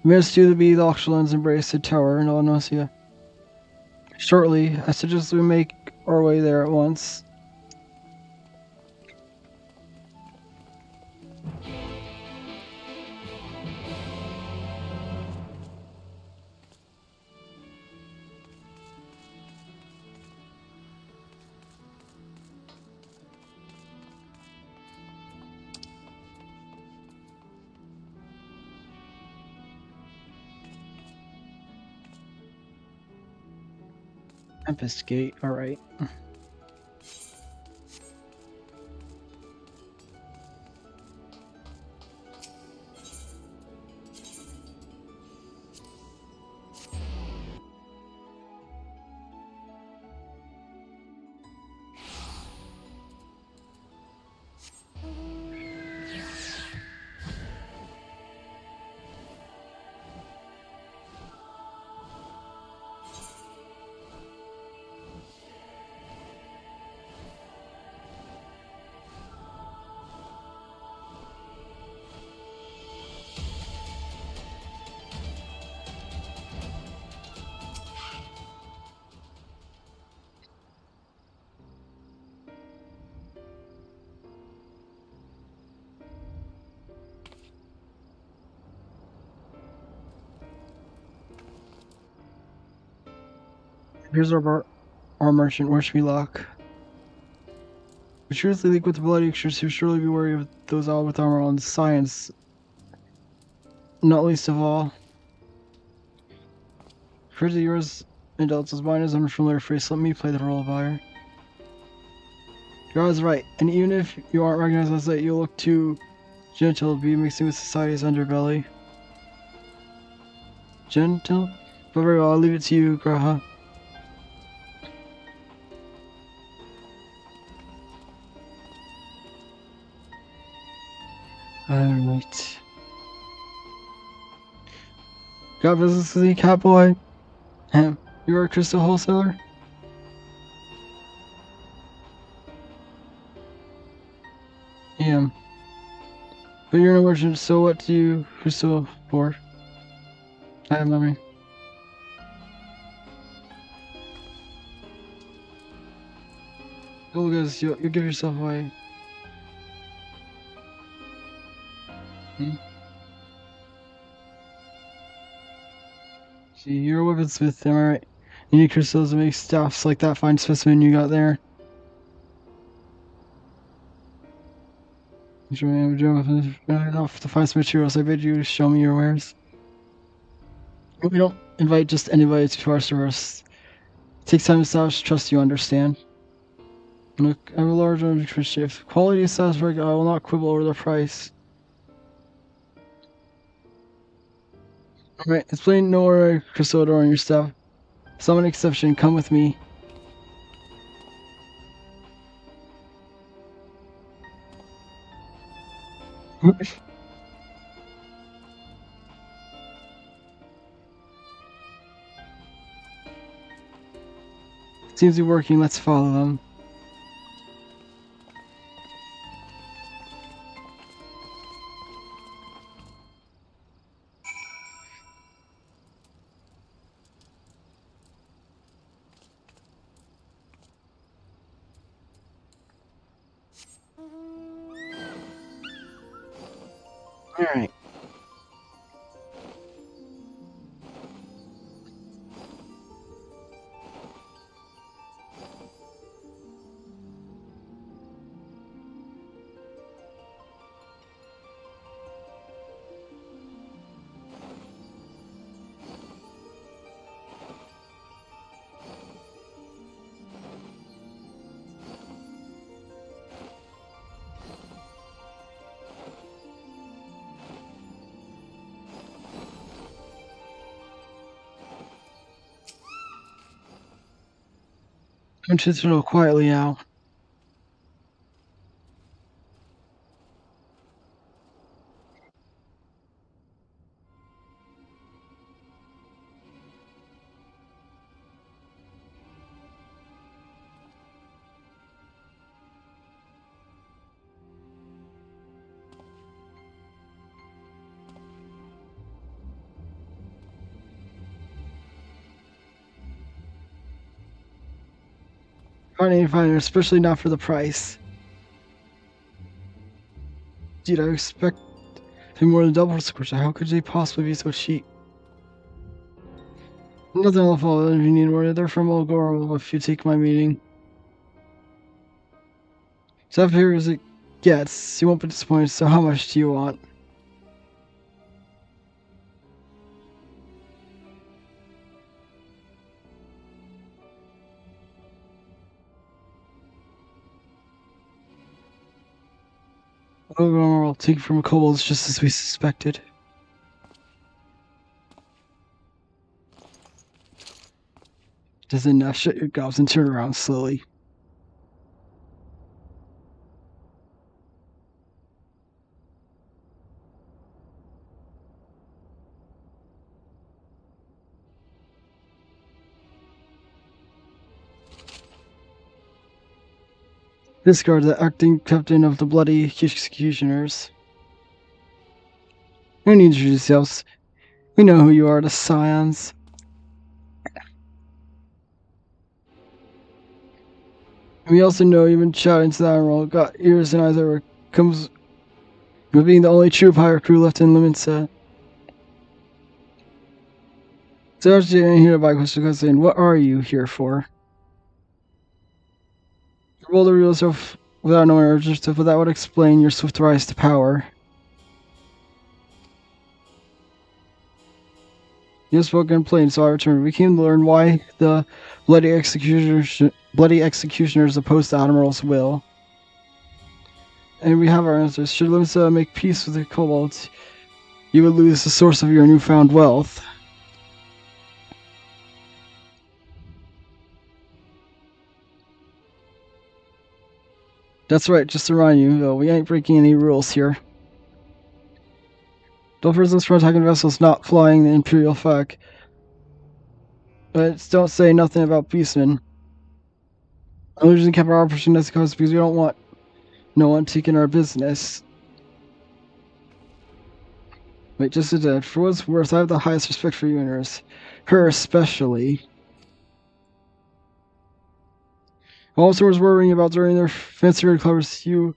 We managed to be the Auctionland's embraced tower in Illinoisia. Shortly, I suggest we make our way there at once. Tempest Gate, alright. Here's our merchant. Wish me luck. But truthfully, leak with the bloody extras, who surely be wary of those all with armor on science. Not least of all. For yours and else's mine is unfamiliar phrase, let me play the role of buyer. Your eyes right, and even if you aren't recognized as that, you look too gentle to be mixing with society's underbelly. Gentle? But very well, I'll leave it to you, Graha. Alright. Got business with the catboy? You are a crystal wholesaler? Yeah. But you're no merchant, so what do you crystal for? I have money. Go, guys, you give yourself away. See, you're a weaponsmith, am I right? You need crystals to make staffs like that fine specimen you got there. Enough to find some materials. I bid you to show me your wares. We don't invite just anybody to our service. It takes time to establish trust, you understand. Look, I have a large order to shift. Quality is satisfying, I will not quibble over the price. Alright, it's plain no ordinary crystal adorning your staff. Some an exception, come with me. Seems to be working, let's follow them. Alright. Come to the door quietly now. Can't even find it, especially not for the price. Dude, I expect to be more than double the squisher. How could they possibly be so cheap? Nothing will follow if you need more. They're from Olgoro if you take my meeting. So here as it gets, you won't be disappointed, so how much do you want? Olgoro will take from kobolds just as we suspected. Does it now shut your gobs and turn around slowly? Discard the acting captain of the bloody executioners. No need to introduce yourselves. We know who you are, the Scions. We also know you've been shouting to the Admiral, got ears and eyes that comes with being the only true pirate crew left in Liminsa. So actually, I'm here by question, what are you here for? You rolled the real yourself without knowing your objective, but that would explain your swift rise to power. You have spoken plain, so I returned. We came to learn why the bloody executioners opposed the Admiral's will. And we have our answers. Should Limsa make peace with the kobolds, you would lose the source of your newfound wealth. That's right, just to remind you, though, we ain't breaking any rules here. Don't prevent us from attacking vessels not flying the Imperial flag. But don't say nothing about Beastmen. I usually kept our operation as because we don't want no one taking our business. Wait, just a bit. For what it's worth, I have the highest respect for you and hers. Her especially. Officer was worrying about during their fancy red clovers, you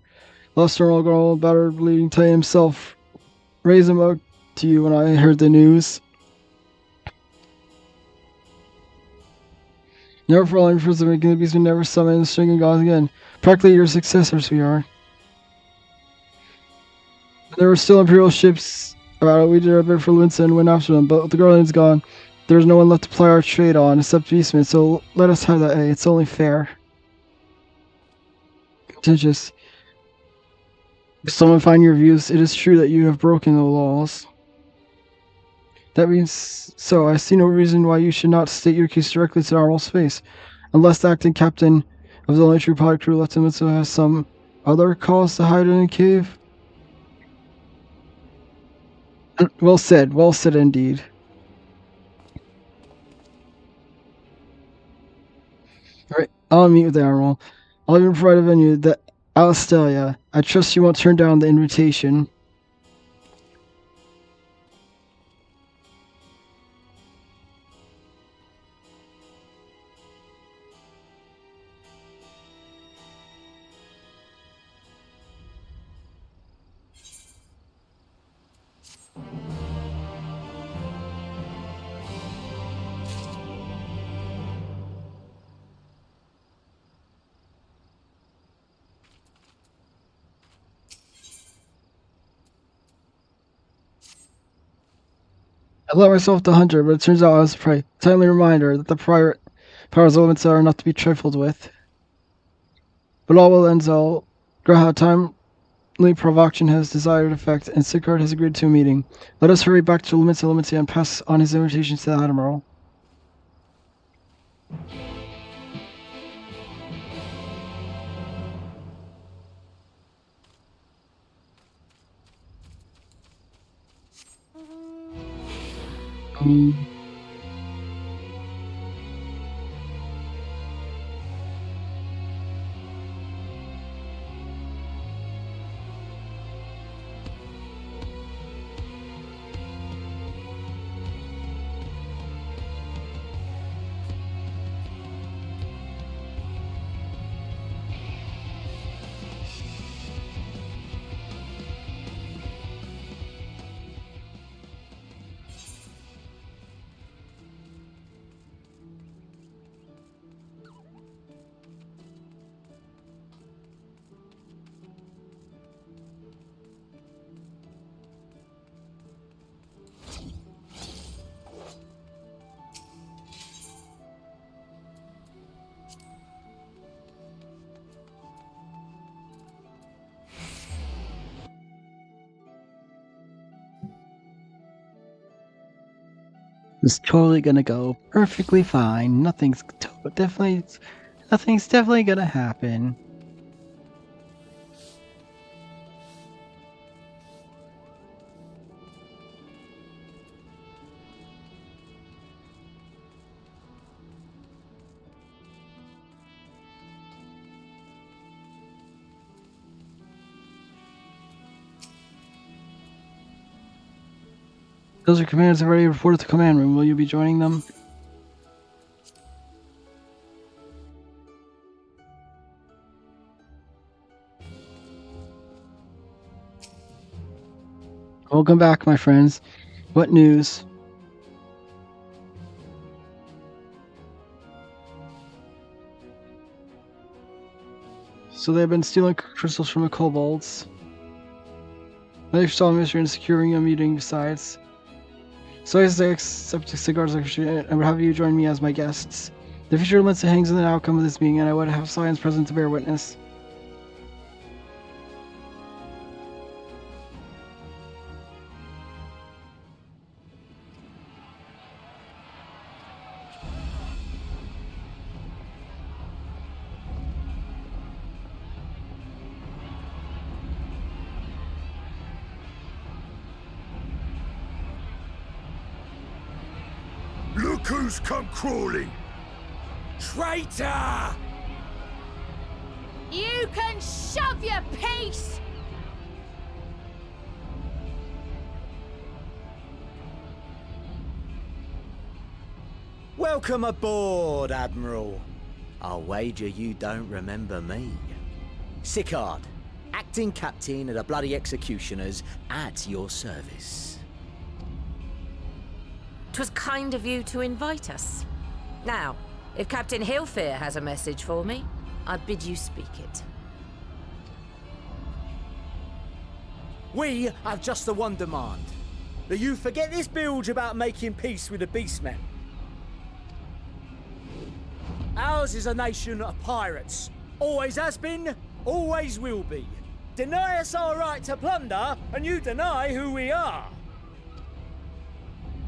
lost our old girl, battered bleeding Titan himself. Raised him up to you when I heard the news. Never for long for making the beast, we never summon the string of gods again. Practically your successors we are. There were still Imperial ships about it. We did our bit for Linsa and went after them, but with the Guardian's gone, there's no one left to ply our trade on except Beastmen, so let us have that A. It's only fair. Contentious. If someone find your views, it is true that you have broken the laws. That means so. I see no reason why you should not state your case directly to Arnold's face, unless the acting captain of the only true pilot crew left him to have some other cause to hide in a cave. Well said indeed. Alright, I'll meet with the Admiral. I'll even provide a venue, the Alistalia. I trust you won't turn down the invitation. I let myself the hunter, but it turns out I was a prey. Timely reminder that the powers of limits are not to be trifled with. But all will end well. Graha timely provocation has desired effect, and Sigurd has agreed to a meeting. Let us hurry back to Limits and pass on his invitation to the Admiral. It's totally gonna go perfectly fine. Nothing's definitely gonna happen. Those are commanders have already reported to the command room. Will you be joining them? Welcome back, my friends. What news? So they have been stealing crystals from the kobolds. They're solving mystery and securing a meeting besides. So I accept cigars and would have you join me as my guests. The future of Linsa hangs in the outcome of this meeting, and I would have science present to bear witness. Look who's come crawling! Traitor! You can shove your piece! Welcome aboard, Admiral. I'll wager you don't remember me. Sicard, acting captain of the bloody executioners, at your service. 'Twas kind of you to invite us. Now, if Captain Hillfear has a message for me, I bid you speak it. We have just the one demand. That you forget this bilge about making peace with the Beastmen. Ours is a nation of pirates. Always has been, always will be. Deny us our right to plunder, and you deny who we are.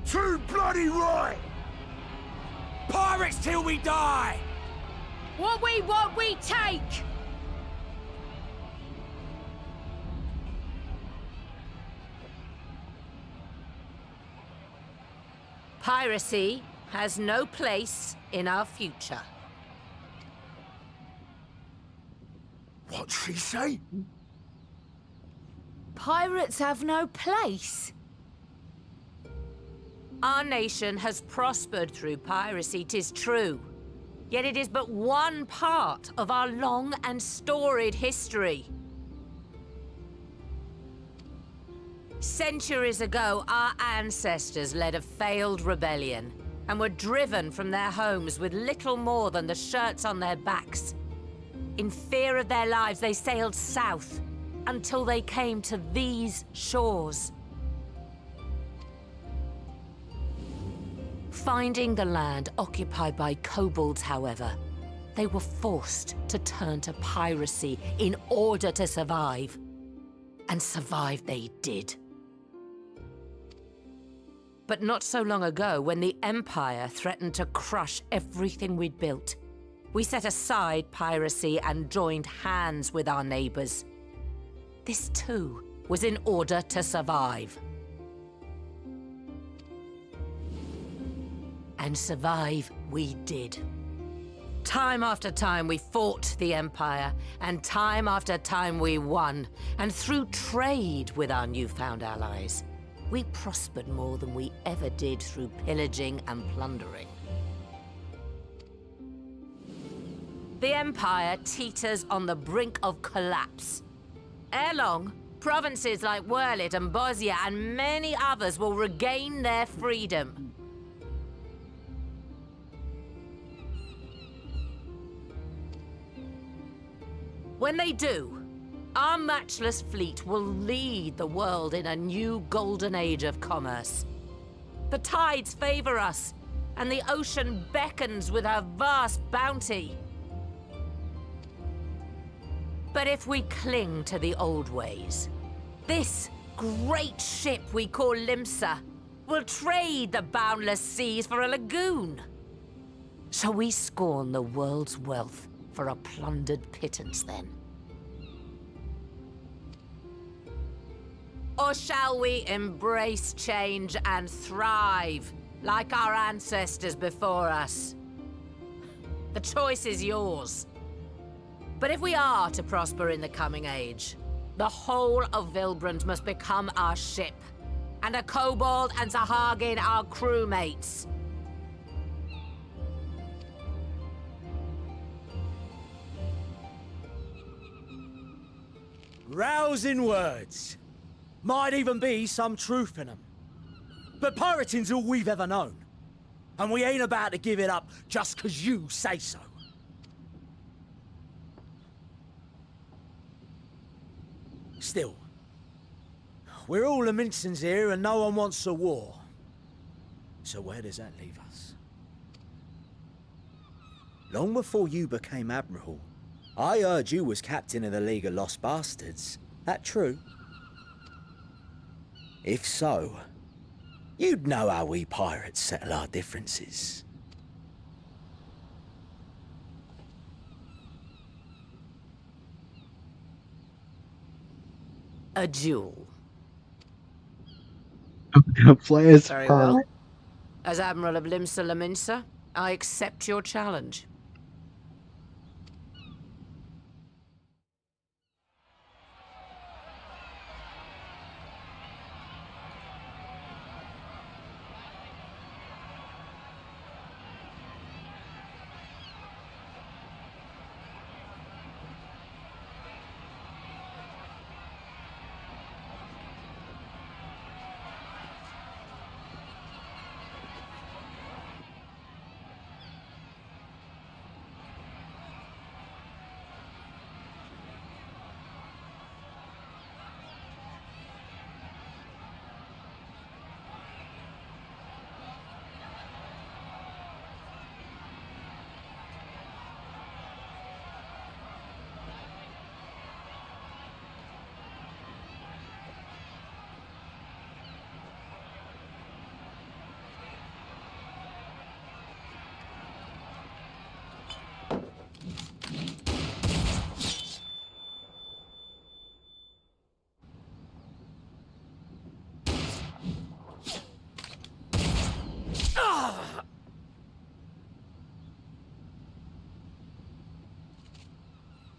Too bloody right! Pirates till we die! What we want, we take! Piracy has no place in our future. What'd she say? Pirates have no place. Our nation has prospered through piracy, 'tis true. Yet it is but one part of our long and storied history. Centuries ago, our ancestors led a failed rebellion and were driven from their homes with little more than the shirts on their backs. In fear of their lives, they sailed south until they came to these shores. Finding the land occupied by kobolds, however, they were forced to turn to piracy in order to survive. And survive they did. But not so long ago, when the Empire threatened to crush everything we'd built, we set aside piracy and joined hands with our neighbors. This too was in order to survive. And survive we did. Time after time we fought the Empire, and time after time we won. And through trade with our newfound allies, we prospered more than we ever did through pillaging and plundering. The Empire teeters on the brink of collapse. Ere long, provinces like Wurlit and Bosnia and many others will regain their freedom. When they do, our matchless fleet will lead the world in a new golden age of commerce. The tides favor us, and the ocean beckons with her vast bounty. But if we cling to the old ways, this great ship we call Limsa will trade the boundless seas for a lagoon. So we scorn the world's wealth for a plundered pittance, then? Or shall we embrace change and thrive, like our ancestors before us? The choice is yours. But if we are to prosper in the coming age, the whole of Vilbrand must become our ship, and a kobold and Sahagin our crewmates. Rousing words. Might even be some truth in them. But pirating's all we've ever known. And we ain't about to give it up just 'cause you say so. Still, we're all Laminsons here and no one wants a war. So where does that leave us? Long before you became Admiral, I heard you was captain of the League of Lost Bastards. That true? If so, you'd know how we pirates settle our differences. A duel. I'm gonna play as Very Pearl. well. As Admiral of Limsa Laminsa, I accept your challenge.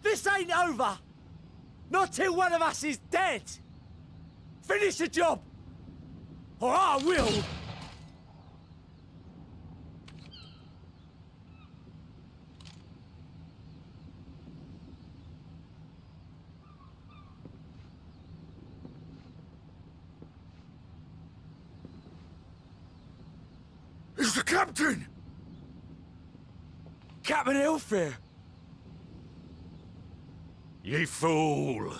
This ain't over! Not till one of us is dead! Finish the job! Or I will! It's the captain! Captain Ilfir! Ye fool!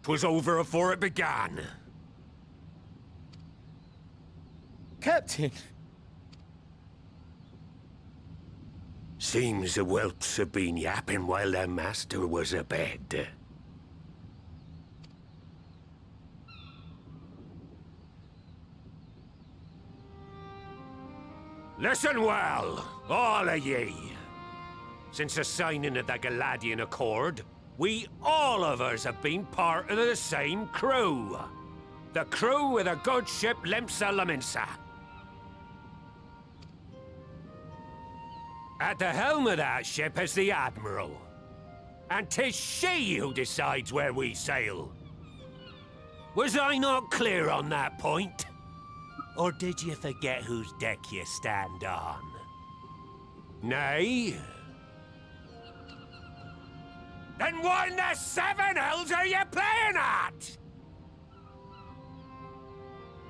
'Twas over afore it began. Captain! Seems the whelps have been yapping while their master was abed. Listen well, all of ye. Since the signing of the Galadian Accord, we all of us have been part of the same crew. The crew of the good ship Limsa Laminsa. At the helm of that ship is the Admiral. And 'tis she who decides where we sail. Was I not clear on that point? Or did you forget whose deck you stand on? Nay? Then what in the seven hells are you playing at?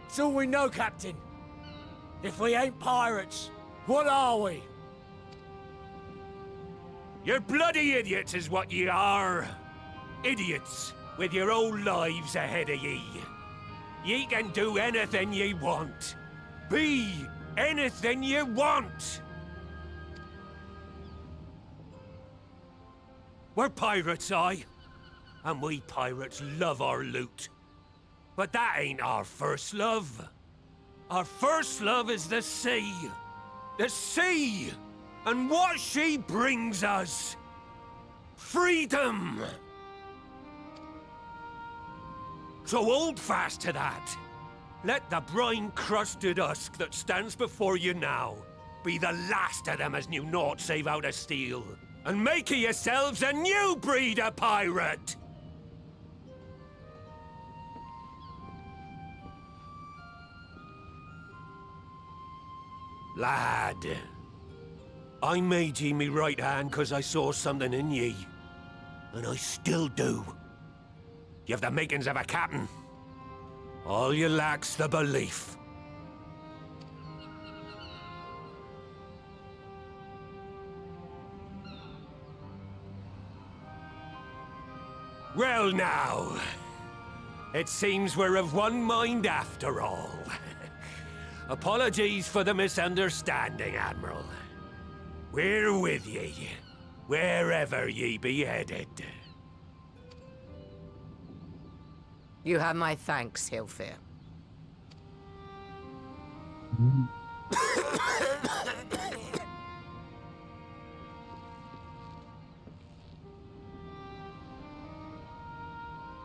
It's all we know, Captain. If we ain't pirates, what are we? You're bloody idiots is what ye are. Idiots with your own lives ahead of ye. Ye can do anything ye want. Be anything ye want. We're pirates, aye. And we pirates love our loot. But that ain't our first love. Our first love is the sea. The sea! And what she brings us. Freedom! So hold fast to that. Let the brine-crusted husk that stands before you now be the last of them as knew naught save out of steel. And make of yourselves a new breed of pirate! Lad, I made ye me right hand 'cause I saw something in ye. And I still do. You've the makings of a captain. All you lack's the belief. Well now, It seems we're of one mind after all. Apologies for the misunderstanding, Admiral. We're with ye, wherever ye be headed. You have my thanks, Hilfir.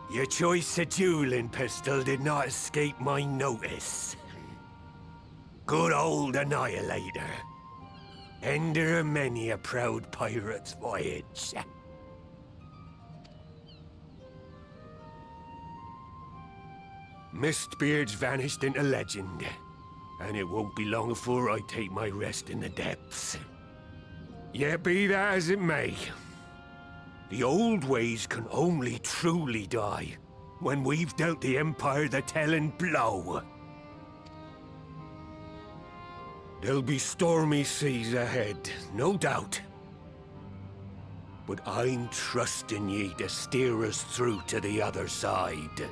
Your choice of dueling pistol did not escape my notice. Good old Annihilator. Ender of many a proud pirate's voyage. Mistbeard's vanished into legend, and it won't be long before I take my rest in the depths. Yet be that as it may, the old ways can only truly die when we've dealt the Empire the telling blow. There'll be stormy seas ahead, no doubt. But I'm trusting ye to steer us through to the other side.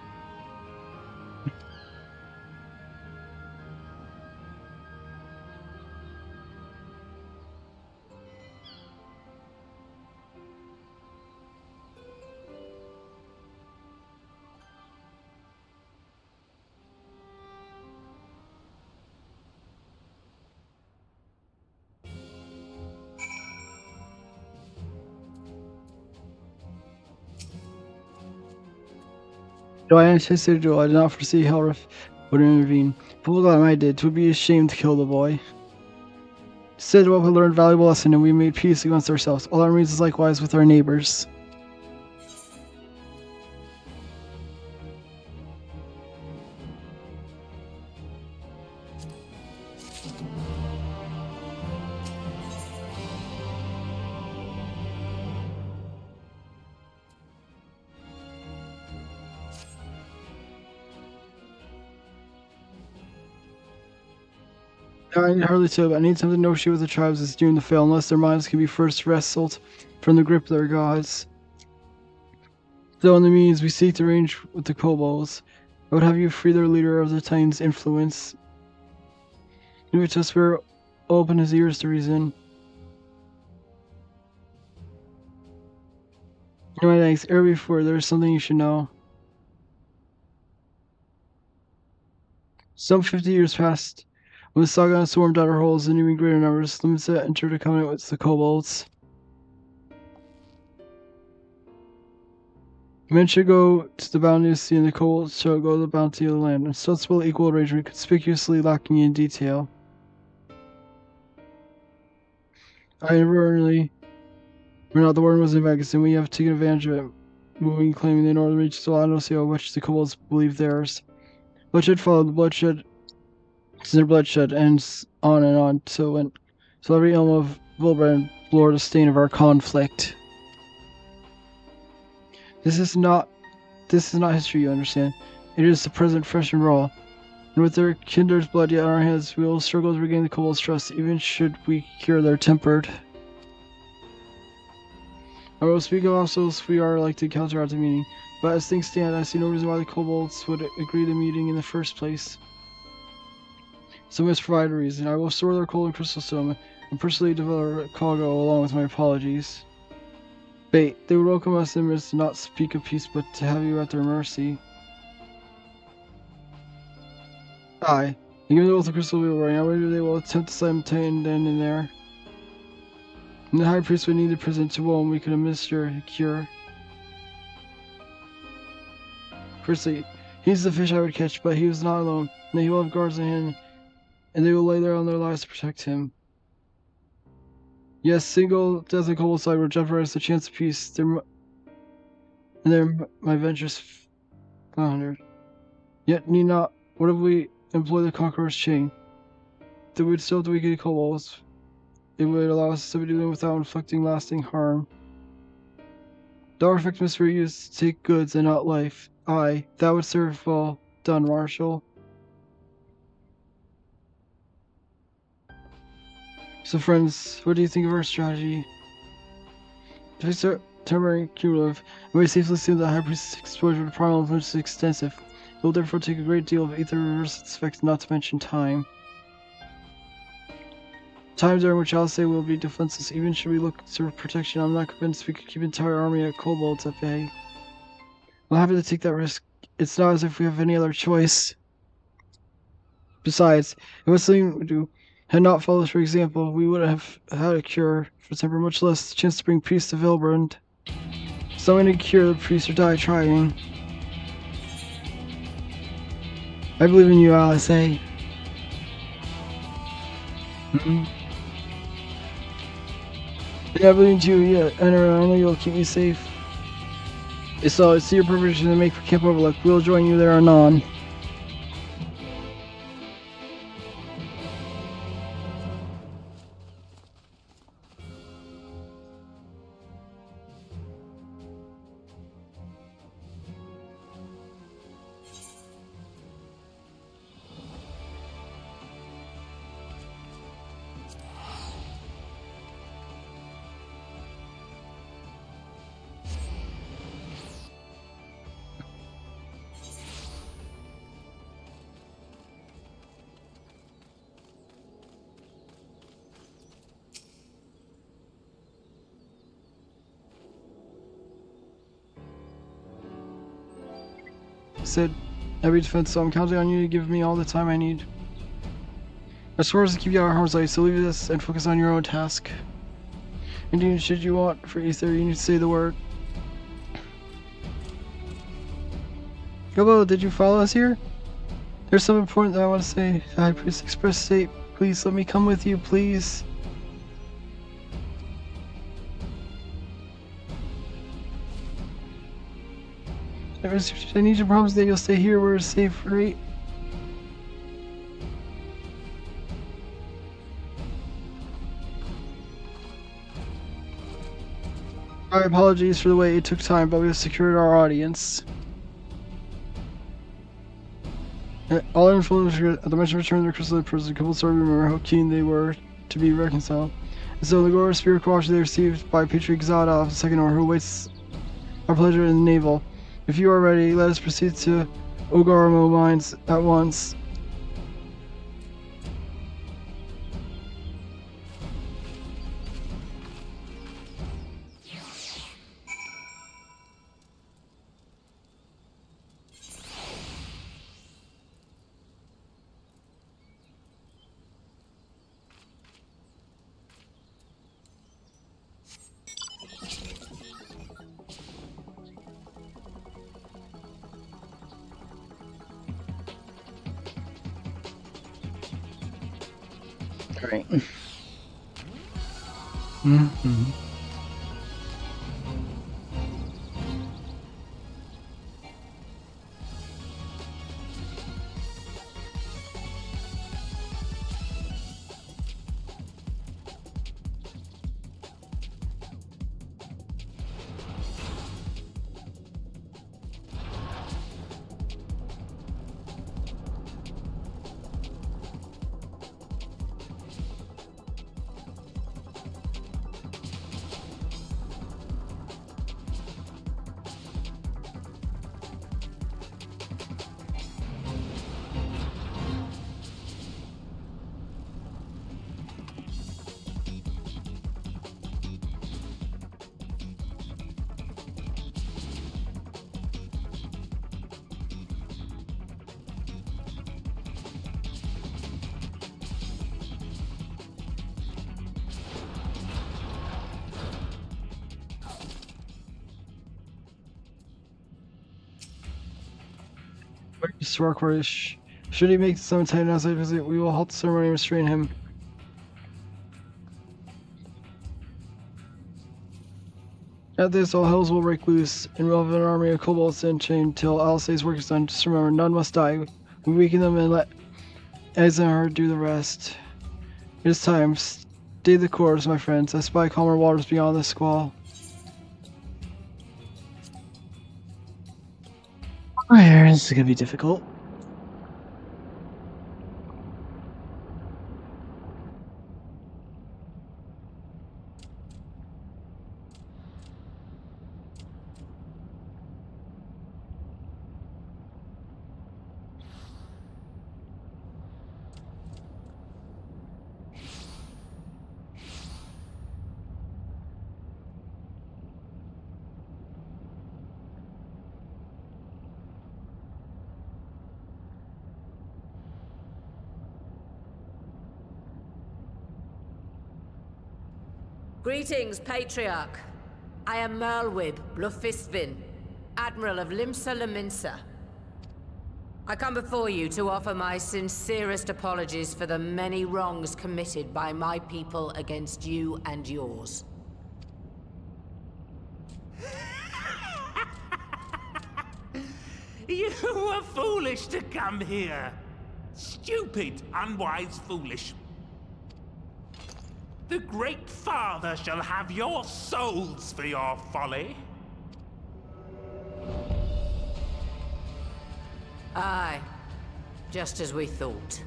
Though I anticipated duel, I did not foresee Helrith would intervene. Fool that I did, 'twould be a shame to kill the boy. Instead, we learned a valuable lesson, and we made peace against ourselves. All that remains is likewise with our neighbors. I hardly so, but I need something to negotiate with the tribes that's doomed to fail unless their minds can be first wrestled from the grip of their gods. Though in the means we seek to arrange with the kobolds, I would have you free their leader of the Titan's influence. Give it to us, we're open his ears to reason. My thanks. Ere before, there is something you should know. Some 50 years passed. When the Saga swarmed out our holes in even greater numbers, the Limsa entered a covenant with the kobolds. Men should go to the bounty of the sea, and the kobolds shall go to the bounty of the land. A sensible, equal arrangement, conspicuously lacking in detail. I inadvertently ran out the warden was in Vegas, and we have taken advantage of it, moving, claiming the northern reaches of Lanosio, which the kobolds believe theirs. Bloodshed followed. The bloodshed ends on and on till every elm of Vilbrand bore the stain of our conflict. This is not history, you understand. It is the present, fresh and raw. And with their kindred's blood yet on our hands, we will struggle to regain the kobolds' trust, even should we cure their tempered. I will speak of obstacles we are like to encounter at the meeting, but as things stand, I see no reason why the kobolds would agree to the meeting in the first place. So we must provide a reason. I will store their cold and crystal stone and personally develop cargo along with my apologies. Bait, they would welcome us in to not speak of peace, but to have you at their mercy. Aye. And given the oath of crystal we will bring, I wonder they will attempt to simultaneously then and there. And the high priest would need to present to one we could administer a cure. Firstly, he's the fish I would catch, but he was not alone, and he will have guards in hand, and they will lay down their lives to protect him. Yes, single death and kobold side will jeopardize the chance of peace. My ventures 500. Yet need not. What if we employ the conqueror's chain? They would still have to weaken the kobolds. It would allow us to subdue them without inflicting lasting harm. The artifact must be used to take goods and not life. Aye, that would serve well done, Marshal. So friends, what do you think of our strategy? If we start temporary cumulative, we may safely assume that High Priest's exposure to primal influence is extensive. will therefore take a great deal of ether reverse its effects, not to mention time. Time during which I'll say will be defenseless. Even should we look to protection, I'm not convinced we could keep an entire army of kobolds at bay. I'm happy to take that risk. It's not as if we have any other choice. Besides, it was something we do. Had not followed for example, we wouldn't have had a cure for temper, much less the chance to bring peace to Vilbrand. So many cure the priest or die trying. I believe in you, Alice, eh? Yeah, I believe in you, yeah. I know you'll keep me safe. So it's your provision to make for Camp Overlook. We'll join you there anon. Said every defense, so I'm counting on you to give me all the time I need. As far as to keep you out of harm's way, so leave this and focus on your own task. Indeed, should you want for ether, you need to say the word. Gobo, did you follow us here? There's something important that I want to say. High Priest Express State, please let me come with you, please. I need your promise that you'll stay here where it's safe, right? Our apologies for the way it took time, but we have secured our audience. All influence at the mention of return of the crystal prison, the couple started to remember how keen they were to be reconciled. And so the glorious spirit quality they received by Patriarch Zada of the Second Order, who awaits our pleasure in the naval. If you are ready, let us proceed to Ogarmo Mines at once. Alright. Swarkwardish. Should he make some time outside visit, we will halt the ceremony and restrain him. At this, all hells will break loose, and we'll have an army of kobolds unchained till Alcé's work is done. Just remember, none must die. We weaken them and let Eisenhower do the rest. It is time. Stay the course, my friends. I spy calmer waters beyond this squall. Alright, this is gonna be difficult. Greetings, Patriarch. I am Merlwib Blufistvin, Admiral of Limsa Laminsa. I come before you to offer my sincerest apologies for the many wrongs committed by my people against you and yours. You were foolish to come here. Stupid, unwise, foolish. The Great Father shall have your souls for your folly. Aye, just as we thought.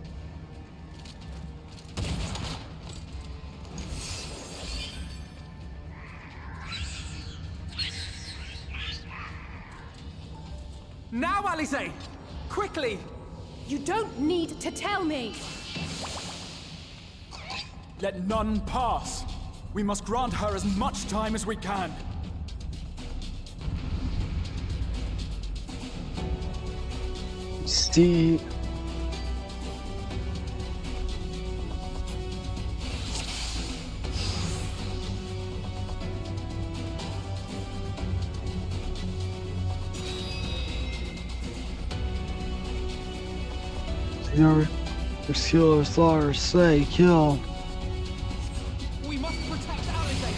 Now, Alice! Quickly! You don't need to tell me! Let none pass. We must grant her as much time as we can. Steve. Your skill or slaughter, slay, kill. We must protect Alice!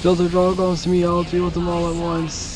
Till the draw goes to me, I'll deal with them all at once.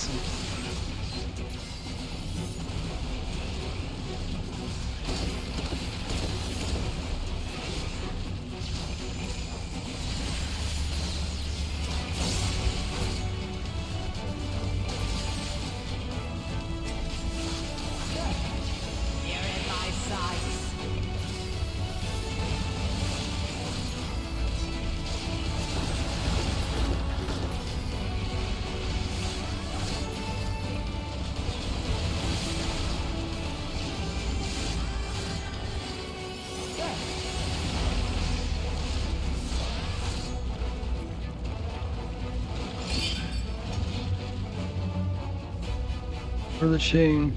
For the chain.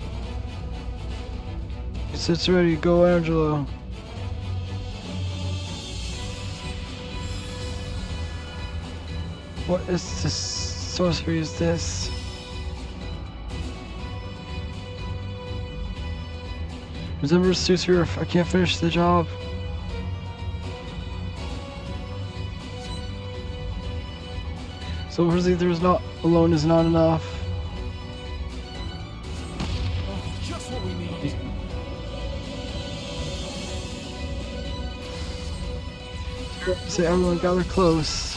It sits ready, go Angelo. What is this sorcery is this? Remember Suser, if I can't finish the job. So Rizzy, there's not alone is not enough. Just what we need. Say everyone gather close.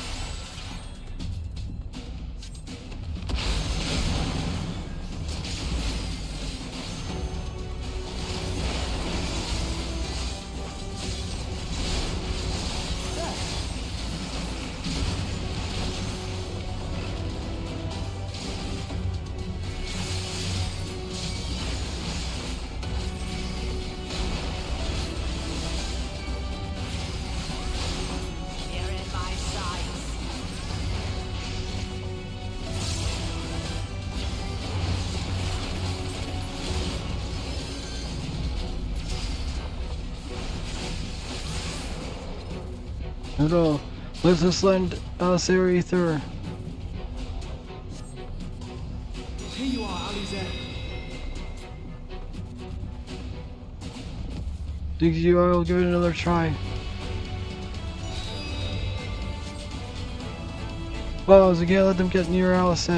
No, let's just lend Sarah Ether. Here you are, Alize. Think you I'll give it another try. Wow, I can't let them get near Alice.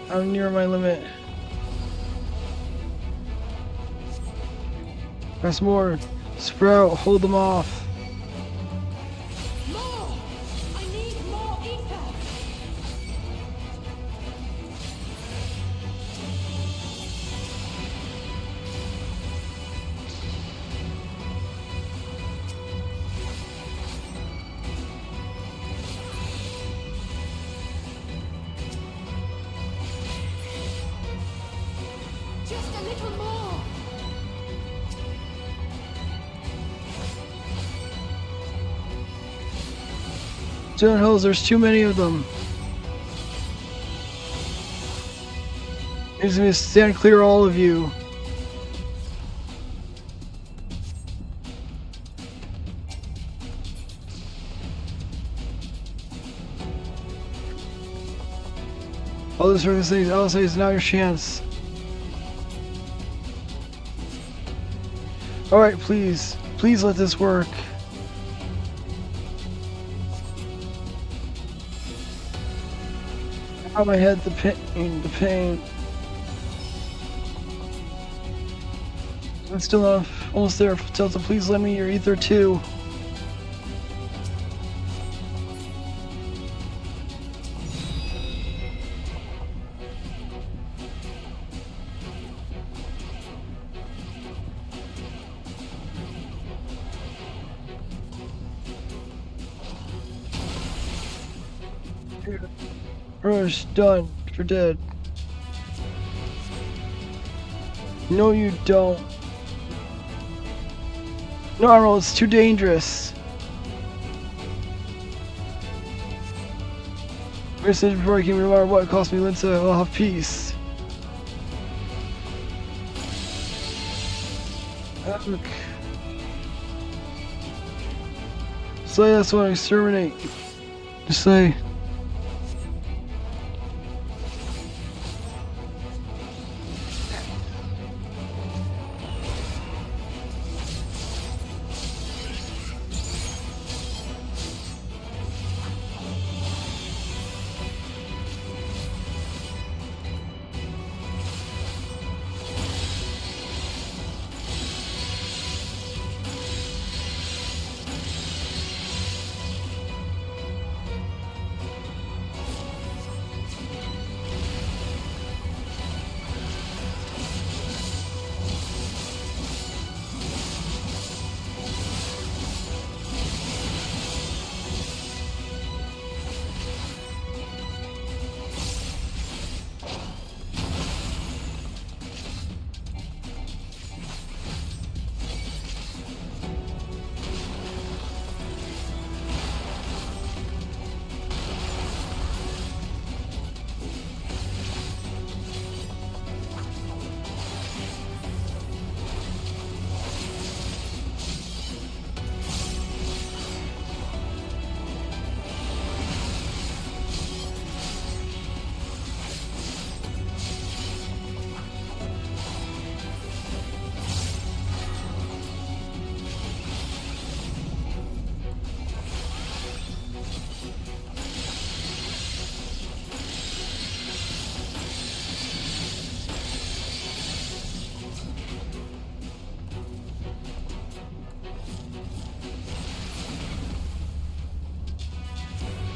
I'm near my limit. Press more. Sprout, hold them off. More! I need more ether! Stone hills, there's too many of them. Needs me to stand clear, all of you. All this for things, I'll say is now your chance. Alright, please. Please let this work. Out of my head, the pain. I'm still not almost there. Delta, please lend me your ether too. Rush, done. You're dead. No, you don't. No, Arnold, it's too dangerous. Message before I came, no matter what it costs me, Linsa, I'll have peace. Look. Say that's what I exterminate. Just say.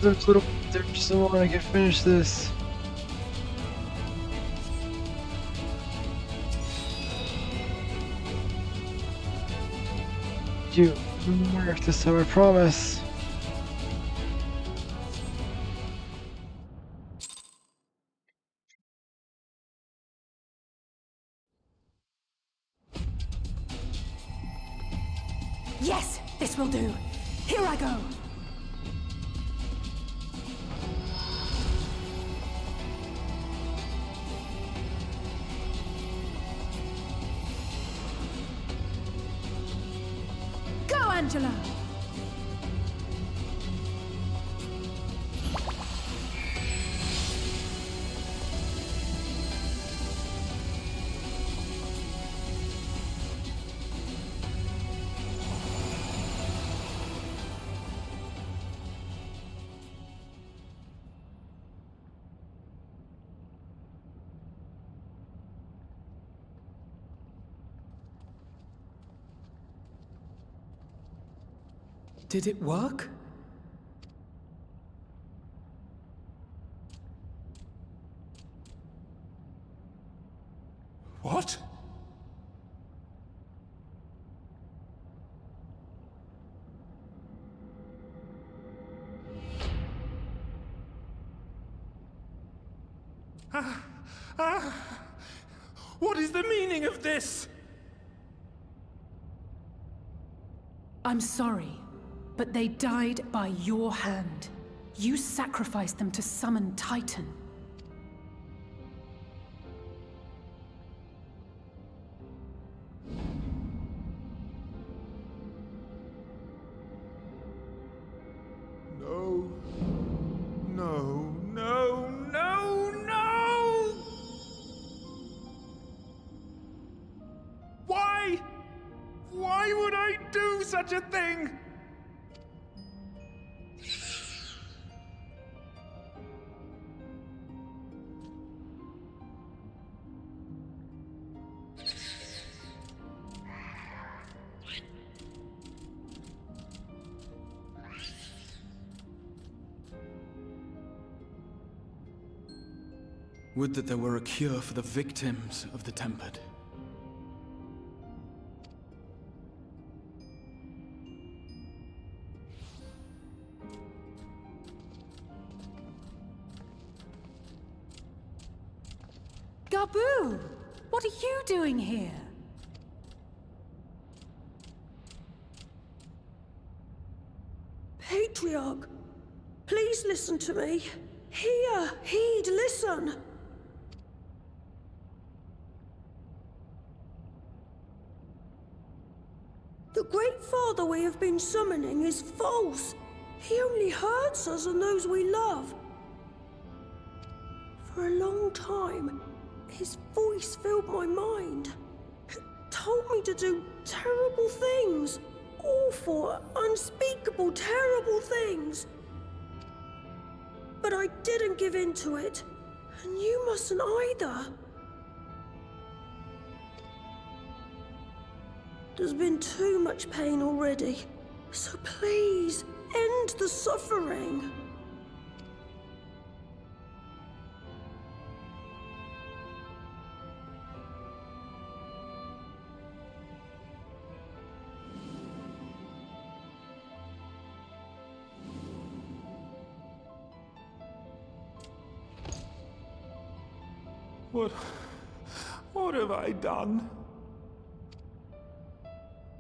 There's little, there's someone I can finish this. You work this time, I promise. Yes, this will do. Here I go. Go, Angela. Did it work? What? What is the meaning of this? I'm sorry, but they died by your hand. You sacrificed them to summon Titan. No. No, no, no, no! Why? Why would I do such a thing? Would that there were a cure for the victims of the Tempered. Gabu! What are you doing here? Patriarch, please listen to me. Hear, heed, listen. The Great Father we have been summoning is false. He only hurts us and those we love. For a long time, his voice filled my mind. It told me to do terrible things. Awful, unspeakable, terrible things. But I didn't give in to it. And you mustn't either. There's been too much pain already. So please, end the suffering. What have I done?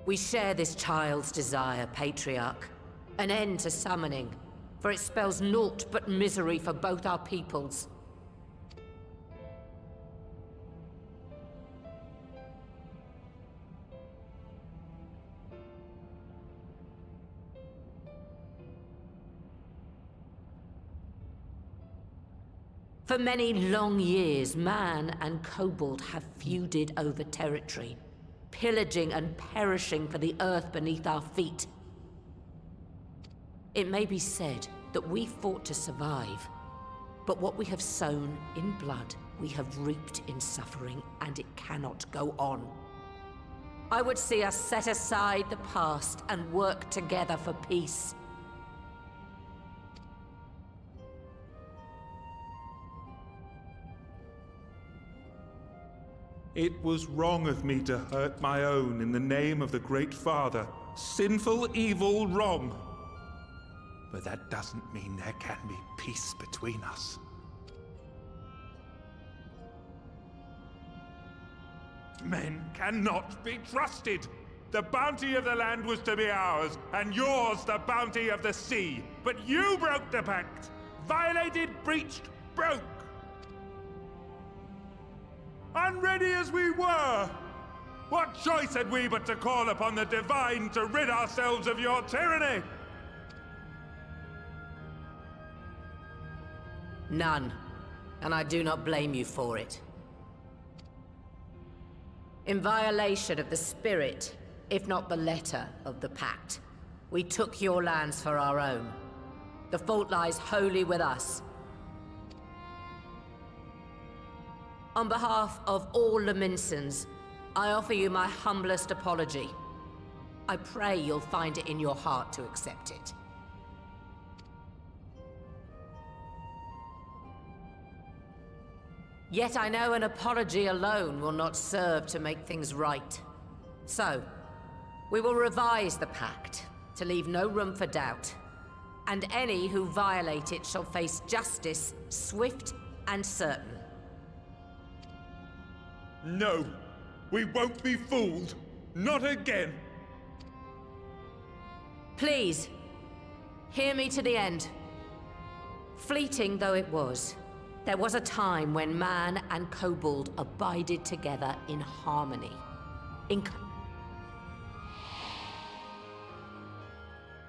We share this child's desire, Patriarch. An end to summoning, for it spells naught but misery for both our peoples. For many long years, man and kobold have feuded over territory, pillaging and perishing for the earth beneath our feet. It may be said that we fought to survive, but what we have sown in blood, we have reaped in suffering, and it cannot go on. I would see us set aside the past and work together for peace. It was wrong of me to hurt my own in the name of the Great Father. Sinful, evil, wrong. But that doesn't mean there can be peace between us. Men cannot be trusted. The bounty of the land was to be ours, and yours the bounty of the sea. But you broke the pact. Violated, breached, broke. Unready as we were, what choice had we but to call upon the Divine to rid ourselves of your tyranny? None, and I do not blame you for it. In violation of the spirit, if not the letter of the pact, we took your lands for our own. The fault lies wholly with us. On behalf of all Laminsons, I offer you my humblest apology. I pray you'll find it in your heart to accept it. Yet I know an apology alone will not serve to make things right. So, we will revise the pact to leave no room for doubt. And any who violate it shall face justice, swift and certain. No, we won't be fooled. Not again. Please, hear me to the end. Fleeting though it was, there was a time when man and kobold abided together in harmony.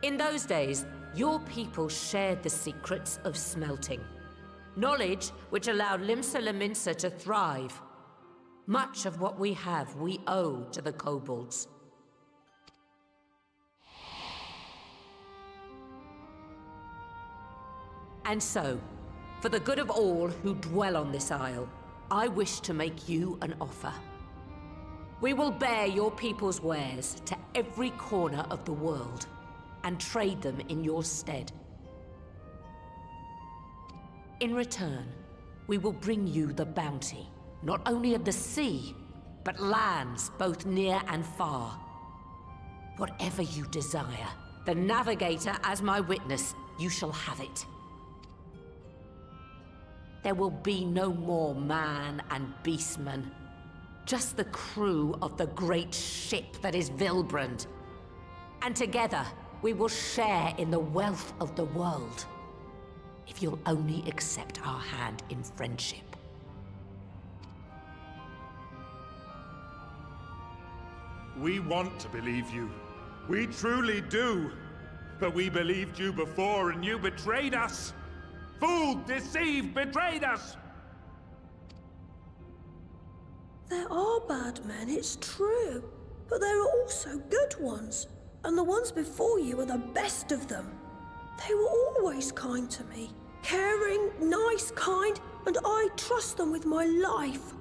In those days, your people shared the secrets of smelting. Knowledge which allowed Limsa Lominsa to thrive. Much of what we have, we owe to the kobolds. And so, for the good of all who dwell on this isle, I wish to make you an offer. We will bear your people's wares to every corner of the world, and trade them in your stead. In return, we will bring you the bounty, not only of the sea, but lands both near and far. Whatever you desire, the Navigator as my witness, you shall have it. There will be no more man and beastman, just the crew of the great ship that is Vilbrand. And together, we will share in the wealth of the world, if you'll only accept our hand in friendship. We want to believe you. We truly do. But we believed you before and you betrayed us. Fooled, deceived, betrayed us! There are bad men, it's true. But there are also good ones. And the ones before you are the best of them. They were always kind to me. Caring, nice, kind, and I trust them with my life.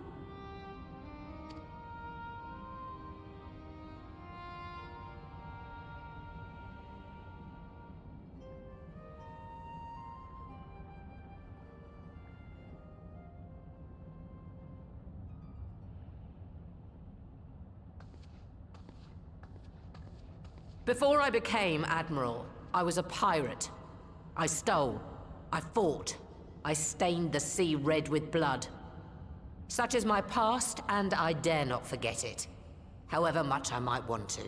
Before I became Admiral, I was a pirate. I stole. I fought. I stained the sea red with blood. Such is my past, and I dare not forget it, however much I might want to.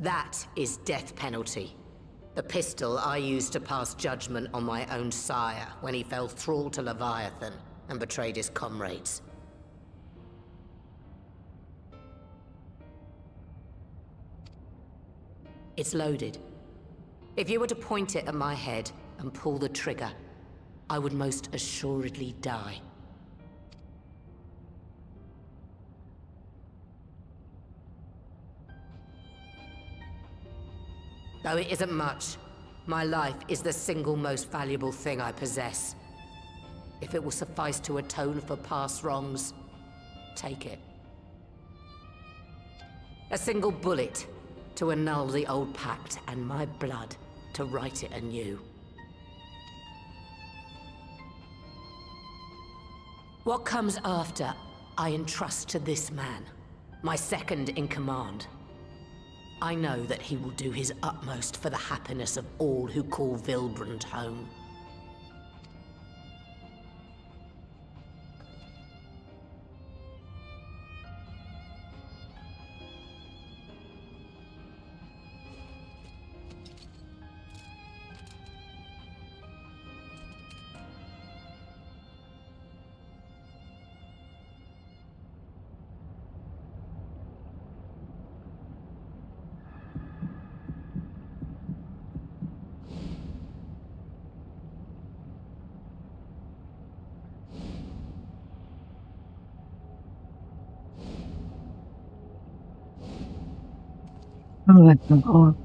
That is death penalty. The pistol I used to pass judgment on my own sire when he fell thrall to Leviathan and betrayed his comrades. It's loaded. If you were to point it at my head and pull the trigger, I would most assuredly die. Though it isn't much, my life is the single most valuable thing I possess. If it will suffice to atone for past wrongs, take it. A single bullet to annul the old pact, and my blood to write it anew. What comes after, I entrust to this man, my second in command. I know that he will do his utmost for the happiness of all who call Vilbrand home. Oh, that's so cool.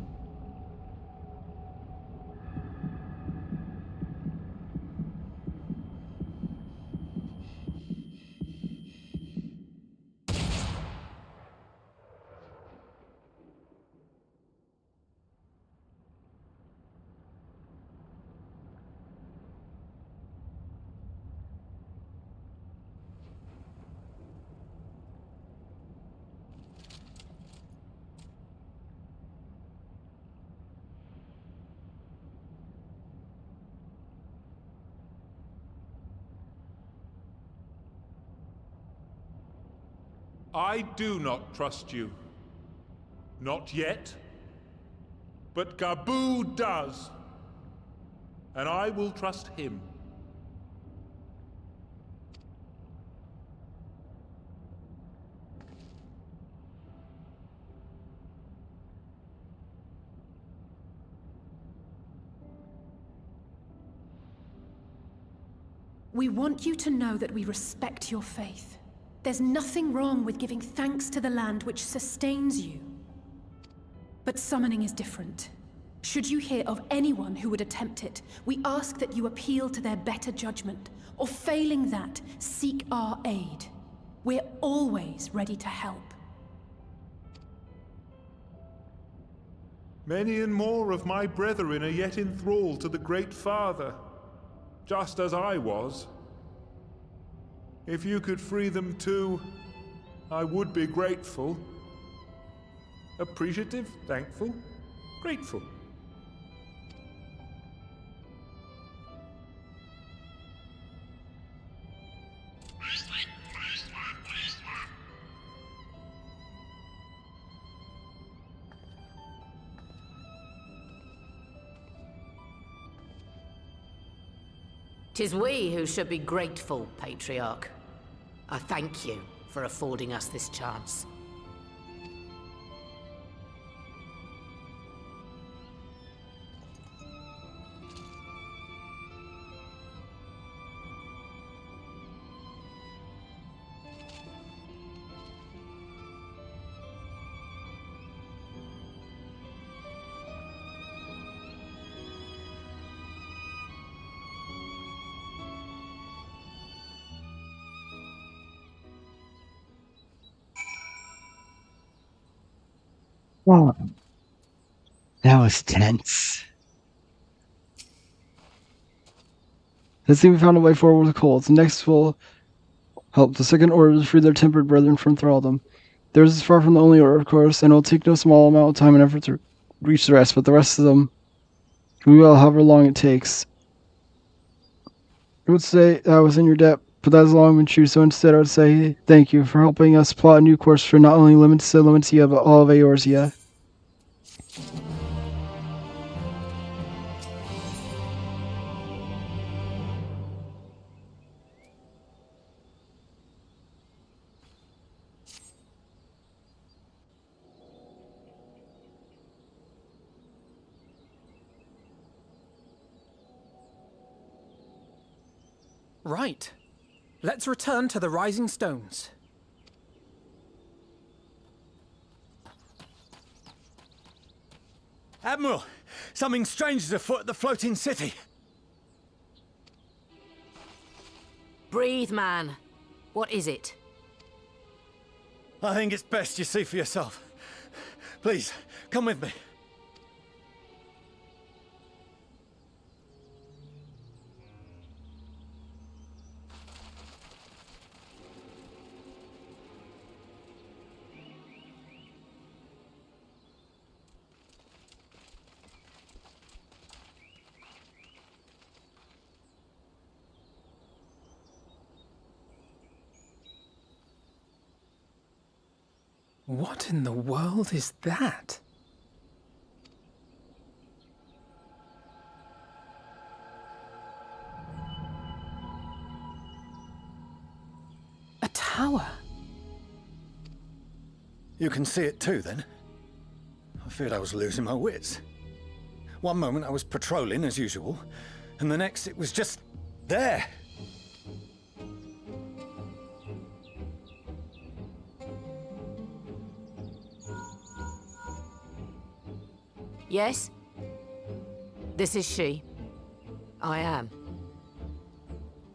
I do not trust you. Not yet. But Gaboo does. And I will trust him. We want you to know that we respect your faith. There's nothing wrong with giving thanks to the land which sustains you. But summoning is different. Should you hear of anyone who would attempt it, we ask that you appeal to their better judgment, or failing that, seek our aid. We're always ready to help. Many and more of my brethren are yet enthralled to the Great Father, just as I was. If you could free them too, I would be grateful. Appreciative, thankful, grateful. Tis we who should be grateful, Patriarch. I thank you for affording us this chance. Oh, that was tense. Let's see, we found a way forward with Colt. Next, we'll help the Second Order to free their tempered brethren from thraldom. Theirs is far from the only order, of course, and it will take no small amount of time and effort to reach the rest, but the rest of them, we will however long it takes. I would say I was in your debt, but that has long been true, so instead I would say thank you for helping us plot a new course for not only Limitia, but all of Eorzea. Right. Let's return to the Rising Stones. Admiral, something strange is afoot at the floating city. Breathe, man. What is it? I think it's best you see for yourself. Please, come with me. What in the world is that? A tower? You can see it too, then? I feared I was losing my wits. One moment I was patrolling as usual, and the next it was just there. Yes? This is she. I am.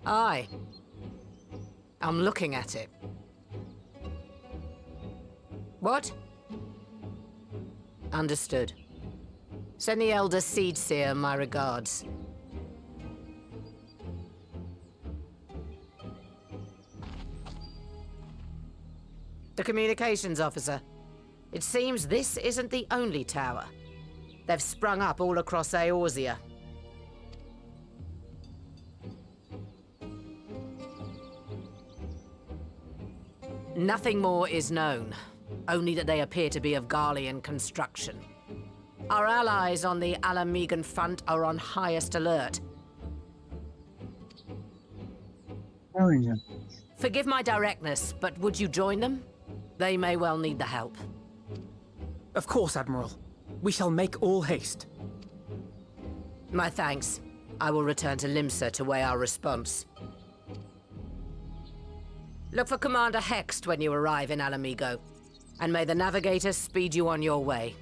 I'm looking at it. What? Understood. Send the Elder Seedseer my regards. The communications officer. It seems this isn't the only tower. They've sprung up all across Eorzea. Nothing more is known, only that they appear to be of Garlean construction. Our allies on the Alamegan front are on highest alert. Oh, yeah. Forgive my directness, but would you join them? They may well need the help. Of course, Admiral. We shall make all haste. My thanks. I will return to Limsa to weigh our response. Look for Commander Hext when you arrive in Alamigo, and may the Navigator speed you on your way.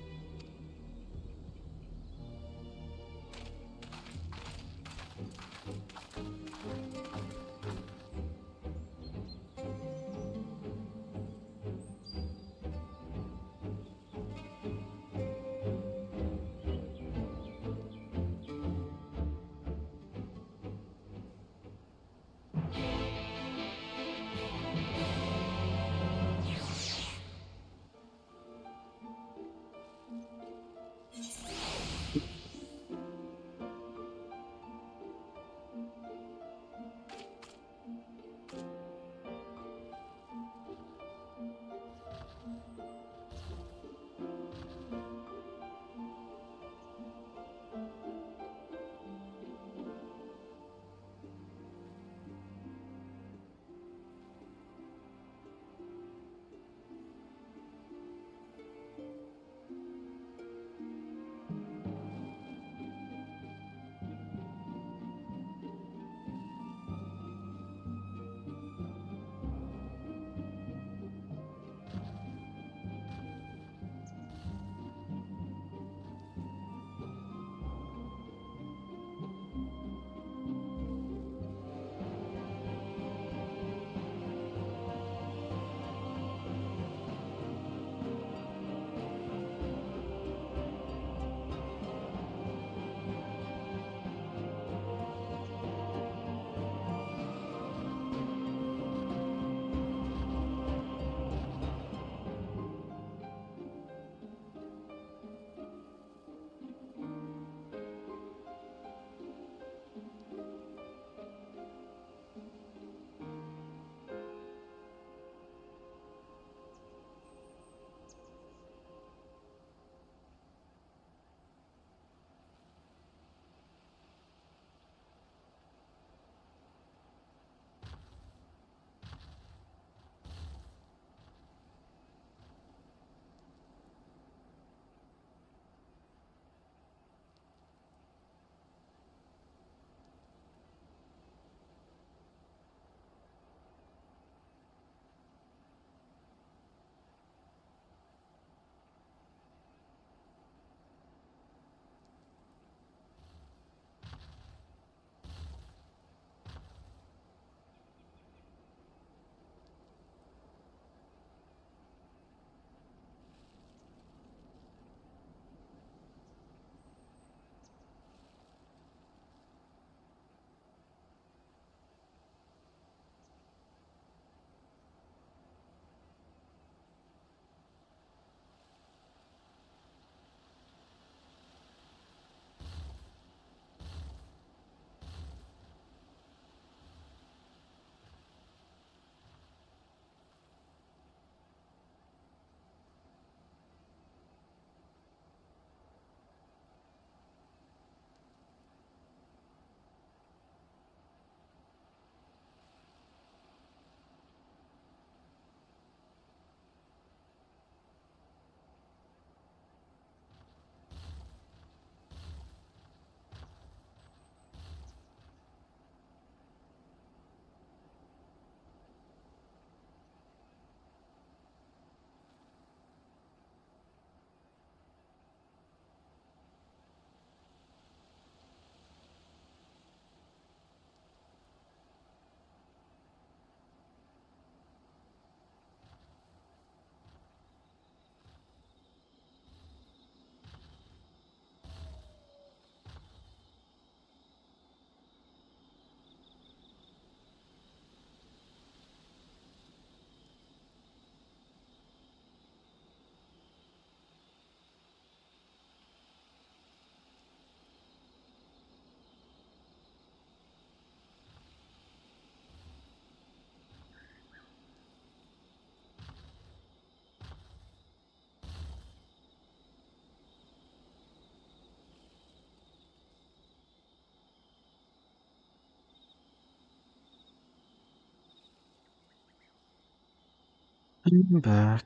I'm back.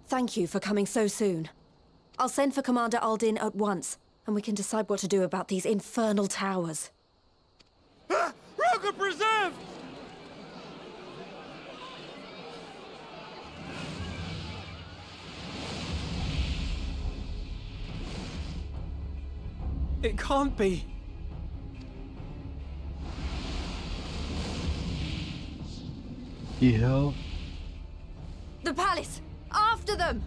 Thank you for coming so soon. I'll send for Commander Aldin at once, and we can decide what to do about these infernal towers. Roga preserved! It can't be. Yeah. The palace! After them!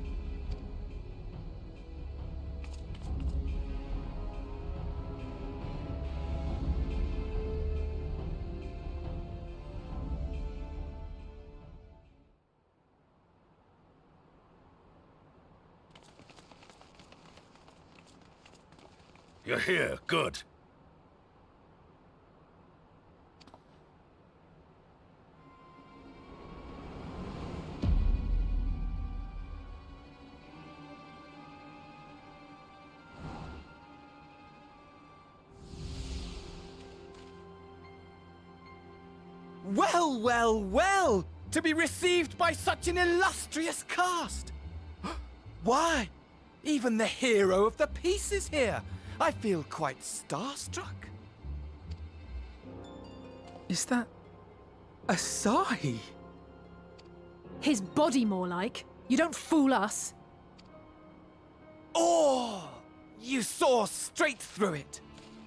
You're here, good. Well, well, well! To be received by such an illustrious cast! Why, even the hero of the piece is here! I feel quite starstruck. Is that a sigh? His body, more like. You don't fool us. Oh! You saw straight through it!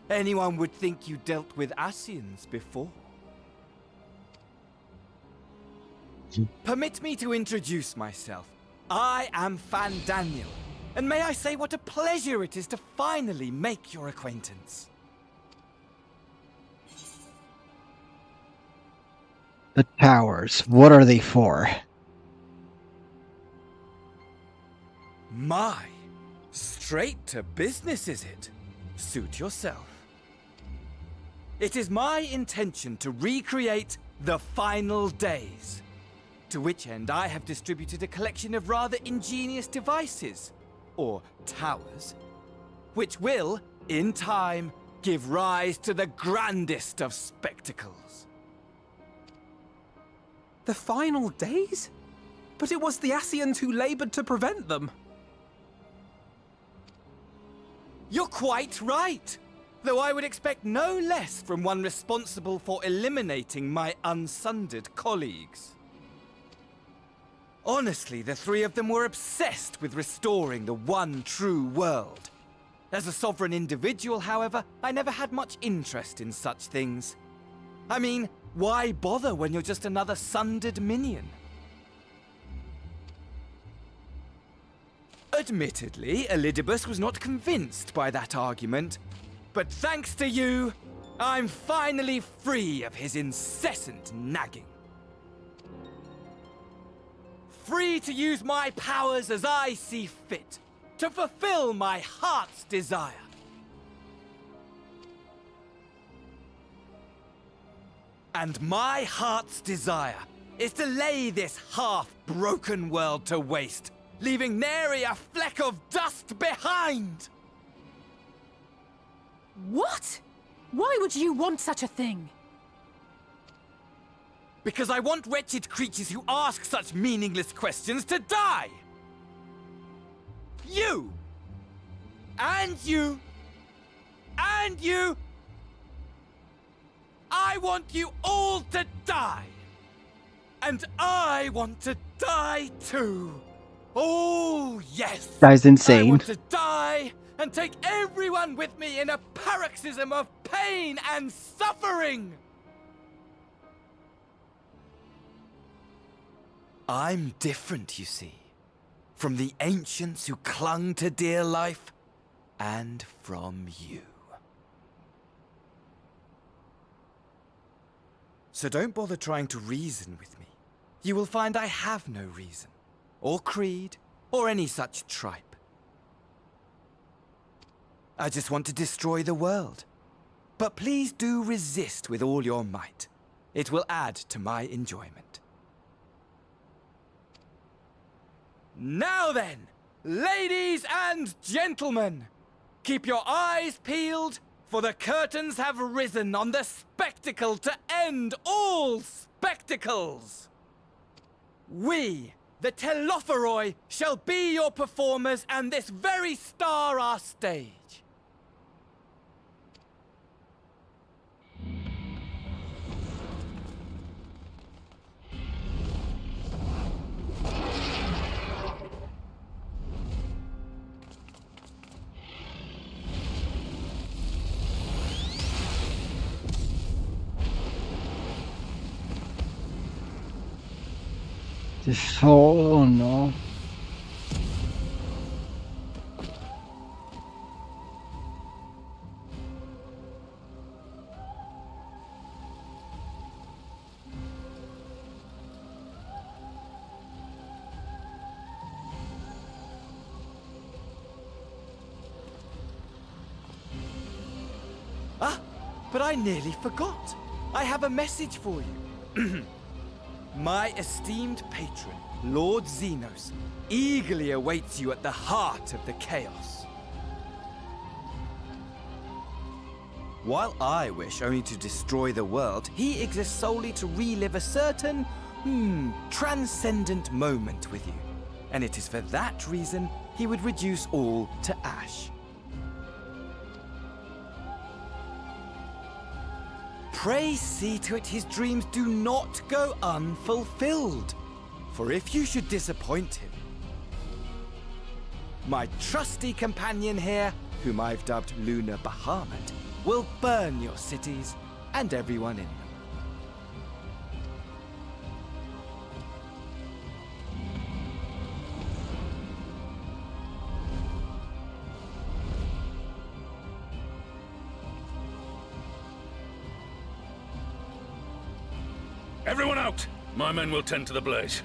Anyone would think you dealt with Ascians before. Permit me to introduce myself. I am Fandaniel, and may I say what a pleasure it is to finally make your acquaintance. The towers. What are they for? My, straight to business is it? Suit yourself. It is my intention to recreate the final days. To which end I have distributed a collection of rather ingenious devices, or towers, which will, in time, give rise to the grandest of spectacles. The final days? But it was the Ascians who labored to prevent them. You're quite right, though I would expect no less from one responsible for eliminating my unsundered colleagues. Honestly, the three of them were obsessed with restoring the one true world. As a sovereign individual, however, I never had much interest in such things. I mean, why bother when you're just another sundered minion? Admittedly, Elidibus was not convinced by that argument, but thanks to you, I'm finally free of his incessant nagging. Free to use my powers as I see fit, to fulfill my heart's desire. And my heart's desire is to lay this half-broken world to waste, leaving nary a fleck of dust behind! What? Why would you want such a thing? Because I want wretched creatures who ask such meaningless questions to die! You! And you! And you! I want you all to die! And I want to die too! Oh, yes! Guy's insane. I want to die and take everyone with me in a paroxysm of pain and suffering! I'm different, you see. From the ancients who clung to dear life, and from you. So don't bother trying to reason with me. You will find I have no reason, or creed, or any such tripe. I just want to destroy the world. But please do resist with all your might. It will add to my enjoyment. Now then, ladies and gentlemen, keep your eyes peeled, for the curtains have risen on the spectacle to end all spectacles. We, the Telophoroi, shall be your performers, and this very star our stage. Oh no. Ah, but I nearly forgot. I have a message for you. My esteemed patron, Lord Xenos, eagerly awaits you at the heart of the chaos. While I wish only to destroy the world, he exists solely to relive a certain, transcendent moment with you. And it is for that reason he would reduce all to ash. Pray see to it his dreams do not go unfulfilled. For if you should disappoint him, my trusty companion here, whom I've dubbed Lunar Bahamut, will burn your cities and everyone in them. Everyone out! My men will tend to the blaze.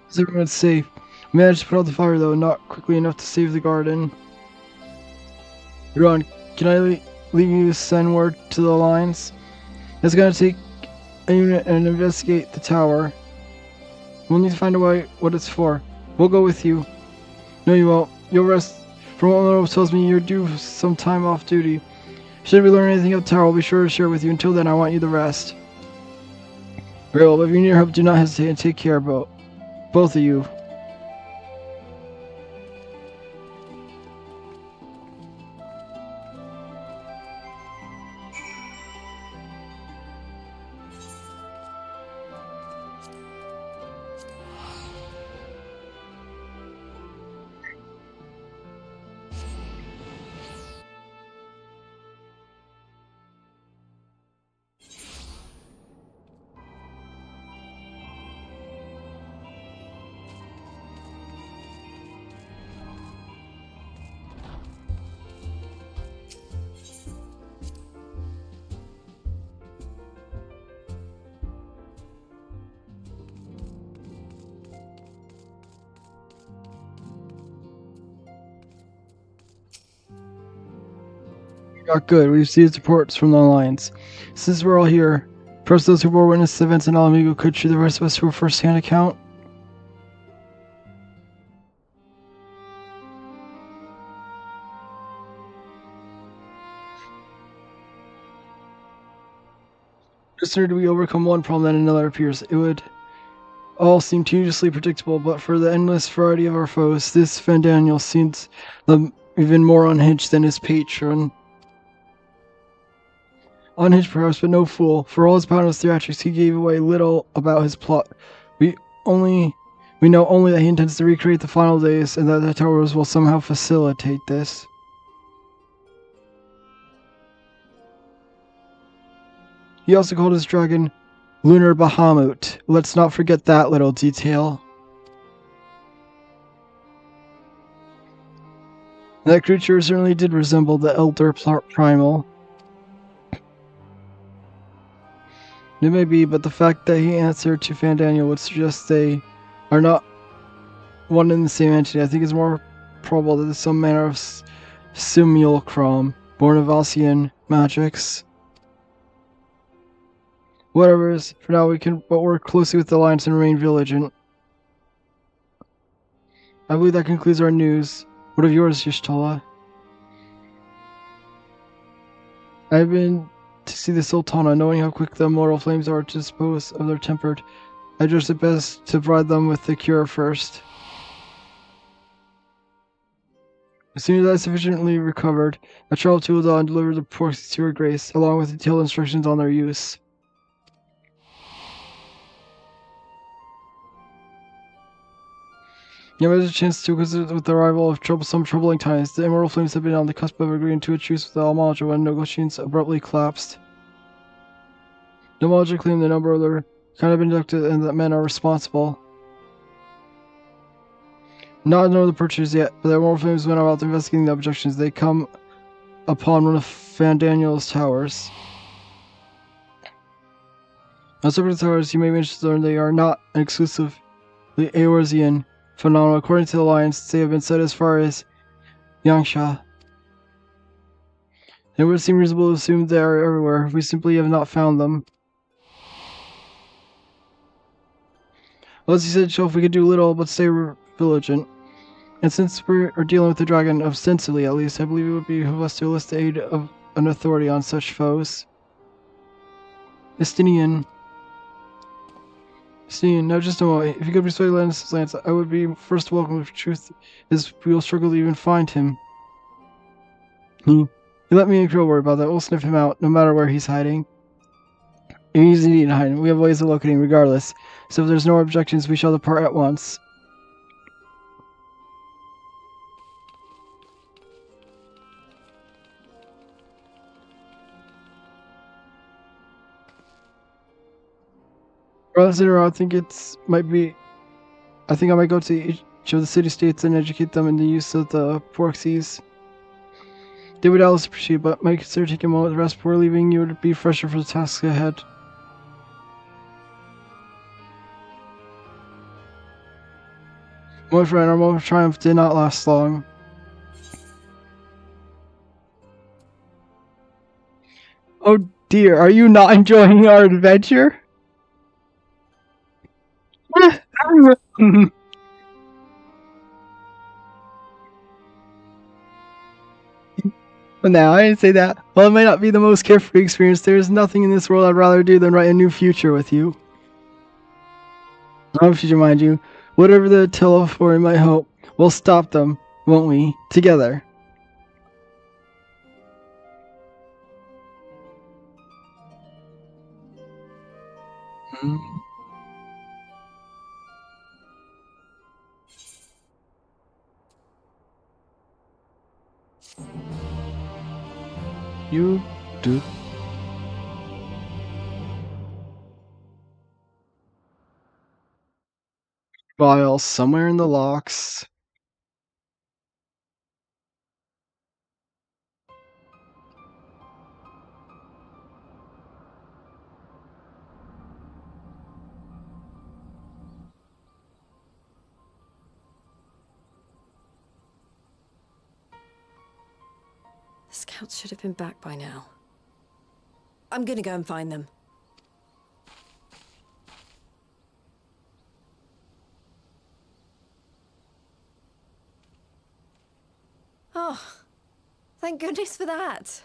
Is everyone safe? We managed to put out the fire though, not quickly enough to save the garden. Ron, can I leave you to send word to the Alliance? It's gonna take a unit and investigate the tower. We'll need to find out what it's for. We'll go with you. No, you won't. You'll rest. From what Lolo tells me, you're due some time off duty. Should we learn anything of the tower, I'll be sure to share it with you. Until then, I want you to rest. Very well, if you need help, do not hesitate and take care, both of you. Good. We received reports from the Alliance. Since we're all here, first those who bore witness to events in Alamigo could show the rest of us to a first-hand account. No sooner do we overcome one problem than another appears. It would all seem tediously predictable, but for the endless variety of our foes, this Van Daniel seems even more unhinged than his patron. Unhinged perhaps, but no fool. For all his boundless theatrics, he gave away little about his plot. We only We know only that he intends to recreate the final days and that the towers will somehow facilitate this. He also called his dragon Lunar Bahamut. Let's not forget that little detail. That creature certainly did resemble the Elder Primal. It may be, but the fact that he answered to Fandaniel would suggest they are not one and the same entity. I think it's more probable that there's some manner of simulacrum, born of Alcian magics. Whatever it is, for now we can but work closely with the Alliance and remain vigilant. I believe that concludes our news. What of yours, Y'shtola? I've been to see the Sultana, knowing how quick the immortal flames are to dispose of their tempered. I judged it best to provide them with the cure first. As soon as I sufficiently recovered, I traveled to Ul'dah and delivered the porks to her grace, along with detailed instructions on their use. You have a chance to visit with the arrival of troubling times. The immortal flames have been on the cusp of agreeing to a truce with the Almaja when negotiations abruptly collapsed. The Almaja claim the number of their kind have been deducted and that men are responsible. Not know the purchasers yet, but the immortal flames went about investigating the objections. They come upon one of Fandaniel's towers. On separate towers, you may be interested to learn they are not an exclusively Eorzean phenomenon. According to the Alliance, they have been set as far as Yangsha. It would seem reasonable to assume they are everywhere. We simply have not found them. Well, as you said, Shelf, we could do little but stay vigilant. And since we are dealing with the dragon, ostensibly at least, I believe it would behoove us to enlist the aid of an authority on such foes. Estinian, now just a moment. If you could persuade Lance, I would be first welcome if truth is we will struggle to even find him. You let me and Krill worry about that. We'll sniff him out, no matter where he's hiding. He's indeed hiding. We have ways of locating regardless. So if there's no objections, we shall depart at once. I think I might go to each of the city-states and educate them in the use of the porksies. They would always appreciate, but might consider taking a moment to rest before leaving. You would be fresher for the tasks ahead. My friend, our moment of triumph did not last long. Oh dear, are you not enjoying our adventure? But now, I didn't say that. While it might not be the most carefree experience, there is nothing in this world I'd rather do than write a new future with you. No future, mind you. Whatever the Telefori might hope, we'll stop them, won't we? Together. You do. File somewhere in the locks. The scouts should have been back by now. I'm gonna go and find them. Oh, thank goodness for that.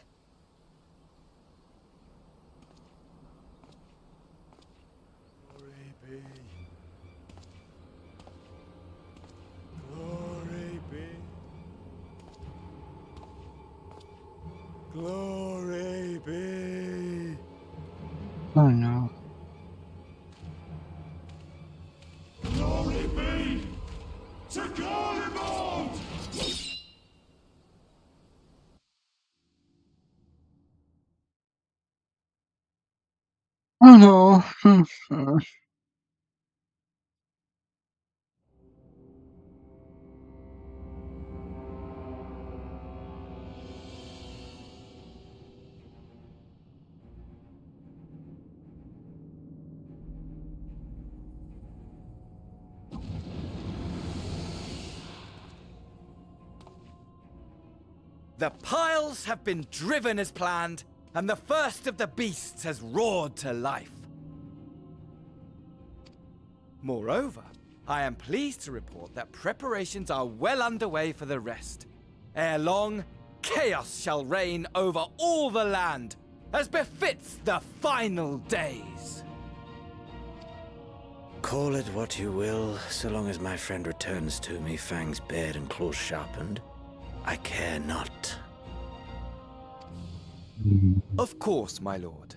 Glory be. Glory be. Oh no. Glory be. Oh no. The piles have been driven as planned, and the first of the beasts has roared to life. Moreover, I am pleased to report that preparations are well underway for the rest. Ere long, chaos shall reign over all the land, as befits the final days. Call it what you will, so long as my friend returns to me, fangs bared and claws sharpened. I care not. Of course, my lord.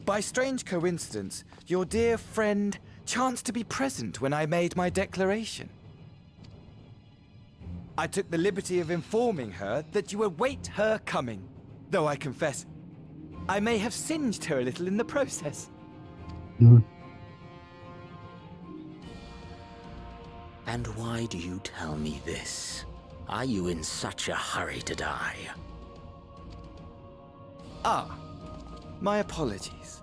By strange coincidence, your dear friend chanced to be present when I made my declaration. I took the liberty of informing her that you await her coming, though I confess, I may have singed her a little in the process. And why do you tell me this? Are you in such a hurry to die? Ah, my apologies.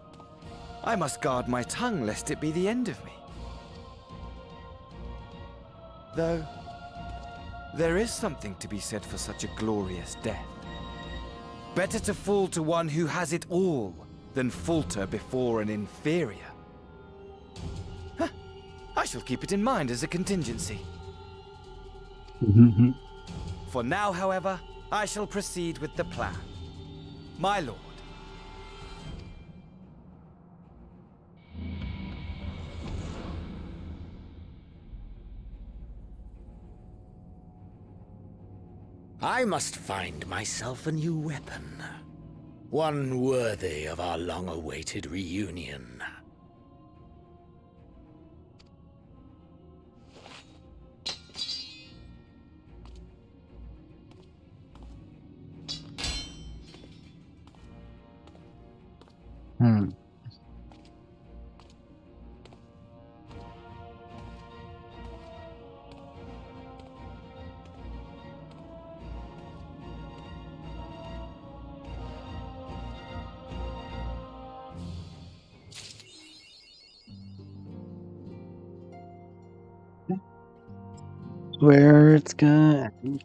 I must guard my tongue lest it be the end of me. Though, there is something to be said for such a glorious death. Better to fall to one who has it all than falter before an inferior. Huh. I shall keep it in mind as a contingency. For now, however, I shall proceed with the plan. My lord. I must find myself a new weapon. One worthy of our long-awaited reunion. Where it's gonna end.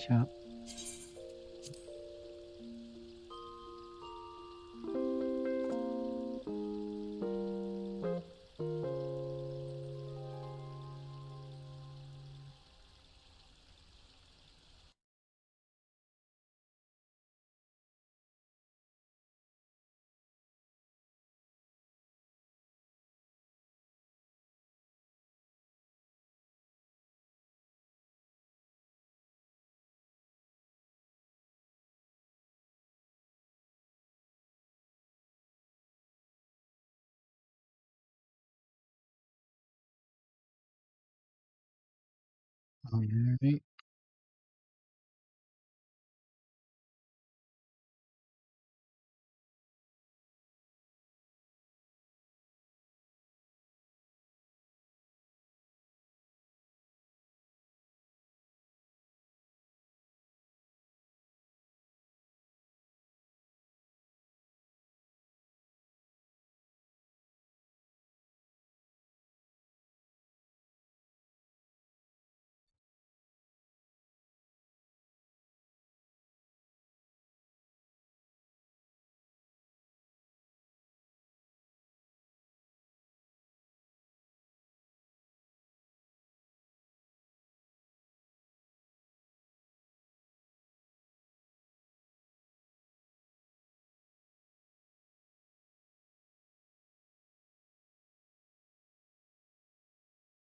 Yeah. Alright.